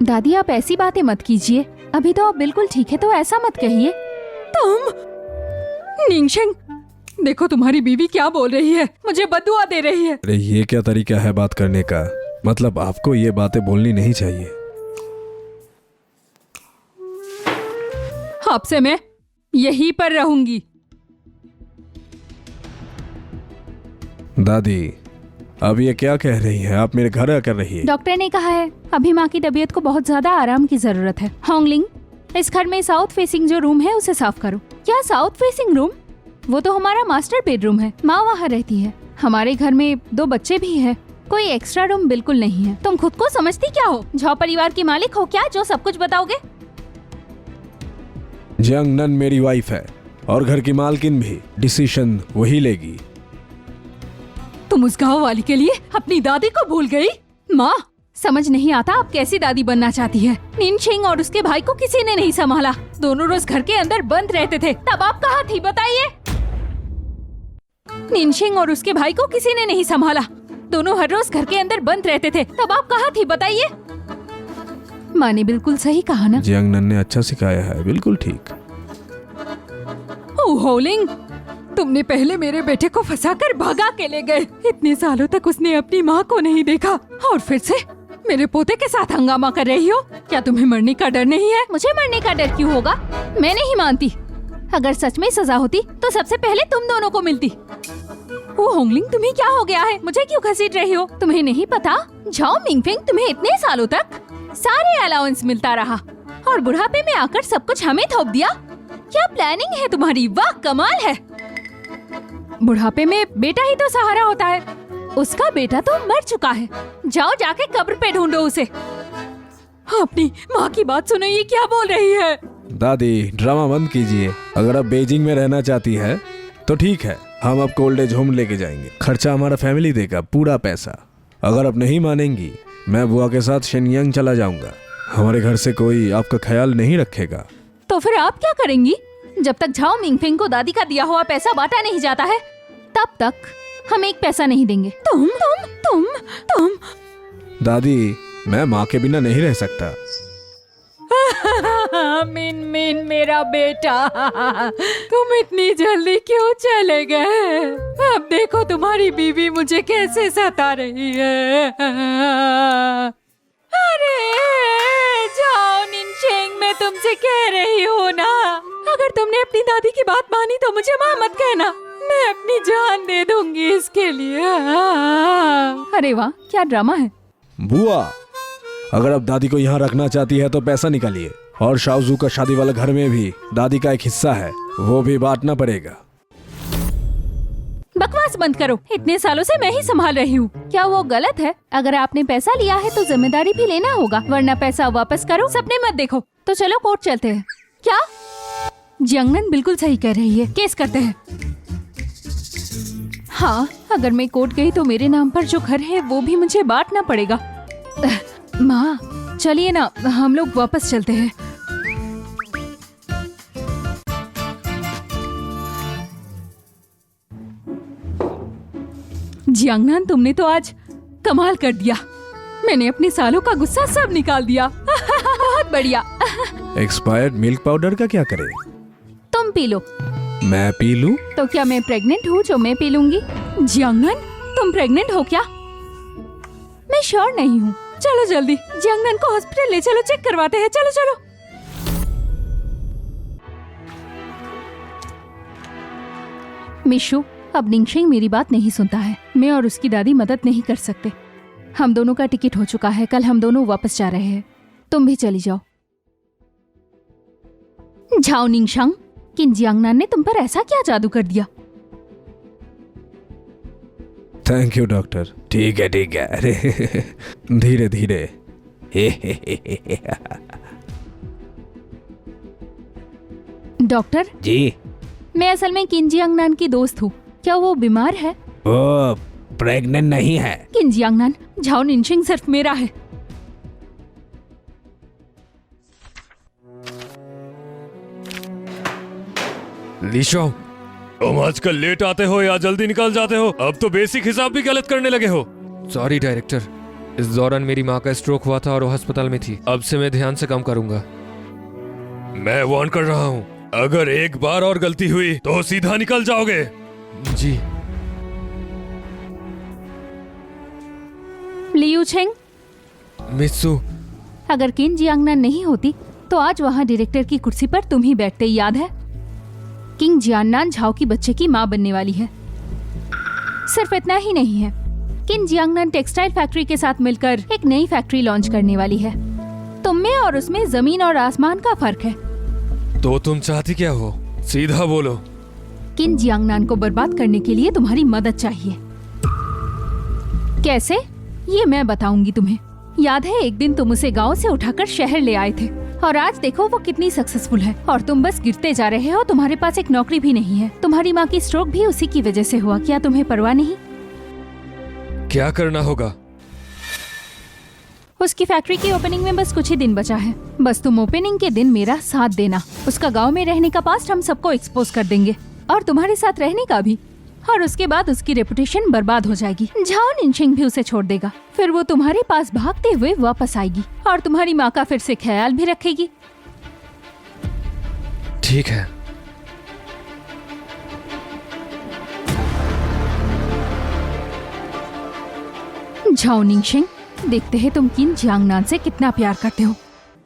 दादी, आप ऐसी बातें मत कीजिए। अभी तो आप बिल्कुल ठीक है, तो ऐसा मत कहिए। तुम निंगशिंग, देखो तुम्हारी बीवी क्या बोल रही है, मुझे बद्दुआ दे रही है। अरे ये क्या तरीका है बात करने का? मतलब आपको ये बातें बोलनी नहीं चाहिए। आपसे मैं यहीं पर रहूंगी। दादी, अब ये क्या कह रही है? आप मेरे घर आकर रही है। डॉक्टर ने कहा है अभी माँ की तबीयत को बहुत ज्यादा आराम की जरूरत है। होंगलिंग, इस घर में साउथ फेसिंग जो रूम है उसे साफ करो। क्या साउथ फेसिंग रूम? वो तो हमारा मास्टर बेडरूम है, माँ वहाँ रहती है। हमारे घर में 2 बच्चे भी हैं, कोई एक्स्ट्रा रूम बिल्कुल नहीं है। तुम खुद को समझती क्या हो? झाओ परिवार की मालिक हो क्या, जो सब कुछ बताओगे? जियांगनान मेरी वाइफ है और घर की मालकिन भी। डिसीजन वही लेगी। तुम उस गाँव वाली के लिए अपनी दादी को भूल गई? माँ, समझ नहीं आता आप कैसी दादी बनना चाहती है। निनशिंग और उसके भाई को किसी ने नहीं संभाला, दोनों रोज घर के अंदर बंद रहते थे। तब आप कहाँ थी बताइए? निनशिंग और उसके भाई को किसी ने नहीं संभाला, दोनों हर रोज घर के अंदर बंद रहते थे। तब आप कहाँ थी बताइए? माँ ने बिल्कुल सही कहा ना। जियांगनान ने अच्छा सिखाया है, बिल्कुल ठीक। ओह होलिंग, तुमने पहले मेरे बेटे को फंसाकर भगा के ले गए। इतने सालों तक उसने अपनी माँ को नहीं देखा और फिर से मेरे पोते के साथ हंगामा कर रही हो। क्या तुम्हें मरने का डर नहीं है? मुझे मरने का डर क्यों होगा? मैं नहीं मानती। अगर सच में सजा होती तो सबसे पहले तुम दोनों को मिलती। ओ होंगलिंग, तुम्हें क्या हो गया है? मुझे क्यों घसीट रही हो? तुम्हें नहीं पता झाओ मिंगफेंग तुम्हें इतने सालों तक सारे अलाउंस मिलता रहा और बुढ़ापे में आकर सब कुछ हमें थोप दिया। क्या प्लानिंग है तुम्हारी? वाह, कमाल है। बुढ़ापे में बेटा ही तो सहारा होता है। उसका बेटा तो मर चुका है। जाओ जाके कब्र पे ढूंढो उसे। अपनी माँ की बात सुनो, ये क्या बोल रही है? दादी, ड्रामा बंद कीजिए। अगर आप बीजिंग में रहना चाहती है तो ठीक है, हम आपको ओल्ड एज होम लेके जाएंगे। खर्चा हमारा फैमिली देगा, पूरा पैसा। अगर आप नहीं मानेंगी, मैं बुआ के साथ शेनयांग चला जाऊंगा। हमारे घर से कोई आपका ख्याल नहीं रखेगा। तो फिर आप क्या करेंगी? जब तक झाओ मिंगफिंग को दादी का दिया हुआ पैसा बांटा नहीं जाता है तब तक हम एक पैसा नहीं देंगे। तुम दादी, मैं माँ के बिना नहीं रह सकता। मिन मिन मेरा बेटा, तुम इतनी जल्दी क्यों चले गए? अब देखो तुम्हारी बीवी मुझे कैसे सता रही है। अरे जाओ निनचेंग, मैं तुमसे कह रही हूँ ना, अगर तुमने अपनी दादी की बात मानी तो मुझे माँ मत कहना, मैं अपनी जान दे दूंगी इसके लिए। अरे वाह, क्या ड्रामा है। बुआ, अगर अब दादी को यहाँ रखना चाहती है तो पैसा निकालिए, और शाओजू का शादी वाला घर में भी दादी का एक हिस्सा है, वो भी बांटना पड़ेगा। बकवास बंद करो, इतने सालों से मैं ही संभाल रही हूँ। क्या वो गलत है? अगर आपने पैसा लिया है तो जिम्मेदारी भी लेना होगा, वरना पैसा वापस करो, सपने मत देखो। तो चलो कोर्ट चलते हैं। क्या? जियांगनन बिल्कुल सही कह रही है, केस करते हैं। हाँ, अगर मैं कोर्ट गई तो मेरे नाम पर जो घर है वो भी मुझे बांटना पड़ेगा। माँ चलिए ना, हम लोग वापस चलते हैं। जियांगनन, तुमने तो आज कमाल कर दिया। मैंने अपने सालों का गुस्सा सब निकाल दिया। बहुत बढ़िया। एक्सपायर्ड मिल्क पाउडर का क्या करे? तुम पी लो। मैं पी लूं? तो क्या मैं प्रेग्नेंट हूँ जो मैं पी लूंगी? जियांगनन, तुम प्रेग्नेंट हो क्या? मैं श्योर नहीं हूँ। चलो जल्दी जियांगनन को हॉस्पिटल ले चलो, चेक करवाते हैं। चलो चलो। मिशु, अब निंगशिंग मेरी बात नहीं सुनता है। मैं और उसकी दादी मदद नहीं कर सकते। हम दोनों का टिकट हो चुका है, कल हम दोनों वापस जा रहे हैं। तुम भी चली जाओ। झाओ निंगशांग, किन जियांगनान ने तुम पर ऐसा क्या जादू कर दिया? Thank you doctor. ठीक है ठीक है, अरे धीरे धीरे। डॉक्टर जी, मैं असल में किन जियांगनान की दोस्त हूँ। क्या वो बीमार है? वो प्रेग्नेंट नहीं है। किन जियांगनान, झाओ निंगशिंग सिर्फ मेरा है। लीशो, तुम आजकल लेट आते हो या जल्दी निकल जाते हो? अब तो बेसिक हिसाब भी गलत करने लगे हो। सॉरी डायरेक्टर, इस दौरान मेरी माँ का स्ट्रोक हुआ था और वो अस्पताल में थी। अब से मैं ध्यान से काम करूंगा। मैं वार्न कर रहा हूँ, अगर एक बार और गलती हुई तो सीधा निकल जाओगे। जी। लियू छेंग, मित्सु, अगर किन जियांगनान नहीं होती तो आज वहाँ डायरेक्टर की कुर्सी पर तुम ही बैठते, याद है? किंग जियांगनान झाओ की बच्चे की माँ बनने वाली है। सिर्फ इतना ही नहीं है, किन जियांगनान टेक्सटाइल फैक्ट्री के साथ मिलकर एक नई फैक्ट्री लॉन्च करने वाली है। तुम में और उसमें जमीन और आसमान का फर्क है। तो तुम चाहती क्या हो? सीधा बोलो। किन जियांगनान को बर्बाद करने के लिए तुम्हारी मदद चाहिए। कैसे? ये मैं बताऊंगी तुम्हें। याद है एक दिन तुम उसे गांव से उठाकर शहर ले आए थे, और आज देखो वो कितनी सक्सेसफुल है, और तुम बस गिरते जा रहे हो। तुम्हारे पास एक नौकरी भी नहीं है। तुम्हारी माँ की स्ट्रोक भी उसी की वजह से हुआ। क्या तुम्हें परवाह नहीं? क्या करना होगा? उसकी फैक्ट्री की ओपनिंग में बस कुछ ही दिन बचा है। बस तुम ओपनिंग के दिन मेरा साथ देना। उसका गांव में रहने का पास्ट हम सबको एक्सपोज कर देंगे, और तुम्हारे साथ रहने का भी। और उसके बाद उसकी रेपुटेशन बर्बाद हो जाएगी। झाओ निंगशिंग भी उसे छोड़ देगा। फिर वो तुम्हारे पास भागते हुए वापस आएगी और तुम्हारी माँ का फिर से ख्याल भी रखेगी। ठीक है। झाओ निंगशिंग, देखते हैं तुम किन जियांगनान से कितना प्यार करते हो।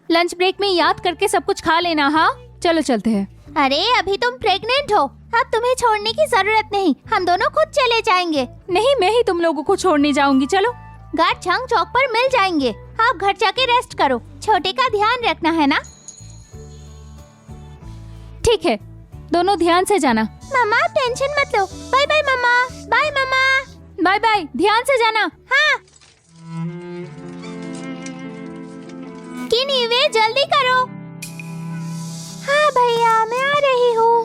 लंच ब्रेक में याद करके सब कुछ खा लेना। हाँ, चलो चलते हैं। अरे अभी तुम प्रेग्नेंट हो, अब तुम्हें छोड़ने की जरूरत नहीं। हम दोनों खुद चले जाएंगे। नहीं, मैं ही तुम लोगों को छोड़ने जाऊंगी। चलो, गारछांग चौक पर मिल जाएंगे। आप घर जाके रेस्ट करो। छोटे का ध्यान रखना है ना? ठीक है, दोनों ध्यान से जाना। मम्मा टेंशन मत लो। बाय बाय मम्मा। बाय मम्मा। बाय बाय, ध्यान से जाना। हाँ। किनीवे जल्दी करो। हाँ भैया, मैं आ रही हूँ।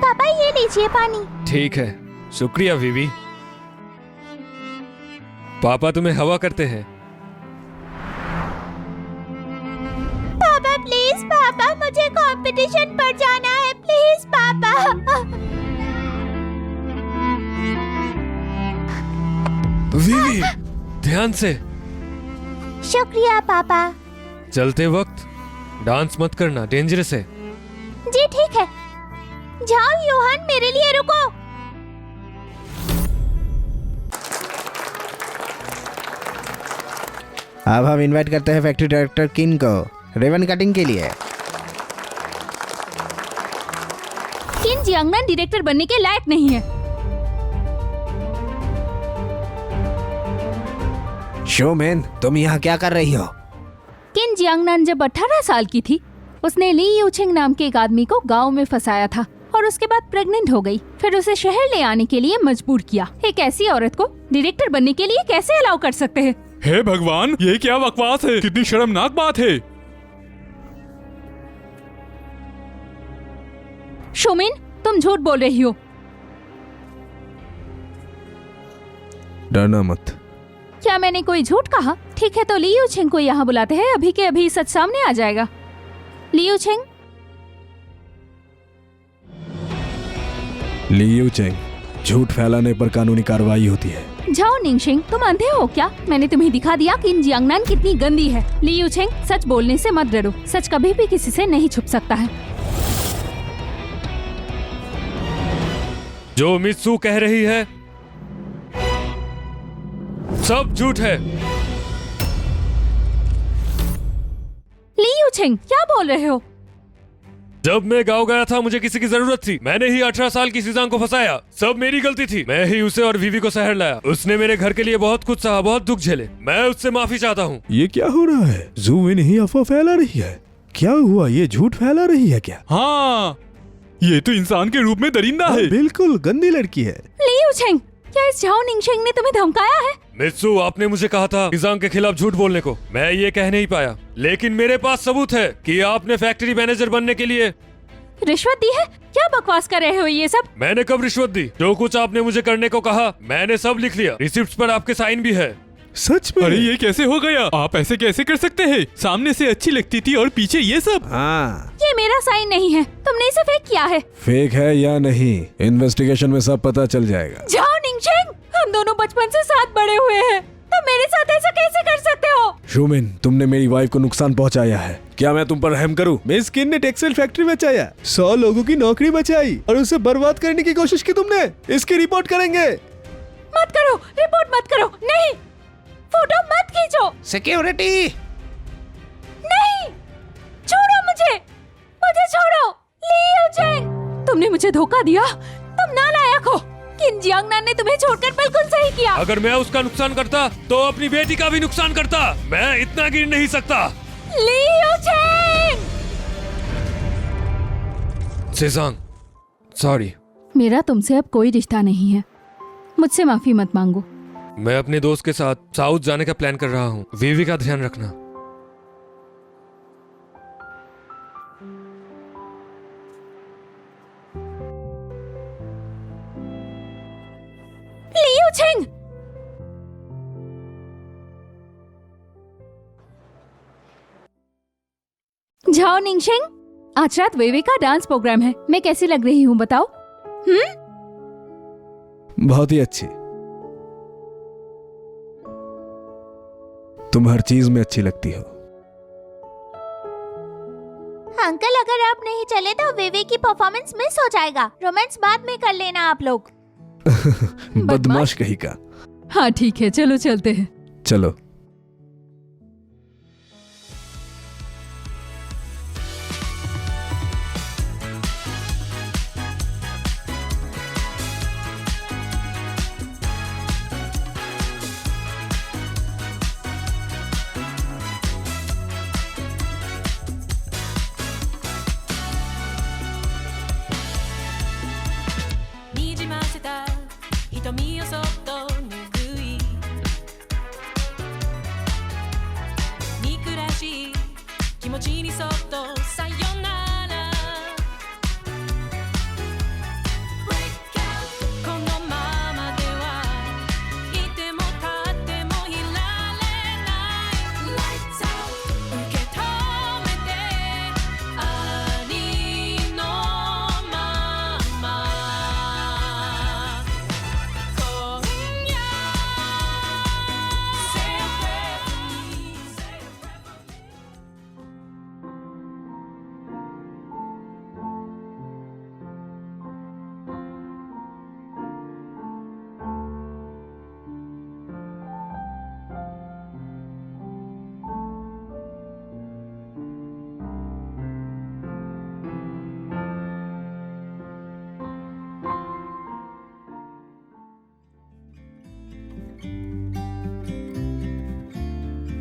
पापा ये लीजिए पानी। ठीक है, शुक्रिया बीवी। पापा तुम्हें हवा करते हैं। पापा प्लीज। ऑडिशन पर जाना है, प्लीज पापा। वीवी, ध्यान से। शुक्रिया पापा। चलते वक्त डांस मत करना, डेंजरस है। जी ठीक है। जाओ योहान, मेरे लिए रुको। अब हम इनवाइट करते हैं फैक्ट्री डायरेक्टर किन को रिबन कटिंग के लिए। किन जियांगनान डायरेक्टर बनने के लायक नहीं है। शोमैन, तुम यहाँ क्या कर रही हो? किन जियांगनान जब 18 साल की थी, उसने ली यूछिंग नाम के एक आदमी को गांव में फंसाया था और उसके बाद प्रेग्नेंट हो गई। फिर उसे शहर ले आने के लिए मजबूर किया। एक ऐसी औरत को डायरेक्टर बनने के लिए कैसे अलाउ कर सकते हैं? हे भगवान, ये क्या बकवास है? कितनी शर्मनाक बात है। शोमिन, तुम झूठ बोल रही हो। डरना मत। क्या मैंने कोई झूठ कहा? ठीक है, तो ली यूछिंग को यहाँ बुलाते हैं। अभी के अभी सच सामने आ जाएगा। ली यूछिंग। ली यूचेंग, झूठ फैलाने पर कानूनी कार्रवाई होती है। जाओ निंगशिंग, तुम अंधे हो क्या? मैंने तुम्हें दिखा दिया कि इन जियांगनान कितनी गंदी है। ली यूछिंग, सच बोलने से मत डरो। सच कभी भी किसी से नहीं छुप सकता है। जो मित्सू कह रही है सब झूठ है। ली यूछिंग, क्या बोल रहे हो? जब मैं गांव गया था, मुझे किसी की जरूरत थी। मैंने ही 18 साल की सीजांग को फंसाया। सब मेरी गलती थी। मैं ही उसे और वीवी को शहर लाया। उसने मेरे घर के लिए बहुत कुछ सहा, बहुत दुख झेले। मैं उससे माफी चाहता हूँ। ये क्या हो रहा है? जूविन ही अफवाह फैला रही है। क्या हुआ? ये झूठ फैला रही है क्या? हाँ, ये तो इंसान के रूप में दरिंदा है। बिल्कुल गंदी लड़की है। ली यूछिंग, क्या इस झाओ निंगशिंग ने तुम्हें धमकाया है? मित्सू, आपने मुझे कहा था सीजांग के खिलाफ झूठ बोलने को। मैं ये कह नहीं पाया, लेकिन मेरे पास सबूत है कि आपने फैक्ट्री मैनेजर बनने के लिए रिश्वत दी है। क्या बकवास कर रहे हो ये सब? मैंने कब रिश्वत दी? जो कुछ आपने मुझे करने को कहा मैंने सब लिख लिया। रिसिप्ट्स पर आपके साइन भी है। सच में? अरे ये कैसे हो गया? आप ऐसे कैसे कर सकते हैं? सामने से अच्छी लगती थी और पीछे ये सब। हाँ, ये मेरा साइन नहीं है। तुमने इसे फेक किया है। फेक है या नहीं, इन्वेस्टिगेशन में सब पता चल जाएगा। जाओ निंगशिंग, हम दोनों बचपन से साथ बड़े हुए हैं। तुम मेरे साथ ऐसा कैसे कर सकते हो? शोमिन, तुमने मेरी वाइफ को नुकसान पहुंचाया है। क्या मैं तुम पर रहम करूं? मिस किन ने टेक्सटाइल फैक्ट्री बचाया, 100 लोगों की नौकरी बचाई और उसे बर्बाद करने की कोशिश की तुमने। इसकी रिपोर्ट करेंगे। मत करो, रिपोर्ट मत करो। नहीं, फोटो मत खींचो। सिक्योरिटी। नहीं, छोड़ो मुझे, मुझे छोड़ो। ली यूछिंग, तुमने मुझे धोखा दिया। तुम नालायक हो। किन जियांगनान ने तुम्हें छोड़कर बिल्कुल सही किया। अगर मैं उसका नुकसान करता तो अपनी बेटी का भी नुकसान करता। मैं इतना गिर नहीं सकता। ली यूछिंग, सीजांग, सॉरी। मेरा तुमसे अब कोई रिश्ता नहीं है। मुझसे माफी मत मांगो। मैं अपने दोस्त के साथ साउथ जाने का प्लान कर रहा हूँ। वीवी का ध्यान रखना। ली यूछिंग, जाओ निंगशिंग, आज रात वेवे का डांस प्रोग्राम है। मैं कैसी लग रही हूँ बताओ? बहुत ही अच्छी। तुम हर चीज में अच्छी लगती हो। अंकल, अगर आप नहीं चले तो वेवे की परफॉर्मेंस मिस हो जाएगा। रोमांस बाद में कर लेना आप लोग। बदमाश कहीं का। हाँ ठीक है, चलो चलते हैं। चलो।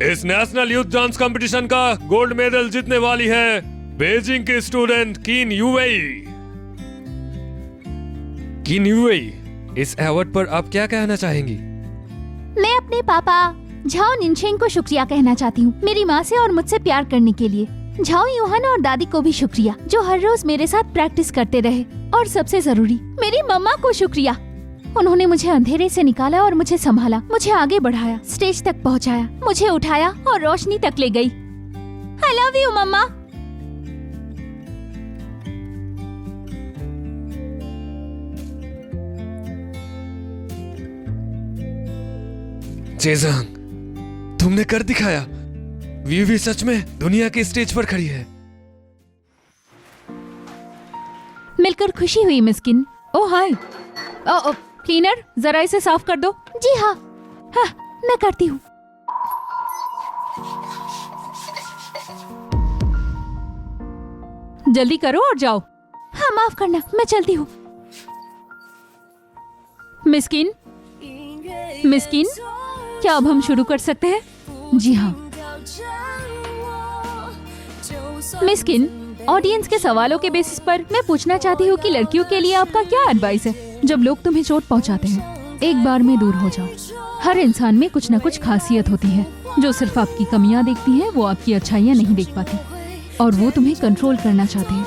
इस नेशनल यूथ डांस कंपटीशन का गोल्ड मेडल जीतने वाली है बीजिंग की स्टूडेंट किन यूवेई। किन यूवेई, इस अवार्ड पर आप क्या कहना चाहेंगी? मैं अपने पापा झाओ निनशेंग को शुक्रिया कहना चाहती हूँ, मेरी माँ से और मुझसे प्यार करने के लिए। झाओ यूहान और दादी को भी शुक्रिया, जो हर रोज मेरे साथ प्रैक्टिस करते रहे। और सबसे जरूरी, मेरी मम्मा को शुक्रिया। उन्होंने मुझे अंधेरे से निकाला और मुझे संभाला, मुझे आगे बढ़ाया, स्टेज तक पहुँचाया, मुझे उठाया और रोशनी तक ले गई। आई लव यू मम्मा। जेजंग, तुमने कर दिखाया। वीवी सच में दुनिया के स्टेज पर खड़ी है। मिलकर खुशी हुई मिस्किन। ओ हाय, क्लीनर जरा इसे साफ कर दो। जी हाँ। हाँ, मैं करती हूँ। जल्दी करो और जाओ। हाँ माफ करना, मैं चलती हूँ। मिस्किन, मिस्किन, क्या अब हम शुरू कर सकते हैं? जी हाँ। मिस्किन, ऑडियंस के सवालों के बेसिस पर मैं पूछना चाहती हूँ कि लड़कियों के लिए आपका क्या एडवाइस है जब लोग तुम्हें चोट पहुँचाते हैं? एक बार में दूर हो जाओ। हर इंसान में कुछ न कुछ खासियत होती है। जो सिर्फ आपकी कमियां देखती है वो आपकी अच्छाइयां नहीं देख पाती और वो तुम्हें कंट्रोल करना चाहते हैं।